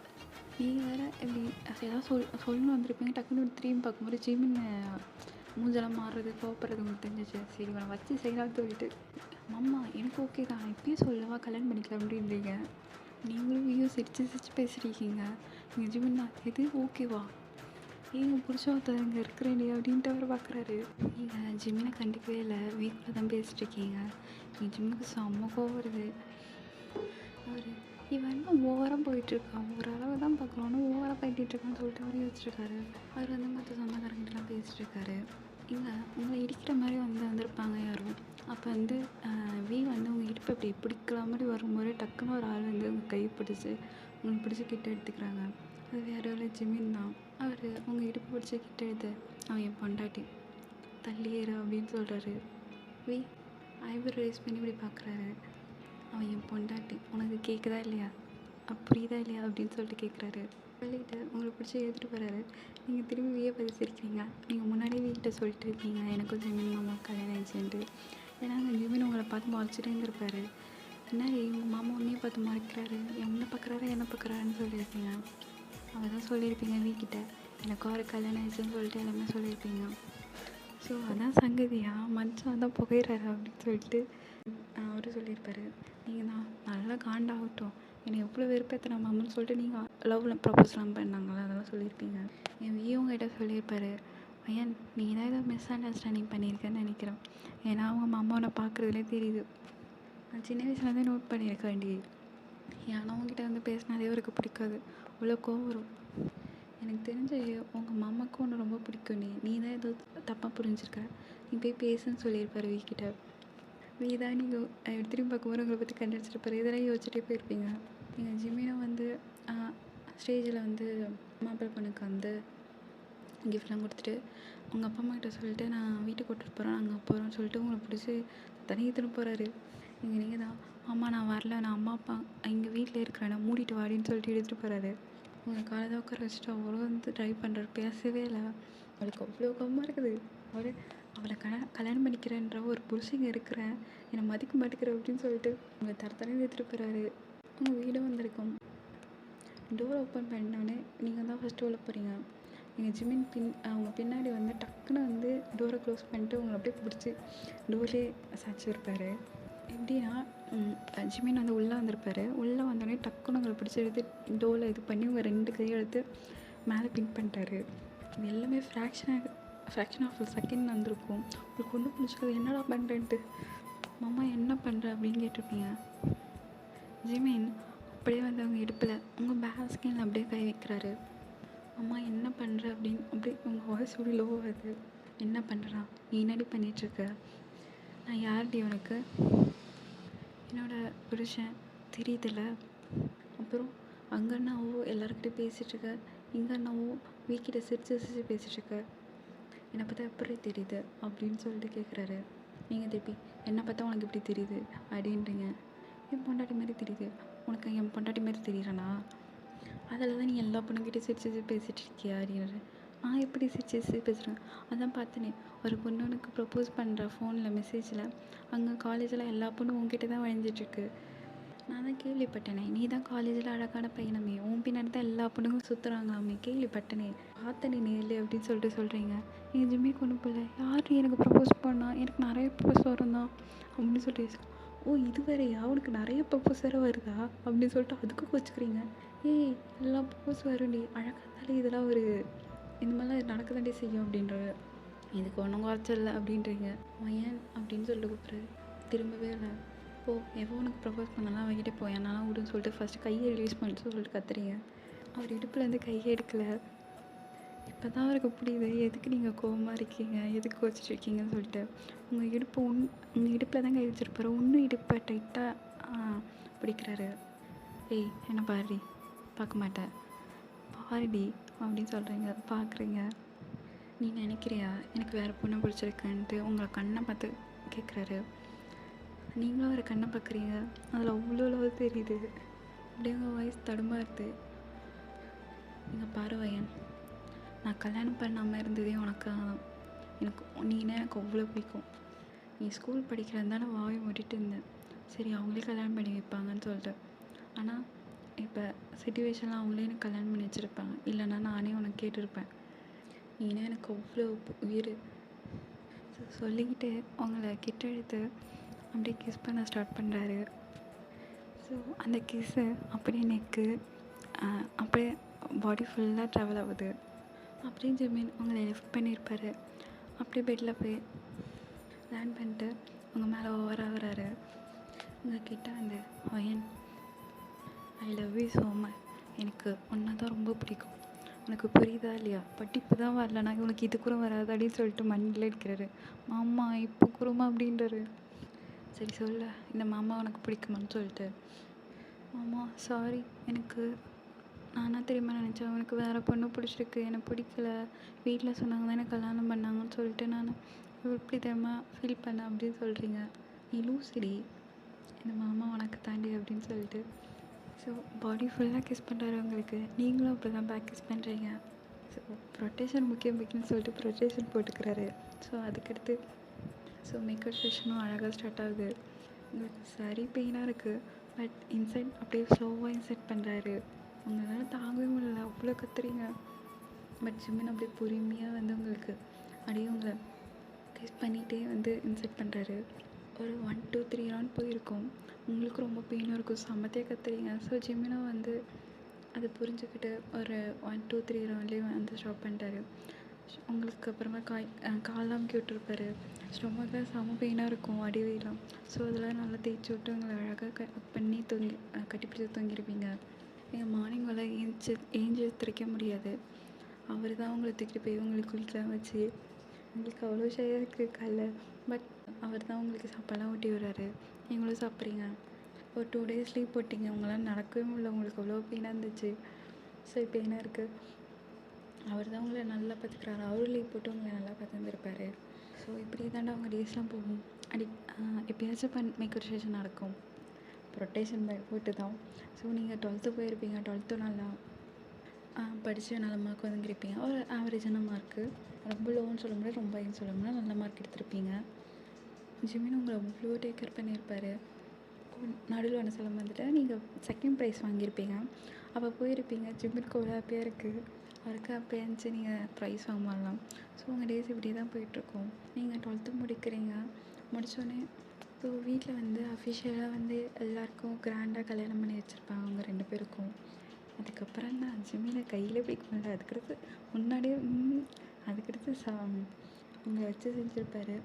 நீங்கள் வேறு எப்படி ஏதாவது சொல்லணும் வந்திருப்பீங்க. டக்குன்னு ஒரு திரும்பி பார்க்கும்போது ஜிம்மின் மூஞ்செல்லாம் மாறுறது கோப்படுறது உங்களுக்கு தெரிஞ்சிச்சு. சரி இவனை வச்சு செய்யலான்னு சொல்லிட்டு, "மாமா எனக்கு ஓகே தான், இப்பயே சொல்லவா கல்யாணம் பண்ணிக்கலாம்" அப்படின்றீங்க. நீங்களும் வீயும் சிரிச்சு பேசியிருக்கீங்க. நீங்கள் ஜிம்மின் தான் எது ஓகேவா, எங்கள் புருஷ ஒருத்தர் இங்கே இருக்கிறேன் அப்படின்ட்டு அவர் பார்க்குறாரு. நீங்கள் ஜிம்மினை கண்டிக்கவே இல்லை, வீட்டில் தான் பேசிட்டுருக்கீங்க. நீங்கள் ஜிம்முக்கு செம்ம கோவம் வருது. அவர் இவன் என்ன ஓவராக போயிட்டுருக்கான், ஒரு அளவு தான் பார்க்குறோன்னு ஓவராக பண்ணிகிட்ருக்கான்னு சொல்லிட்டு அவர் யோசிச்சிருக்காரு. அவர் வந்து மற்ற சொந்தக்காரங்கிட்டலாம் பேசிட்டுருக்காரு. இங்கே உங்களை இடிக்கிற மாதிரி வந்திருப்பாங்க யாரும். அப்போ வி உங்கள் இடுப்பை இப்படி பிடிக்கிற மாதிரி வரும்போது டக்குன்னு ஒரு ஆள் உங்கள் கை பிடிச்சி உங்களை பிடிச்சி கிட்ட எடுத்துக்கிறாங்க. அது வேற ஒரு ஜிமின் தான். அவர் உங்கள் இடுப்பு பிடிச்சி கிட்ட எடுத்து அவன் என் பொண்டாட்டி தள்ளியேறு அப்படின்னு சொல்கிறாரு. வி ஐப்ரோ ரைஸ் பண்ணி இப்படி பார்க்குறாரு. அவன் என் பொண்டாட்டி, உனக்கு கேட்குதா இல்லையா, புரியுதா இல்லையா அப்படின்னு சொல்லிட்டு கேட்குறாரு. சொல்லிவிட்டு உங்களை பிடிச்சி எடுத்துகிட்டு போகிறாரு. நீங்கள் திரும்பி வியை பதிவு சிரிக்கிறீங்க. நீங்கள் முன்னாடியே வீட்டை சொல்லிட்டு இருக்கீங்க எனக்கும் ஜிமின் மாமா கல்யாணம் ஆயிடுச்சுன்ட்டு. ஏன்னா அந்த ஜிமின் உங்களை பார்த்து முறைச்சிட்டே இருந்திருப்பாரு. என்ன உங்கள் மாமா உன்னையும் பார்த்து முறைக்கிறாரு, என்ன பார்க்குறாரு என்ன பார்க்குறாருன்னு சொல்லியிருப்பீங்க. அவள் தான் சொல்லியிருப்பீங்க வீக்கிட்ட எனக்கும் ஒரு கல்யாணம் ஆயிடுச்சுன்னு சொல்லிட்டு எல்லாமே சொல்லியிருப்பீங்க. ஸோ அதான் சங்கதியா மனுஷன் தான் புகையிறாரு அப்படின்னு சொல்லிட்டு அவரு சொல்லியிருப்பாரு. நீங்கள் தான் நல்லா காண்டாகட்டும், என்னை எவ்வளோ வெறுப்பேற்றின மாமான்னு சொல்லிட்டு நீங்கள் லவ்வில் ப்ரப்போஸ்லாம் பண்ணாங்களா அதெல்லாம் சொல்லியிருப்பீங்க. என் வியவங்கிட்ட சொல்லியிருப்பாரு. ஐயன் நீ தான் ஏதோ மிஸ் அண்டர்ஸ்டாண்டிங் பண்ணியிருக்கேன்னு நினைக்கிறேன். ஏன்னா அவங்க மாமாவை பார்க்குறதுலே தெரியுது. நான் சின்ன வயசுலேருந்தே நோட் பண்ணியிருக்க வேண்டியது. ஏன்னா அவங்ககிட்ட பேசினாலே அவருக்கு பிடிக்காது, அவ்வளோ கோவம் வரும். எனக்கு தெரிஞ்ச உங்கள் மாமாவுக்கு ஒன்று ரொம்ப பிடிக்கும். நீ தான் ஏதோ தப்பாக புரிஞ்சிருக்க, நீ போய் பேசுன்னு சொல்லியிருப்பாரு வீக்கிட்ட. வீ தான் நீங்கள் திரும்பி பார்க்கும்போது உங்களை பற்றி கண்டுபிடிச்சிருப்பாரு. இதெல்லாம் யோசிச்சுட்டே போயிருப்பீங்க. நீங்கள் ஜிமினும் ஸ்டேஜில் மாப்பிள்ளை பொண்ணுக்கு கிஃப்ட்லாம் கொடுத்துட்டு உங்கள் அப்பா அம்மா கிட்ட சொல்லிட்டு நான் வீட்டுக்கு கூட்டிட்டு போகிறேன், அங்கே போகிறோன்னு சொல்லிட்டு உங்களை பிடிச்சி தனியாக போகிறாரு. நீங்கள் தான் அம்மா நான் வரல, நான் அம்மா அப்பா இங்கே வீட்டில் இருக்கிறேன், நான் மூடிட்டு வாடின்னு சொல்லிட்டு எடுத்துகிட்டு போகிறாரு. உங்கள் காலை தான் உட்கார வச்சுட்டு அவ்வளோ ட்ரை பண்ணுறாரு. பேசவே இல்லை. அவளுக்கு அவ்வளோ கம்மாக இருக்குது. அவளை கல்யாணம் பண்ணிக்கிறேன்ற ஒரு புருஷங்க இருக்கிறேன், என்னை மதிக்க மாட்டேங்கிற அப்படின்னு சொல்லிட்டு உங்களை தரத்தனையும் எடுத்துகிட்டு போகிறாரு. உங்கள் வீடும் வந்திருக்கும். டோரை ஓப்பன் பண்ணோடனே நீங்கள் தான் ஃபஸ்ட்டு உள்ள போகிறீங்க. நீங்கள் ஜிமின் அவங்க பின்னாடி டக்குன்னு டோரை க்ளோஸ் பண்ணிட்டு உங்களை அப்படியே பிடிச்சி டோர்லேயே சாய்ச்சிருப்பார். எப்படின்னா ஜிமின் உள்ளே வந்திருப்பார். உள்ளே வந்தோடனே டக்குன்னு உங்களை பிடிச்சி எடுத்து டோரில் இது பண்ணி உங்கள் 2 கையை எடுத்து மேலே பின் பண்ணிட்டாரு. இது எல்லாமே ஃப்ராக்ஷன் ஆஃப் செகண்ட் வந்திருக்கும். உங்களுக்கு ஒன்றும் பிடிச்சிக்காது, என்னடா பண்ணுறேன்ட்டு. மாமா என்ன பண்ணுற அப்படின்னு கேட்டிருப்பீங்க. ஜிமின் அப்படியே அவங்க இடுப்பில் உங்கள் பேக் ஸ்கின்ல அப்படியே கை வைக்கிறாரு. அம்மா என்ன பண்ணுற அப்படின்னு அப்படியே உங்கள் வாய்ஸ் அப்படி லோ ஆகுது. என்ன பண்ணுறான், நீ என்னடி பண்ணிகிட்ருக்க, நான் யார்டி உனக்கு, என்னோடய புருஷன் தெரியுதில்ல. அப்புறம் அங்கே அண்ணாவோ எல்லாருக்கிட்டையும் பேசிகிட்ருக்க, இங்கே அண்ணாவோ வீக்கிட்ட சிரிச்சு பேசிகிட்ருக்க, என்னை பார்த்தா எப்படி தெரியுது அப்படின்னு சொல்லிட்டு கேட்குறாரு. நீங்கள் திருப்பி என்னை பார்த்தா உனக்கு எப்படி தெரியுது அப்படின்றீங்க. என் பொண்டாட்டி மாதிரி தெரியுது, உனக்கு என் பொண்டாட்டி மாதிரி தெரியுறனா, அதில் தான் நீ எல்லா பொண்ணுக்கிட்டே சிரிச்சு பேசிகிட்டு இருக்கியா அப்படின்ற. நான் எப்படி சிரிச்சு பேசுகிறேன், அதான் பார்த்தனே ஒரு பொண்ணு உனக்கு ப்ரப்போஸ் பண்ணுற ஃபோனில் மெசேஜில், அங்கே காலேஜில் எல்லா பொண்ணும் உங்ககிட்ட தான் வழிஞ்சிட்ருக்கு. நான் தான் கேள்விப்பட்டேனே, நீ தான் காலேஜில் அழகான பையனமே, உன் பின்னாடி தான் எல்லா பொண்ணுங்களும் சுற்றுறாங்களாமே, கேள்விப்பட்டனே, பார்த்தனே நேரில் அப்படின்னு சொல்லிட்டு சொல்கிறீங்க. எங்கள் ஜிம்மே கொண்டு போகல, யார் எனக்கு ப்ரப்போஸ் பண்ணால், எனக்கு நிறைய ப்ரப்போஸ் வரும் தான் அப்படின்னு சொல்லிட்டு. ஓ இது வேறையா, உனக்கு நிறைய ப்ரப்போஸ் வேறு வருதா அப்படின்னு சொல்லிட்டு அதுக்கு கோச்சிக்கிறீங்க. ஏய் எல்லாம் ப்ரப்போஸ் வரும், நீ அழகாக இருந்தாலே இதெல்லாம் இந்த மாதிரிலாம் நடக்க தாண்டி செய்யும் அப்படின்ற. இதுக்கு ஒன்றும் குறைச்சல அப்படின்றீங்க. ஏன் அப்படின்னு சொல்லிட்டு கூப்பிட்றாரு. திரும்பவே இல்லை. போ, எவ்வளோ உனக்கு ப்ரப்போஸ் பண்ணலாம் அவங்ககிட்ட போய் என்னாலாம் விடுன்னு சொல்லிட்டு ஃபஸ்ட்டு கையை ரிலீஸ் பண்ணிட்டு சொல்லிட்டு கத்துறீங்க. அவர் இடுப்புலேருந்து கையை எடுக்கலை. இப்போ தான் அவருக்கு புரியுது எதுக்கு நீங்கள் கோவமாக இருக்கீங்க, எதுக்கு கோச்சிட்டு இருக்கீங்கன்னு சொல்லிட்டு. உங்கள் இடுப்பில் தான் கை வச்சிருப்பாரு. இன்னும் இடுப்பை டைட்டாக பிடிக்கிறாரு. ஏய் என்ன பாருடி, பார்க்க மாட்டேன் பாருடி அப்படின்னு சொல்கிறீங்க. பார்க்குறீங்க. நீ நினைக்கிறியா எனக்கு வேறு பொண்ணை பிடிச்சிருக்குன்ட்டு உங்களை கண்ணை பார்த்து கேட்குறாரு. நீங்களும் ஒரு கண்ணை பார்க்குறீங்க, அதில் அவ்வளோ அளவு தெரியுது. அப்படியே உங்கள் வாய்ஸ் தடுமாறுது. நீங்கள் பாருவையன், நான் கல்யாணம் பண்ணாமல் இருந்ததே உனக்காக தான். நீனா எனக்கு அவ்வளோ பிடிக்கும். நீ ஸ்கூல் படிக்கிறதால வாயை மூடிட்டு இருந்தேன், சரி அவங்களே கல்யாணம் பண்ணி வைப்பாங்கன்னு சொல்லிட்டு. ஆனால் இப்போ சிச்சுவேஷன்லாம் அவங்களே எனக்கு கல்யாணம் பண்ணி வச்சுருப்பாங்க, இல்லைன்னா நானே உனக்கு கேட்டிருப்பேன். நீனா எனக்கு அவ்வளோ உயிர் சொல்லிக்கிட்டு உங்களை கிட்ட எடுத்து அப்படியே கிஸ் பண்ண ஸ்டார்ட் பண்ணுறாரு. ஸோ அந்த கிஸ்ஸு அப்படியே நெக்கு அப்படியே பாடி ஃபுல்லாக ட்ராவல் ஆகுது. அப்படியே ஜிமின் உங்களை லிஃப்ட் பண்ணியிருப்பார். அப்படியே பெட்டில் போய் லேண்ட் பண்ணிட்டு உங்கள் மேலே ஓவராக வராரு. உங்கள் கிட்ட அயன் I love you so much, எனக்கு ஒன்றை தான் ரொம்ப பிடிக்கும், உனக்கு புரியுதா இல்லையா? படிப்பு தான் வரலனா உனக்கு இது கூட வராது அப்படின்னு சொல்லிட்டு மண்ணில் இருக்கிறாரு. மாமா இப்போ கூடமா அப்படின்றாரு. சரி சொல்ல, இந்த மாமா உனக்கு பிடிக்குமான்னு சொல்லிட்டு, மாமா சாரி, எனக்கு நானா தெரியுமா நினச்சேன், அவனுக்கு வேறு பொண்ணு பிடிச்சிருக்கு, எனக்கு பிடிக்கல, வீட்டில் சொன்னாங்க தான் எனக்கு கல்யாணம் பண்ணாங்கன்னு சொல்லிட்டு நான் இப்படி தெரியுமா ஃபீல் பண்ணேன் அப்படின்னு சொல்கிறீங்க. நீ லூசுடி, இந்த மாமா உனக்கு தாண்டி அப்படின்னு சொல்லிட்டு. ஸோ பாடி ஃபுல்லாக கிஸ் பண்ணுறாரு உங்களுக்கு. நீங்களும் அப்படி தான் பேக் கிஸ் பண்ணுறீங்க. ஸோ ப்ரொட்டேஷன் முக்கியம்னு சொல்லிட்டு ப்ரொட்டேஷன் போட்டுக்கிறாரு. ஸோ அதுக்கடுத்து ஸோ மேக்கப் செஷனும் அழகாக ஸ்டார்ட் ஆகுது. உங்களுக்கு சரி பெயினாக இருக்குது, பட் இன்சைட் அப்படியே ஸ்லோவாக இன்சைட் பண்ணுறாரு. உங்களால் தாங்கவே முடியல, அவ்வளோ கத்துறீங்க. பட் ஜிமின் அப்படியே பொறுமையாக வந்து உங்களுக்கு அப்படியே உங்களை கிஸ் பண்ணிகிட்டே வந்து இன்சைட் பண்ணுறாரு. ஒரு 1 2 3 ரவுண்ட் போயிருக்கும். உங்களுக்கு ரொம்ப பெயினாக இருக்கும், சமத்தையே கத்துறீங்க. ஸோ ஜிமினும் வந்து அதை புரிஞ்சுக்கிட்டு ஒரு 1 2 3 ரவுண்ட்லேயே வந்து ஸ்டாப் பண்ணிட்டாரு. உங்களுக்கு அப்புறமா கால்லாம் அமுக்கி விட்டுருப்பாரு. ஸ்டொமக்கில் செம பெயினாக இருக்கும், அடிவெயிலாம். ஸோ அதெல்லாம் நல்லா தேய்ச்சி விட்டு உங்களை அழகாக பண்ணி கட்டிப்பிடிச்சி தூங்கியிருப்பீங்க. நீங்கள் மார்னிங் வர ஏஞ்சி திரைக்க முடியாது. அவர் தான் உங்களை தூக்கிட்டு போய் உங்களுக்கு குளிக்கலாம் வச்சு, உங்களுக்கு அவ்வளோ ஷையாக இருக்குது காலைல. பட் அவர் தான் உங்களுக்கு சாப்பாடெலாம் ஊட்டி விடுறாரு, நீங்களும் சாப்பிட்றீங்க. ஒரு 2 days லீவ் போட்டிங்க, உங்களால் நடக்கவே முடியல, உங்களுக்கு அவ்வளோ பெயினாக இருந்துச்சு. ஸோ பெயினாக இருக்குது. அவர் தான் உங்களை நல்லா பார்த்துக்கிறாரு, அவரும் லீவ் போட்டு உங்களை நல்லா பார்த்துருந்துருப்பாரு. ஸோ இப்படி தாண்டா அவங்க டேஸ்லாம் போகும். எப்பயாச்சும் மேக்கப் செஷன் நடக்கும், ப்ரொட்டேஷன் போட்டு தான். ஸோ நீங்கள் 12th போயிருப்பீங்க, 12th நல்லா படித்து நல்ல மார்க் வந்துருப்பீங்க. ஒரு ஆவரேஜான மார்க்கு, ரொம்ப லோன்னு சொல்ல முடியாது, ரொம்ப ஹைன்னு சொல்ல முடியாது, நல்ல மார்க் எடுத்திருப்பீங்க. ஜிமின் உங்களை அவ்வளோ டேக் கேர் பண்ணியிருப்பார். நடுவில் ஒன்று சொல்ல வந்துட்டேன், நீங்கள் செகண்ட் ப்ரைஸ் வாங்கியிருப்பீங்க. அப்போ போயிருப்பீங்க, ஜிமினுக்கு அவ்வளோ ஹாப்பியாக இருக்குது, அவருக்கு ஹாப்பியாக இருந்துச்சு நீங்கள் ப்ரைஸ் வாங்கலாம். ஸோ உங்கள் டேஸ் இப்படி தான் போயிட்டுருக்கோம். நீங்கள் 12th முடிக்கிறீங்க, முடித்தோடனே ஸோ வீட்டில் வந்து அஃபிஷியலாக வந்து எல்லாேருக்கும் கிராண்டாக கல்யாணம் பண்ணி வச்சுருப்பாங்க அவங்க 2 பேருக்கும். அதுக்கப்புறம் தான் ஜிமினை கையில் பிடிக்க முடியல. அதுக்கடுத்து முன்னாடியே அதுக்கடுத்து உங்களை வச்சு செஞ்சுருப்பாரு.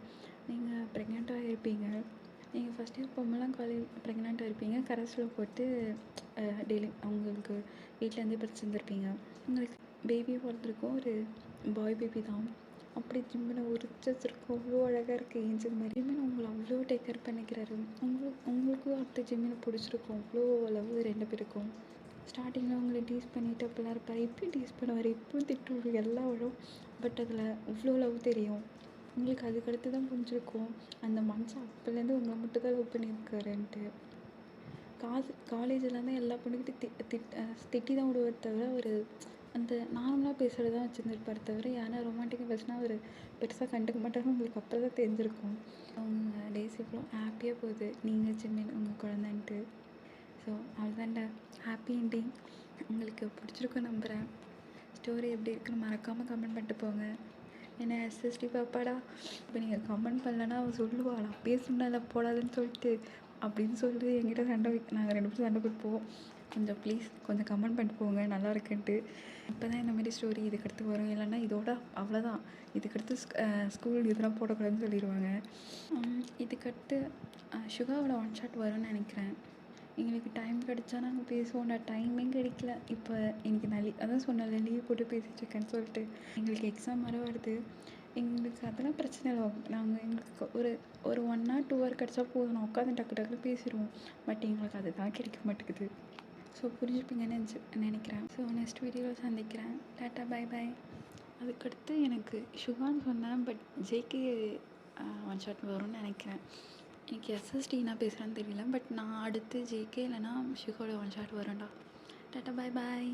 நீங்கள் ப்ரெக்னெண்ட்டாக இருப்பீங்க. நீங்கள் ஃபஸ்ட் இயர் போகும்போதெல்லாம் ப்ரெக்னெண்ட்டாக இருப்பீங்க. கரஸில் போட்டு டெய்லி அவங்களுக்கு வீட்டிலேருந்தே படிச்சுருந்துருப்பீங்க. உங்களுக்கு பேபி பிறந்திருக்கும், ஒரு பாய் பேபி தான். அப்படி ஜிம்மினை உரிச்சு வச்சுருக்கோம், அவ்வளோ அழகாக இருக்குது ஏஞ்சல் மாதிரி. ஜிம்மின் உங்களை அவ்வளோ டேக் கேர் பண்ணிக்கிறாரு. உங்களுக்கும் அடுத்த ஜிம்மினை பிடிச்சிருக்கும், அவ்வளோ லவ் 2 பேருக்கும். ஸ்டார்டிங்கில் உங்களை டீஸ் பண்ணிவிட்டு அப்படிலாம் இருப்பார், இப்படி டீஸ் பண்ணுவார், இப்பவும் திட்டுவார், எல்லாம் வரும். பட் அதில் அவ்வளோ லவ் தெரியும் உங்களுக்கு. அதுக்கடுத்து தான் புரிஞ்சிருக்கும் அந்த மனுஷன் அப்போலேருந்து உங்களை மட்டும் தான் லவ் பண்ணியிருக்காருன்ட்டு. காலேஜில் தான் எல்லா பொண்ணுக்கிட்ட திட்டி தான் விடுவார் தவிர, ஒரு அந்த நார்மலாக பேசுகிறது தான் வச்சுருந்துருப்பார் தவிர, யாரா ரொமான்டிக்காக பேசினா அவர் பெருசாக கண்டுக்க மாட்டாரும். உங்களுக்கு அப்புறம் தான் தெரிஞ்சிருக்கும் அவங்க டேஸ் எவ்வளோ ஹாப்பியாக போகுது, நீங்கள் ஜிம்மின் உங்கள் குழந்தைன்ட்டு. ஸோ அதுதான்டா ஹாப்பி என்டிங். உங்களுக்கு பிடிச்சிருக்கும் நம்புகிறேன். ஸ்டோரி எப்படி இருக்குன்னு மறக்காமல் கமெண்ட் பண்ணிட்டு போங்க. என்ன எஸ்எஸ்டி பாப்பாடா, இப்போ நீங்கள் கமெண்ட் பண்ணலன்னா அவள் சொல்லுவாள், நான் அப்பயே சொன்னால போடாதுன்னு சொல்லிட்டு அப்படின்னு சொல்லிட்டு என்கிட்ட நாங்கள் 2 பேரும் சண்டை போட்டுப்போம். கொஞ்சம் ப்ளீஸ் கொஞ்சம் கமெண்ட் பண்ணிட்டு போங்க நல்லா இருக்குன்ட்டு. இப்போ தான் இந்தமாரி ஸ்டோரி இதுக்கடுத்து வரும், இல்லைன்னா இதோட அவ்வளோதான். இதுக்கடுத்து ஸ்கூல் இதெல்லாம் போடக்கூடாதுன்னு சொல்லிடுவாங்க. இதுக்கடுத்து சுகாவோட 1 ஷாட் வரும்னு நினைக்கிறேன். எங்களுக்கு டைம் கிடச்சா நாங்கள் பேசுவோம்டா, டைமே கிடைக்கல. இப்போ எனக்கு நான் அதான் சொன்னல லீவ் போட்டு பேசிட்டுருக்கேன்னு சொல்லிட்டு. எங்களுக்கு எக்ஸாம் வர வருது. எங்களுக்கு அதெல்லாம் பிரச்சனை இல்லை. நாங்கள் எங்களுக்கு ஒரு 1 hour 2 hour கிடச்சா போதும், நான் உட்காந்து டக்கு டக்குன்னு பேசிடுவோம். பட் எங்களுக்கு அதுதான் கிடைக்க மாட்டேங்குது. ஸோ புரிஞ்சுப்பீங்கன்னு நினைக்கிறேன். ஸோ நெக்ஸ்ட் வீடியோவில் சந்திக்கிறேன். டாட்டா பை பை. அதுக்கடுத்து எனக்கு சுகான்னு சொன்னேன், பட் ஜேகே 1 ஷாட் வரும்னு நினைக்கிறேன். எனக்கு எஸ்எஸ்டி நான் பேசுகிறேன்னு தெரியல, பட் நான் அடுத்து ஜேகே இல்லைனா சுகாவோட 1 ஷாட் வரும்டா. டாட்டா பை பாய்.